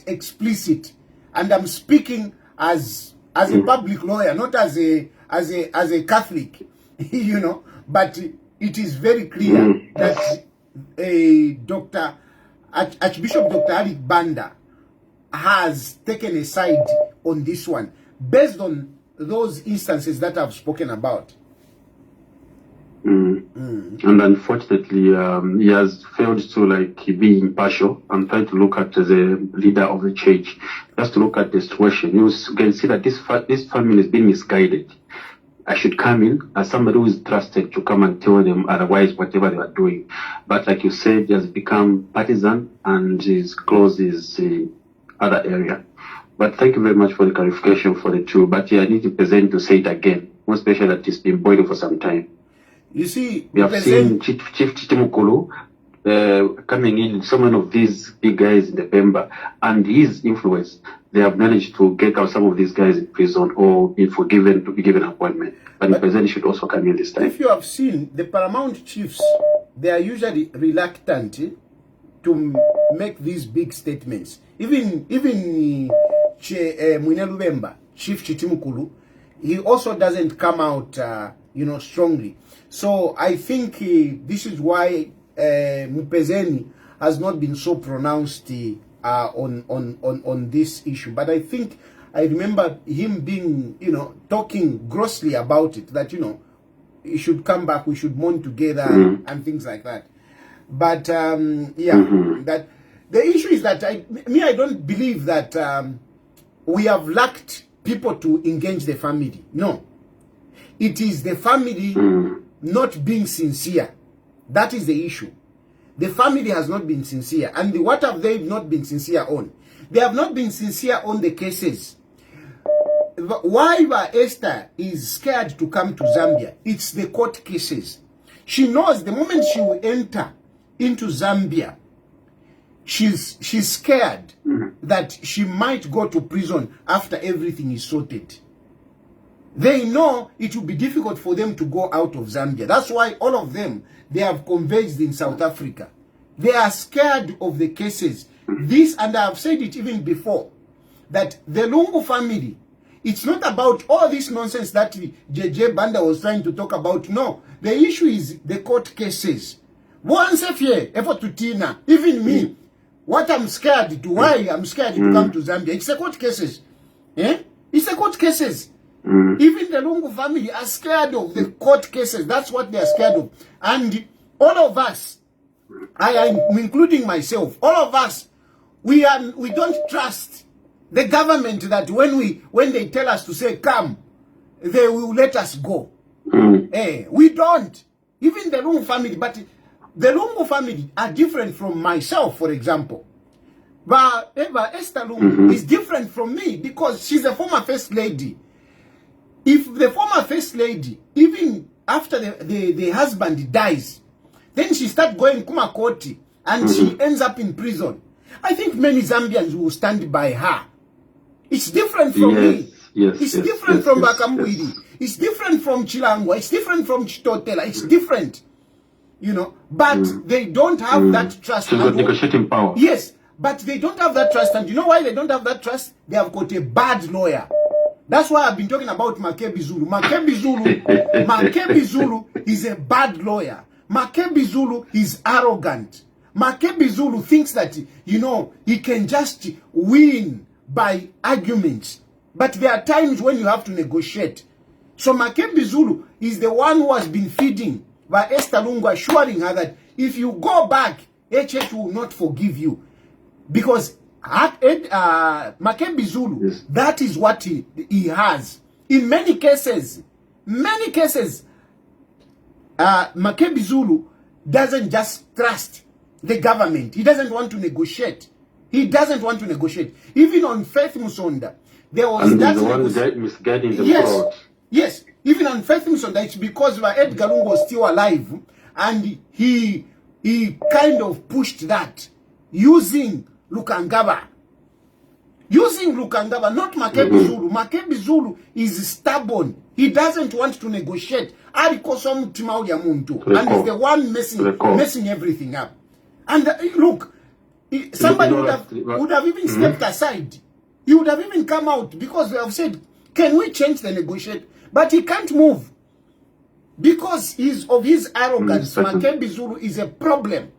explicit, and I'm speaking as a public lawyer, not as a Catholic, you know. But it is very clear that Archbishop Dr. Ali Banda has taken a side on this one, based on those instances that I've spoken about. And unfortunately, he has failed to be impartial and try to look at the leader of the church, just to look at the situation. You can see that this family is being misguided. I should come in as somebody who is trusted to come and tell them otherwise whatever they are doing. But like you said, he has become partisan and his close is the other area. But thank you very much for the clarification for the two. But yeah, I need to present to say it again, more especially that it's been boiling for some time. You see, we have seen Chief Chitimukulu coming in, some of these big guys in the Pemba, and his influence, they have managed to get out some of these guys in prison or be forgiven to be given an appointment. But the president should also come in this time. If you have seen, the paramount chiefs, they are usually reluctant to make these big statements. Even Mwinelubemba, Chief Chitimukulu, he also doesn't come out, you know, strongly. So I think this is why Mupezeni has not been so pronounced on this issue. But I think I remember him being, you know, talking grossly about it, that, you know, he should come back, we should mourn together and things like that. But that the issue is that I don't believe that we have lacked people to engage the family. No, it is the family not being sincere. That is the issue. The family has not been sincere. And what have they not been sincere on? They have not been sincere on the cases. Why Esther is scared to come to Zambia? It's the court cases. She knows the moment she will enter into Zambia, she's scared that she might go to prison after everything is sorted. They know it will be difficult for them to go out of Zambia. That's why all of them, they have converged in South Africa. They are scared of the cases. This, and I have said it even before, that the Lungu family, it's not about all this nonsense that JJ Banda was trying to talk about. No, the issue is the court cases. Once a year, effort to Tina, even me, what I'm scared to, why I'm scared to come to Zambia, it's the court cases. It's the court cases. Even the Lungu family are scared of the court cases. That's what they are scared of. And all of us, I am including myself, all of us, we don't trust the government that when they tell us to say come, they will let us go. We don't. Even the Lungu family, but the Lungu family are different from myself, for example. But Esther Lungu is different from me because she's a former first lady. If the former first lady, even after the husband dies, then she starts going Kumakoti and she ends up in prison, I think many Zambians will stand by her. It's different from me. It's different from Bakambwidi. It's different from Chilangwa. It's different from Chitotela. It's different. You know, but they don't have that trust. She's got negotiating power. Yes, but they don't have that trust. And you know why they don't have that trust? They have got a bad lawyer. That's why I've been talking about Makebi Zulu. Makebi Zulu is a bad lawyer. Makebi Zulu is arrogant. Makebi Zulu thinks that, you know, he can just win by arguments. But there are times when you have to negotiate. So Makebi Zulu is the one who has been feeding by Esther Lungu, assuring her that if you go back, HH will not forgive you. Because Makebi Zulu, that is what he has. In many cases, Makebi Zulu doesn't just trust the government. He doesn't want to negotiate. He doesn't want to negotiate. Even on Faith Musonda, there was and that the one misguiding the fraud. Yes, even on Faith Musonda, it's because Edgar Lungu was still alive, and he kind of pushed that using Lukangaba. Using Lukangaba, not Makebi Zulu. Makebi Zulu is stubborn. He doesn't want to negotiate. And he's the one messing everything up. And look, somebody would have even stepped aside. He would have even come out because they have said, can we change the negotiate? But he can't move. Because of his arrogance, Makebi Zulu is a problem.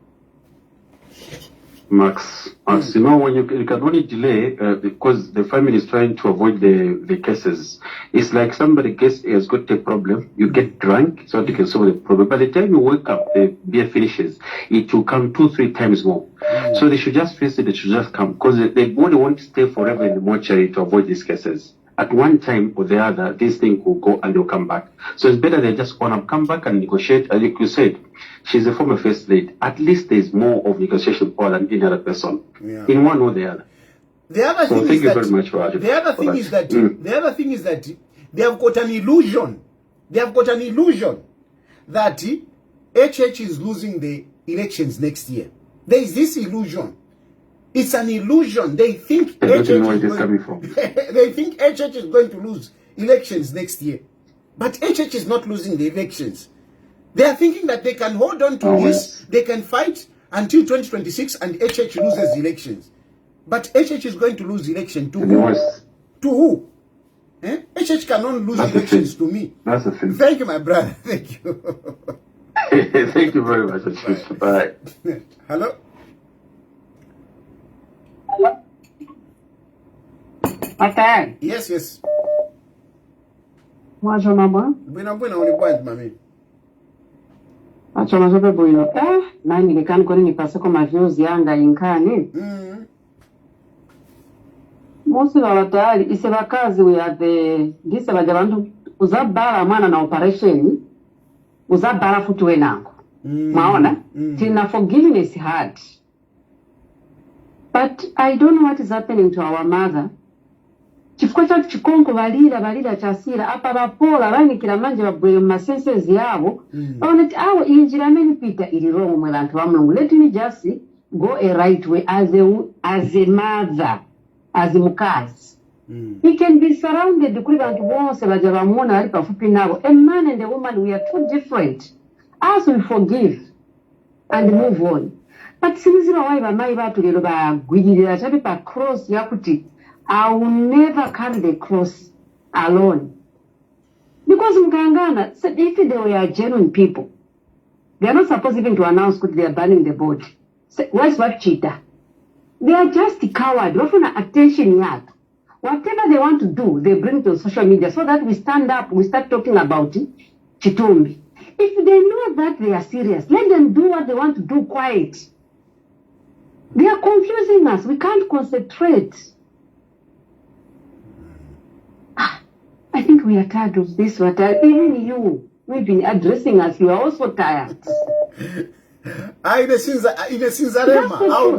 Max, you know, when you can only delay because the family is trying to avoid the cases. It's like somebody has got a problem, you get drunk so that you can solve the problem. By the time you wake up, the beer finishes, it will come 2-3 times more. So they should just face it, they should just come. Because they body won't stay forever in the mortuary to avoid these cases. At one time or the other, this thing will go and they'll come back. So it's better they just want to come back and negotiate. As you said, she's a former first lady. At least there's more of negotiation power than any other person, in one or the other. The other so thing thank is you that, very much for the other thing is that the other thing is that they have got an illusion. They have got an illusion that HH is losing the elections next year. There is this illusion. It's an illusion. They think I don't know where it is coming from. They think HH is going to lose elections next year. But HH is not losing the elections. They are thinking that they can hold on to this, they can fight until 2026 and HH loses elections. But HH is going to lose election to who? To who? HH cannot lose elections to me. That's the thing. Thank you, my brother. Thank you. Thank you very much. Bye. Hello? Okay. Yes. What's your number? Buena, only point, mami. Acho mazope buino. Nani nikani koni nipase kwa maviews yanga inkani. Mosi wa Tayali ise bakazi we are the gise bajabantu uzabara mwana na operation uzabara futuwe nango. Maona? Tina forgiveness is hard. But I don't know what is happening to our mother. Chifuko cha chikonko balira chasira apa bapola banikira manje babwe masenses yabo onati awo injira meni pita ili wrong mwe bantu bamulungu. Let me just go a right way as a mother, as mukazi. He can be surrounded kuri bantu bonse baja bamuna bali pafupi nabo. A man and a woman, we are too different. As we forgive and move on. But sinzira why bamayi batu lero bagwirira chabe pa cross yakuti I will never carry the cross alone. Because Mkangana said if they were genuine people, they are not supposed even to announce that they are banning the board. Where's what cheater? They are just coward. Often attention yet. Whatever they want to do, they bring to social media so that we stand up, we start talking about it. Chitumbi. If they know that they are serious, let them do what they want to do quiet. They are confusing us. We can't concentrate. I think we are tired of this. Even you, we've been addressing us. You are also tired. I'll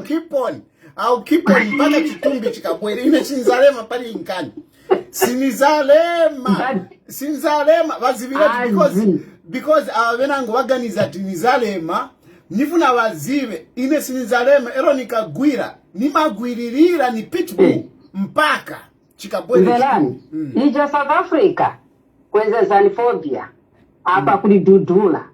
keep on. Mpaka chitumbi chikabwere. Inesinzarema pali inkani. Sinzalema. Because awenango waganiza tinizalema. Nifuna wazive. Inesinzalema. Ero nikagwira. Nimagwiririra ni pitbull. Mpaka. Velani, ija South Africa, kweze xenophobia, hapa kulidudula.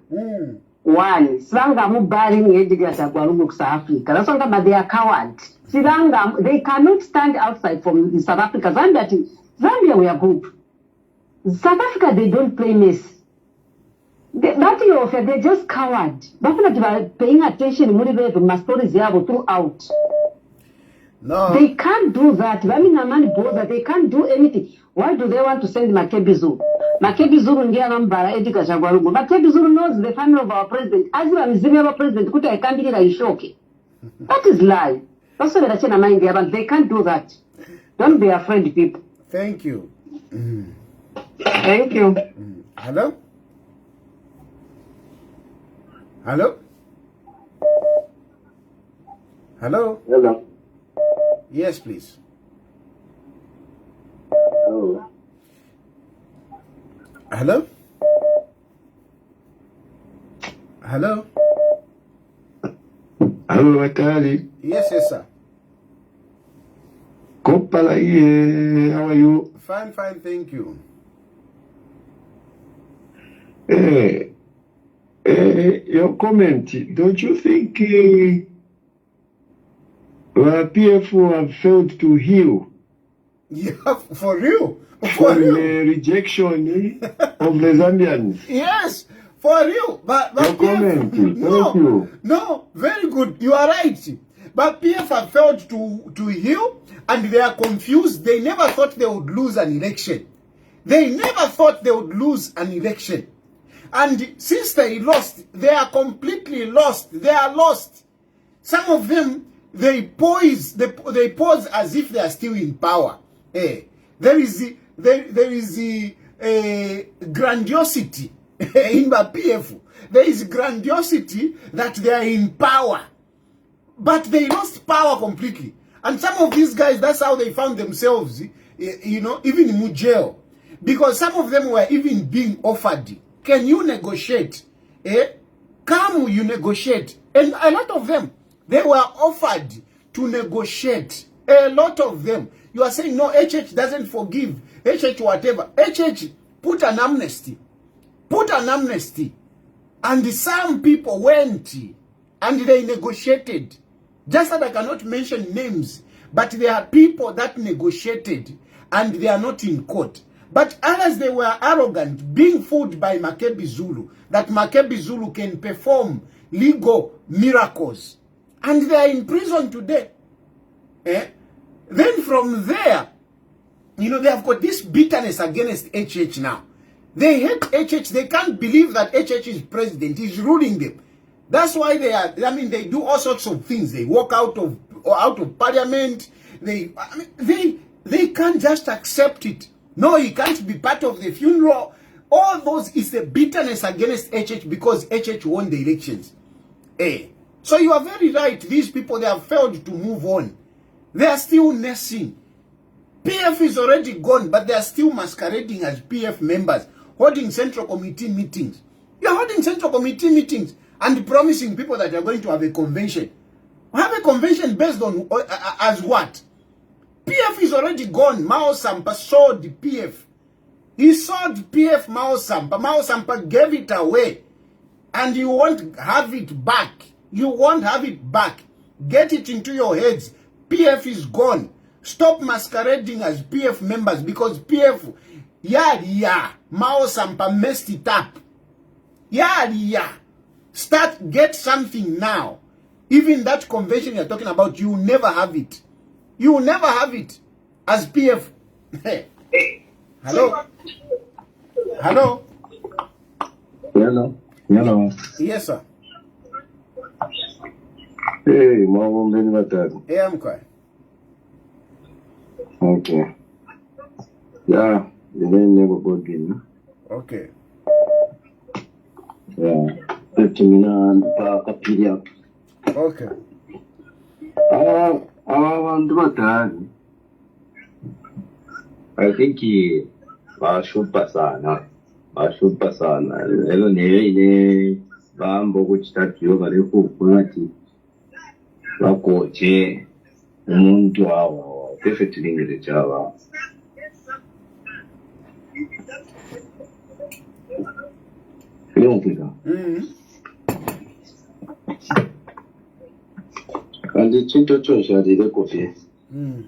One, Silanga mubari ngejidi ya South Africa. That's why they are cowards. Silanga, they cannot stand outside from South Africa. Zambia we are good. South Africa, they don't play mess. They're just cowards. They are paying attention to my stories throughout. No. They can't do that. They can't do anything. Why do they want to send Makebi Zulu? Makebi Zulu ndiye anambara Edgar Chagwalugu. Makebi Zulu knows the family of our president. As you are our president, kuta ikambirira ishoke. That is lie. That's what they're mind there, but they can't do that. Don't be afraid, people. Thank you. Thank you. Hello? Hello? Hello? Hello. Yes, please. Oh. Hello? Hello? Hello, Tayali. Yes, sir. Go Palai, how are you? Fine, thank you. Your comment, don't you think PF have failed to heal? Yeah, for real. From the rejection of the Zambians. Yes, for real. But your comment, thank you. No, very good. You are right. But PF have failed to heal, and they are confused. They never thought they would lose an election. They never thought they would lose an election. And since they lost, they are completely lost. They are lost. Some of them, they pose as if they are still in power. There is grandiosity in the PF. There is grandiosity that they are in power. But they lost power completely. And some of these guys, that's how they found themselves, you know, even in jail. Because some of them were even being offered, can you negotiate? Come, you negotiate. And a lot of them, they were offered to negotiate. A lot of them. You are saying, no, HH doesn't forgive. HH whatever. HH put an amnesty. Put an amnesty. And some people went and they negotiated. Just that I cannot mention names. But there are people that negotiated and they are not in court. But others, they were arrogant, being fooled by Makebi Zulu, that Makebi Zulu can perform legal miracles. And they are in prison today. Then from there, you know, they have got this bitterness against HH now. They hate HH. They can't believe that HH is president. He's ruling them. That's why they are, I mean, they do all sorts of things. They walk out of parliament. They can't just accept it. No, he can't be part of the funeral. All those is the bitterness against HH because HH won the elections. So you are very right. These people, they have failed to move on. They are still nursing. PF is already gone, but they are still masquerading as PF members, holding central committee meetings. You are holding central committee meetings and promising people that you are going to have a convention. Have a convention based on as what? PF is already gone. Mao Sampa sold the PF. He sold PF Mao Sampa. Mao Sampa gave it away. And you won't have it back. You won't have it back. Get it into your heads. PF is gone. Stop masquerading as PF members because PF, Mao Sampa messed it up. Get something now. Even that convention you're talking about, you will never have it. You will never have it as PF. Hello? Hello? Hello. Yes, sir. Hey, Mom, Benvatad. Hey, I'm quiet. Okay. Yeah, the name never got in. Okay. Yeah. 50 minutes per period. Okay. I think bashupa sana elo ne bambo kuchitatiyo bari kukulati bakoche umuntu awo perfectly ngire chaba kandi chinto chosha dire kofi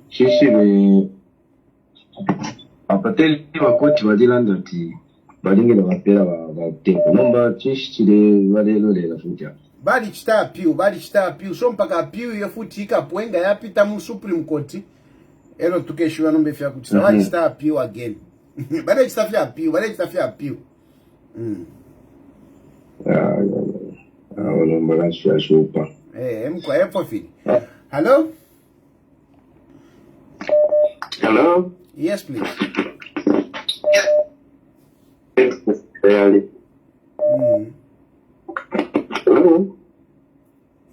shishime apateli bakoti badilanda ti balingera bapera batepo nomba chishire balelo lela fuja bali chita piu so mpaka piu yefuti ikapwenga yapita mu Supreme Court ero tukeshiwa nombe fya kuti bali chita piu again bali chita fya piu nomba la shupa mkwa epo fili. Hello? Hello? Yes, please. Tayali. Hello?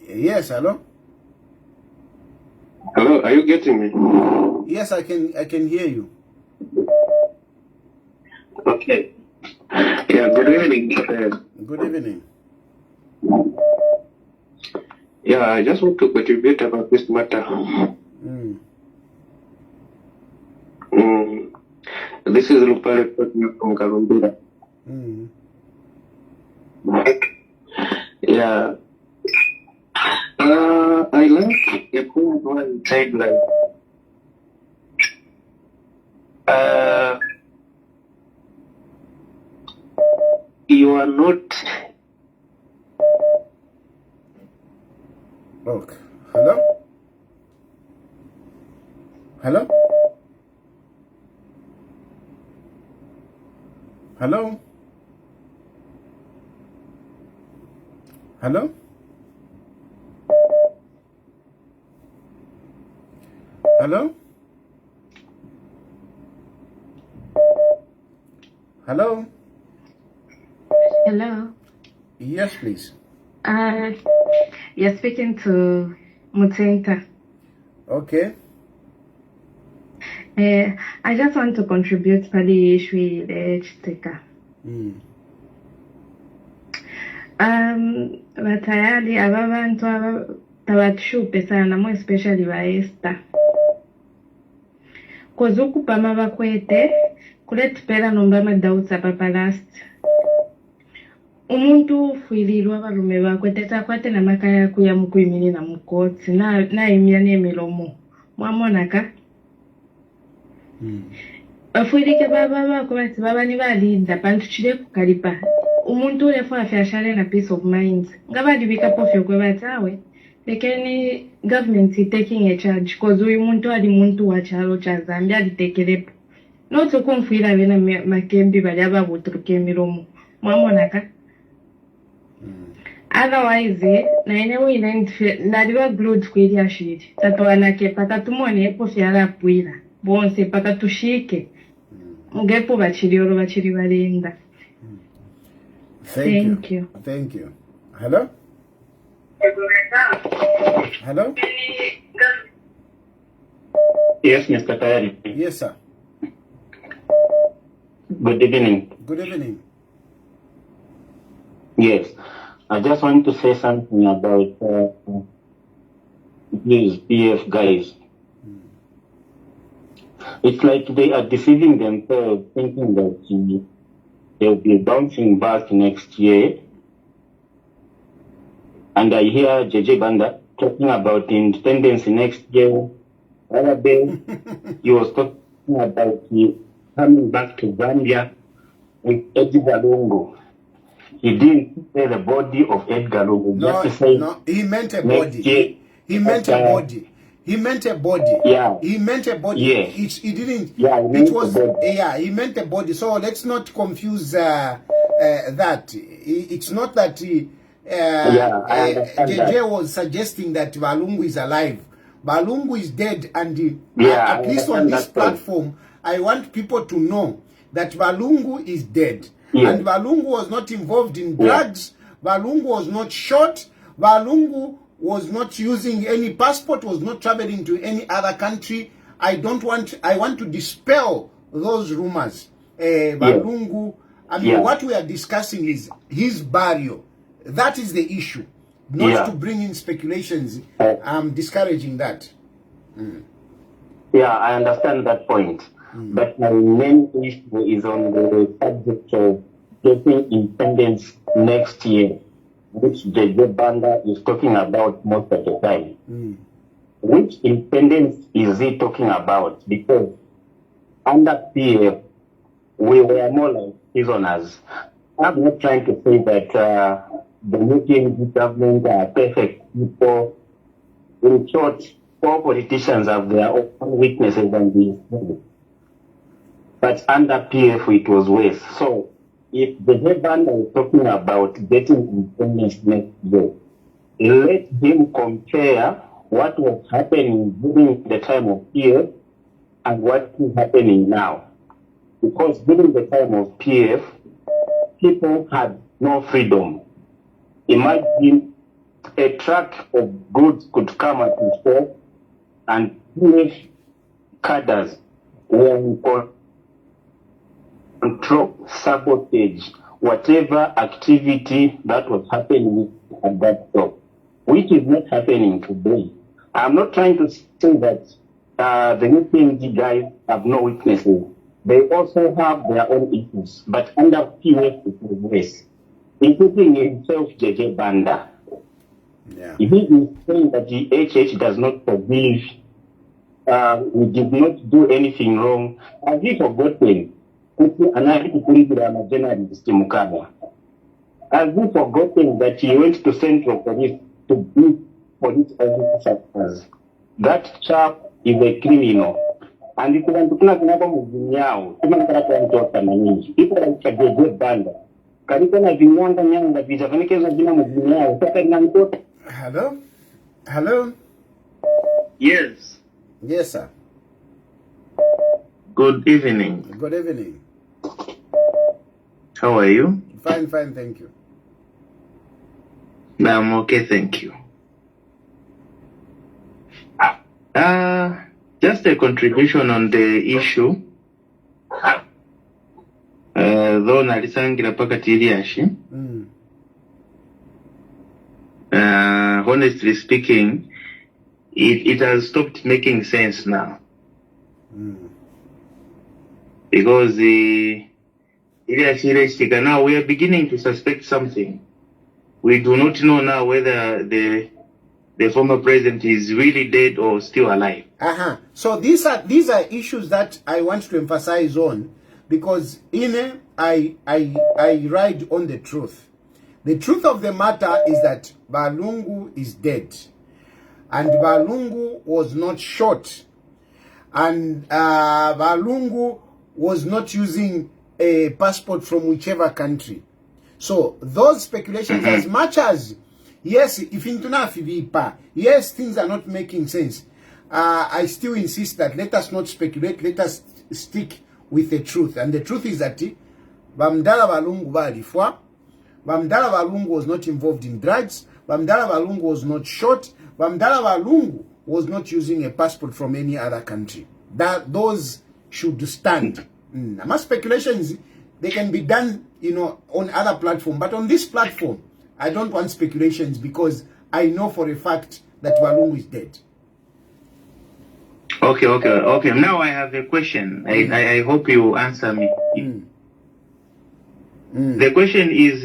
Yes, hello? Hello, are you getting me? Yes, I can hear you. Okay. Yeah, good evening. Good evening. Yeah, I just want to contribute about this matter. This is Rupare from Kalumbira. Yeah. I like a point where you said like, you are not. Look, hello? Hello? Hello? Hello? Hello? Hello? Hello. Yes, please. You're speaking to Mutenta. Okay. I just want to contribute to the issue with the HTK. But Tayali abantu tabatushupe sana, more especially ba Esther. Kozo kupama bakwete kuletupera nomba madauza papa last. Umuntu fuilirwa barume bakwete takwate na makaya kuya mukuimini na mukoti na imyane milomo. Mwamonaka? Afuilike baba bakwete baba ni balinda pantuchire kukalipa. Umuntu urefu afyashale na peace of mind. Ngabali bika pofyo kwe batawe. Lekeni government is taking a charge because uyu muntu ali muntu wa chalo cha Zambia alitekelepo. Noto kumfuira bena makembi bali ababuturuke milomo. Mwamonaka? Otherwise, na enewe naliwa glued kweli ashiri. Tato wanake patatumone epo fiara puira. Bonse patatushike. Mugepo bachiri oro bachiri balinda. Thank you. Thank you. Hello? Hello? Yes, Mr. Tayali. Yes, sir. Good evening. Good evening. Yes, I just want to say something about these PF guys. It's like they are deceiving themselves, thinking that they'll be bouncing back next year. And I hear JJ Banda talking about independence next year. The other day, he was talking about coming back to Zambia with Edgar Lungu. He didn't say the body of Edgar Lungu. No, he meant a body. He meant a body. He meant a body. Yeah. He meant a body. Yeah. He didn't. Yeah, it was. Yeah, he meant a body. So let's not confuse that. It's not that JJ was suggesting that Balungu is alive. Balungu is dead, and at least on this platform, I want people to know that Balungu is dead. Yeah. And Balungu was not involved in drugs. Yeah. Balungu was not shot. Balungu was not using any passport, was not traveling to any other country. I want to dispel those rumors. Balungu, I mean, what we are discussing is his burial. That is the issue. Not to bring in speculations. I'm discouraging that. Yeah, I understand that point. But my main issue is on the subject of getting independence next year, which JJ Banda is talking about most of the time. Which independence is he talking about? Because under PF, we were more like prisoners. I'm not trying to say that the UPNG government are perfect people. In short, all politicians have their own weaknesses and these. But under PF, it was worse. So, if the headband is talking about getting independence next year, let him compare what was happening during the time of PF and what is happening now. Because during the time of PF, people had no freedom. Imagine a truck of goods could come at the store and PF cadres were in control, sabotage, whatever activity that was happening at that store, which is not happening today. I'm not trying to say that the new PNG guys have no weaknesses. They also have their own issues, but under PF it is less, including himself, JJ Banda. Yeah. He is saying that the HH does not forgive. We did not do anything wrong. Have you forgotten? Have you forgotten that he went to Central Police to beat police officers? That chap is a criminal. And if you want to play another movie now, you can try to talk to me. People like JJ Banda. Hello? Hello? Yes. Yes, sir. Good evening. Good evening. How are you? Fine, thank you. I'm okay, thank you. Just a contribution on the issue. Though nalisangira paka tiliashi. Honestly speaking, it has stopped making sense now. Because now we are beginning to suspect something. We do not know now whether the former president is really dead or still alive. So these are issues that I want to emphasize on, because I ride on the truth. The truth of the matter is that Balungu is dead, and Balungu was not shot, and Balungu was not using a passport from whichever country. So those speculations, as much as yes, if yes, things are not making sense, I still insist that let us not speculate, let us stick with the truth. And the truth is that Bamdala Balungu balifwa, Bamdala Balungu was not involved in drugs, Bamdala Balungu was not shot, Bamdala Balungu was not using a passport from any other country. Those should stand. My speculations, they can be done, on other platforms, but on this platform, I don't want speculations, because I know for a fact that Balungu is dead. Okay. Now I have a question. I hope you answer me. The question is,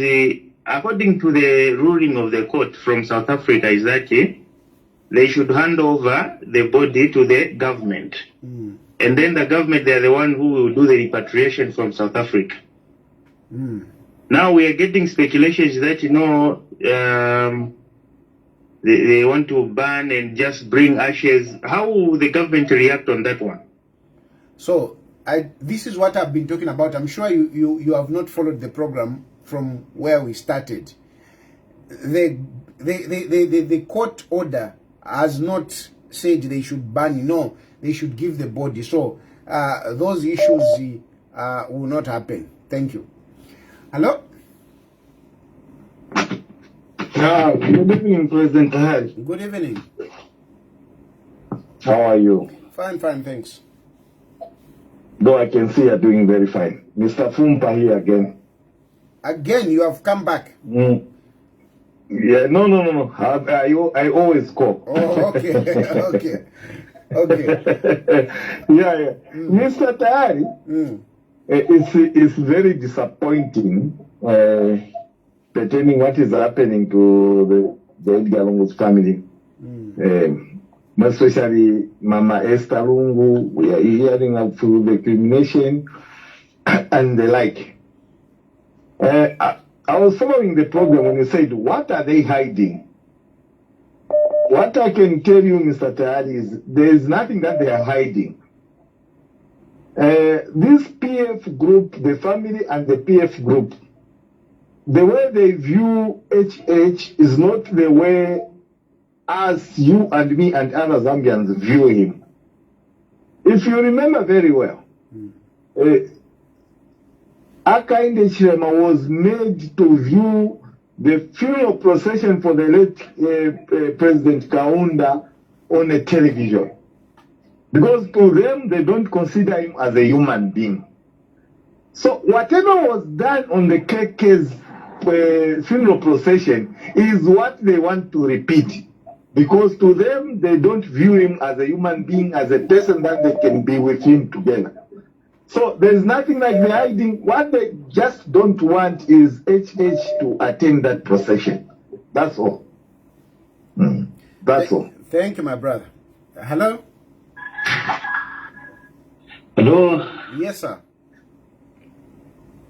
according to the ruling of the court from South Africa, is that they should hand over the body to the government. And then the government, they are the one who will do the repatriation from South Africa. Now we are getting speculations that, they want to ban and just bring ashes. How will the government react on that one? So, this is what I've been talking about. I'm sure you have not followed the program from where we started. The court order has not said they should ban. No, they should give the body. So, those issues will not happen. Thank you. Hello? Good evening, President Tayali. Good evening. How are you? Fine, thanks. Though I can see you're doing very fine. Mr. Fumpa here again. Again, you have come back. Yeah, no. I always call. Oh, okay. Yeah. Mr. Tayali, it's very disappointing pertaining what is happening to the Edgar Lungu's family. Especially Mama Esther Lungu, we are hearing of the crimination and the like. I was following the program when you said, what are they hiding? What I can tell you, Mr. Tayali, is there is nothing that they are hiding. This PF group, the family and the PF group, the way they view HH is not the way as you and me and other Zambians view him. If you remember very well, Akainde Chirema was made to view the funeral procession for the late President Kaunda on a television. Because to them, they don't consider him as a human being. So whatever was done on the KK's funeral procession is what they want to repeat. Because to them, they don't view him as a human being, as a person that they can be with him together. So there's nothing like the hiding. What they just don't want is HH to attend that procession. That's all. That's all. Thank you, my brother. Hello? Hello? Yes, sir.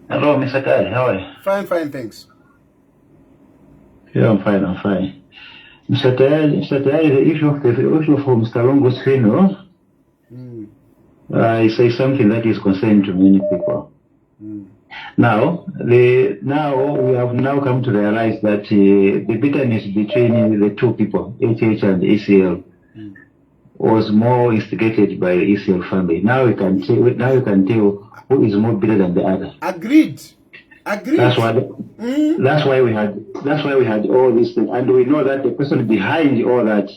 Hello, Mr. Tayali. How are you? Fine, thanks. Yeah, I'm fine. Mr. Tayali, the issue of Mr. Longo's funeral, I say something that is concerning to many people. Now we have now come to realize that the bitterness between the two people, HH and ECL, was more instigated by the ECL family. Now you can tell who is more bitter than the other. Agreed. That's why we had all these things, and we know that the person behind all that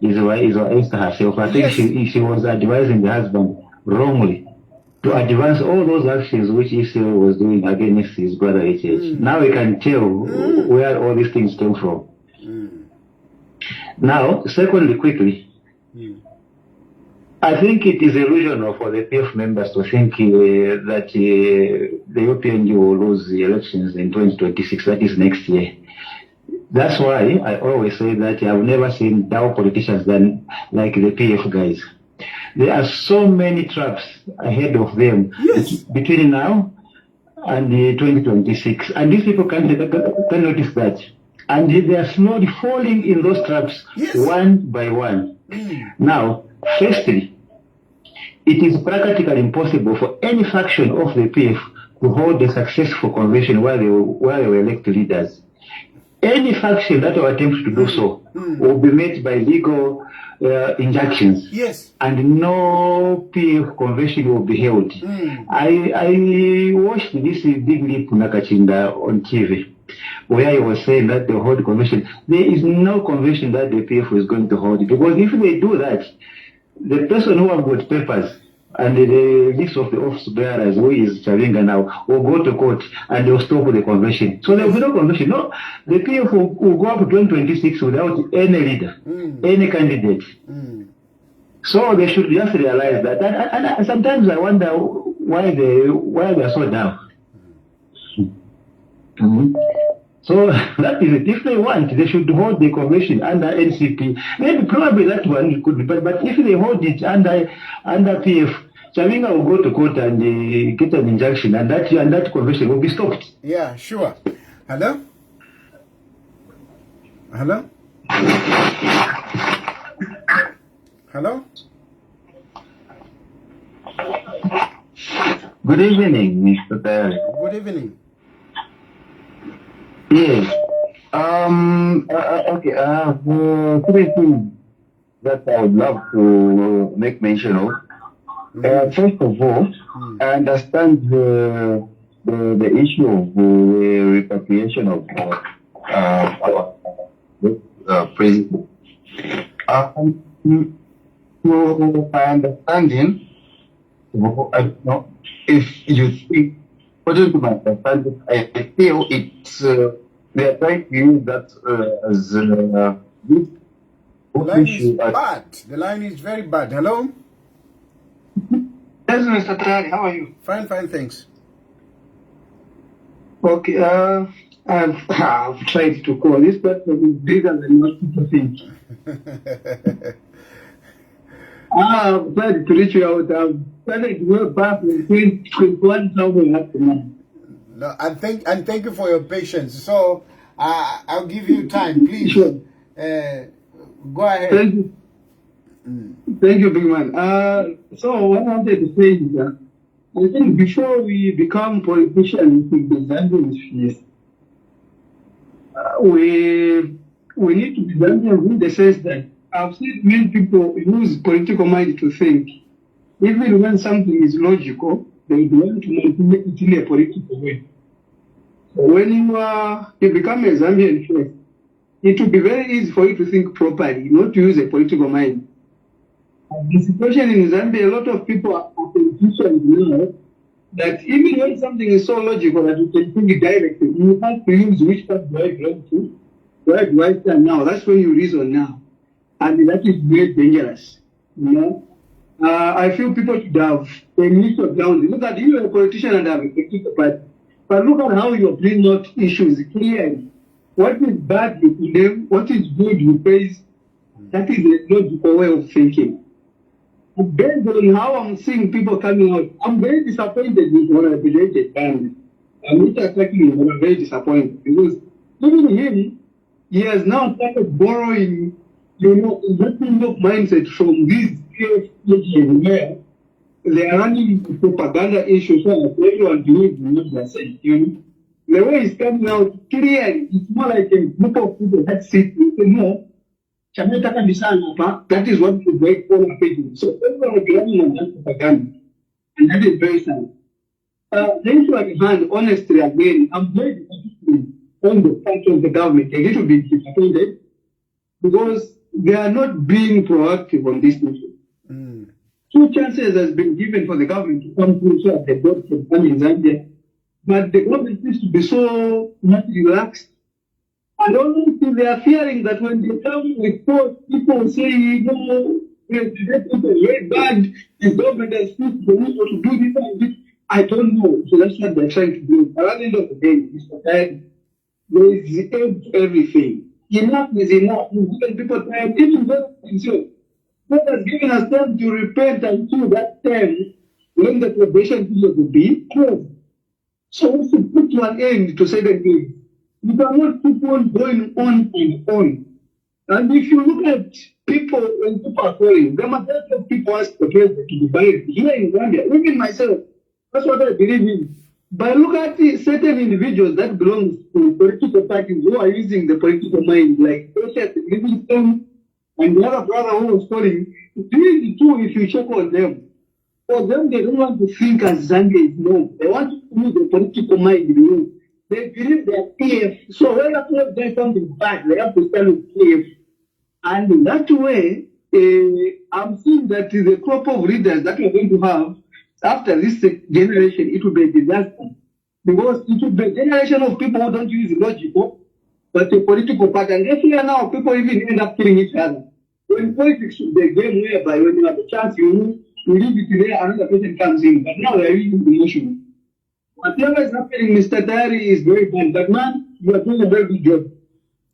is Esther herself. I think she was advising the husband wrongly to advance all those actions which ECL was doing against his brother HH. Now we can tell where all these things came from. Now, secondly, quickly, I think it is illusional for the PF members to think that the UPNG will lose the elections in 2026, that is next year. That's why I always say that I've never seen DAO politicians done like the PF guys. There are so many traps ahead of them between now and 2026. And these people can notice that. And they are slowly falling in those traps one by one. Now, firstly, it is practically impossible for any faction of the PF to hold a successful convention while they will elect leaders. Any faction that will attempt to do so will be met by legal injunctions. And no PF convention will be held. I watched this Big Lip Nakachinda on TV, where he was saying that they hold convention. There is no convention that the PF is going to hold, because if they do that, the person who have got papers and the list of the office bearers, who is Chavinga now, will go to court and they'll stop the convention. So there will be no convention. No, the PF will go up to 2026 without any leader, any candidate. So they should just realize that. And sometimes I wonder why they are so down. So that is it. If they want, they should hold the convention under NCP. Maybe probably that one could be, but if they hold it under PF, Chavinga will go to court and get an injunction, and that convention will be stopped. Yeah, sure. Hello? Hello? Hello? Good evening, Mr. Tayali. Good evening. Yes. Okay. I have 3 things that I would love to make mention of. First of all, I understand the issue of the repatriation of our president. So my understanding, I don't know if you think, according to my understanding, I feel it's they are trying to use that as this issue. The line is very bad. Hello? Yes, Mr. Tayali, how are you? Fine, thanks. Okay, I've tried to call. This person is bigger than what people think. I've tried to reach you out. I've started to work back and think one something happened. No, and thank you for your patience. So I'll give you time, please. Sure. Go ahead. Thank you. Thank you, big man. So what I wanted to say is that I think before we become politicians in the Zambian sphere, we need to be Zambians in the sense that I've seen many people use political mind to think. Even when something is logical, they want to manipulate it in a political way. So when you become a Zambian first, it will be very easy for you to think properly, not to use a political mind. The situation in Zambia, a lot of people are politicians now, that even when something is so logical that you can think it directly, you have to use which part do I belong to? Where do I stand now? That's when you reason now. and that is very dangerous. You know, I feel people should have a neutral ground. Look at you, a politician, and have a political party, but look at how you're bringing out issues clearly. What is bad you condemn, what is good you praise. That is a logical way of thinking. Based on how I'm seeing people coming out, I'm very disappointed with what I presented, and I'm not attacking him, but I'm very disappointed because even him, he has now started borrowing, you know, looking up mindset from these PF where they are running propaganda issues so that everyone believes in what they're saying, you know. The way it's coming out clearly, it's more like a group of people that sit with the more. That is what the great all opinion. So everyone will be running on that propaganda. And that is very sad. Then to other hand, honestly again, I'm very disappointed on the part of the government, a little bit disappointed, because they are not being proactive on this issue. 2 chances has been given for the government to come through so that the board can come in Zambia. But the government needs to be so much relaxed. And honestly, they are fearing that when they come with posts, people say, no, it's very bad, the government has pushed the people to do this and this. I don't know. So that's what they're trying to do. But at the end of the day, Mr. Tayali, there is the end to everything. Enough is enough. We've given people time, even God himself. God has given us time to repent until that time when the probation period will be closed. So we should put to an end to certain things. You cannot keep on going on and on. And if you look at people, when people are calling, the majority of people ask the president to be buried here in Zambia, even myself. That's what I believe in. But look at certain individuals that belong to political parties who are using the political mind, like Livingston and the other brother who was calling. These two, if you check on them, for them, they don't want to think as Zambia is known. They want to use the political mind. They believe they are PF. So when a PF does something bad, they have to stand with PF. And in that way, I'm seeing that the crop of leaders that we're going to have after this generation, it will be a disaster. Because it will be a generation of people who don't use logical, but a political party. And every year now, people even end up killing each other. When politics is the game whereby when you have a chance, you leave it there, another person comes in. But now they're using emotion. Whatever is happening, Mr. Tayali, is very bad. But man, you are doing a very good job.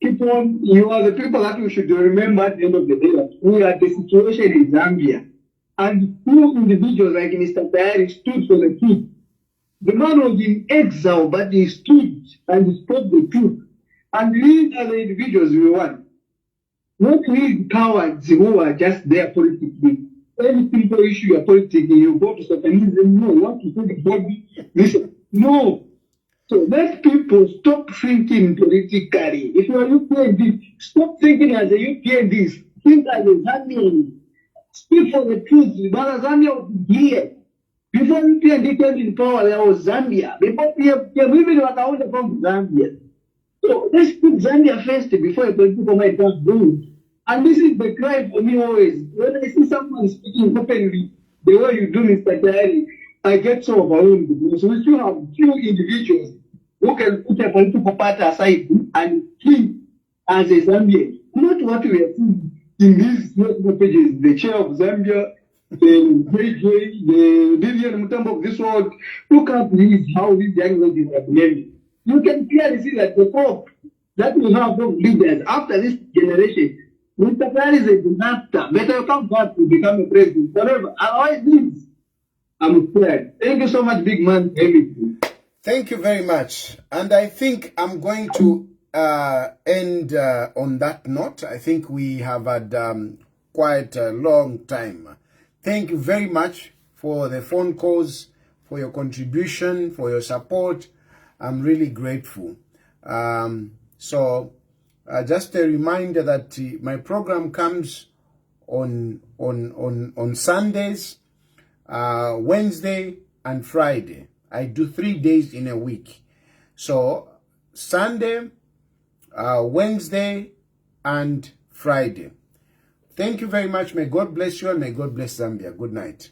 Keep on. You are the people that we should remember at the end of the day. That we are the situation in Zambia. And 2 individuals like Mr. Tayali stood for the truth. The man was in exile, but he stood and he spoke the truth. And these are the individuals we want. Not these cowards who are just there politically. Any simple issue you're politicking, you go to Satanism, no, what to say the body, listen. No. So let people stop thinking politically. If you are UPND, stop thinking as a UPND. Think as a Zambian. Speak for the truth. But Zambia was here. Before UPND came in power, there was Zambia. Before PF came, even wakaunda from Zambia. So let's put Zambia first before a political might come through. And this is the cry for me always. When I see someone speaking openly, the way you do, Mr. Tayali, I get so overwhelmed because we still have few individuals who can put a political party aside and think as a Zambian. Not what we are seeing in these pages. The chair of Zambia, the JJ, the Vivian Mutombo of this world. Look at these, how these young ladies are behaving. You can clearly see that the hope that we have from leaders after this generation, Mr. Tayali is a disaster. Better come back to become a president. Whatever. Otherwise, this. I'm scared. Thank you so much, big man. Thank you very much. And I think I'm going to end on that note. I think we have had quite a long time. Thank you very much for the phone calls, for your contribution, for your support. I'm really grateful. Just a reminder that my program comes on Sundays, Wednesday and Friday. I do 3 days in a week. So Sunday, Wednesday and Friday. Thank you very much. May God bless you and may God bless Zambia. Good night.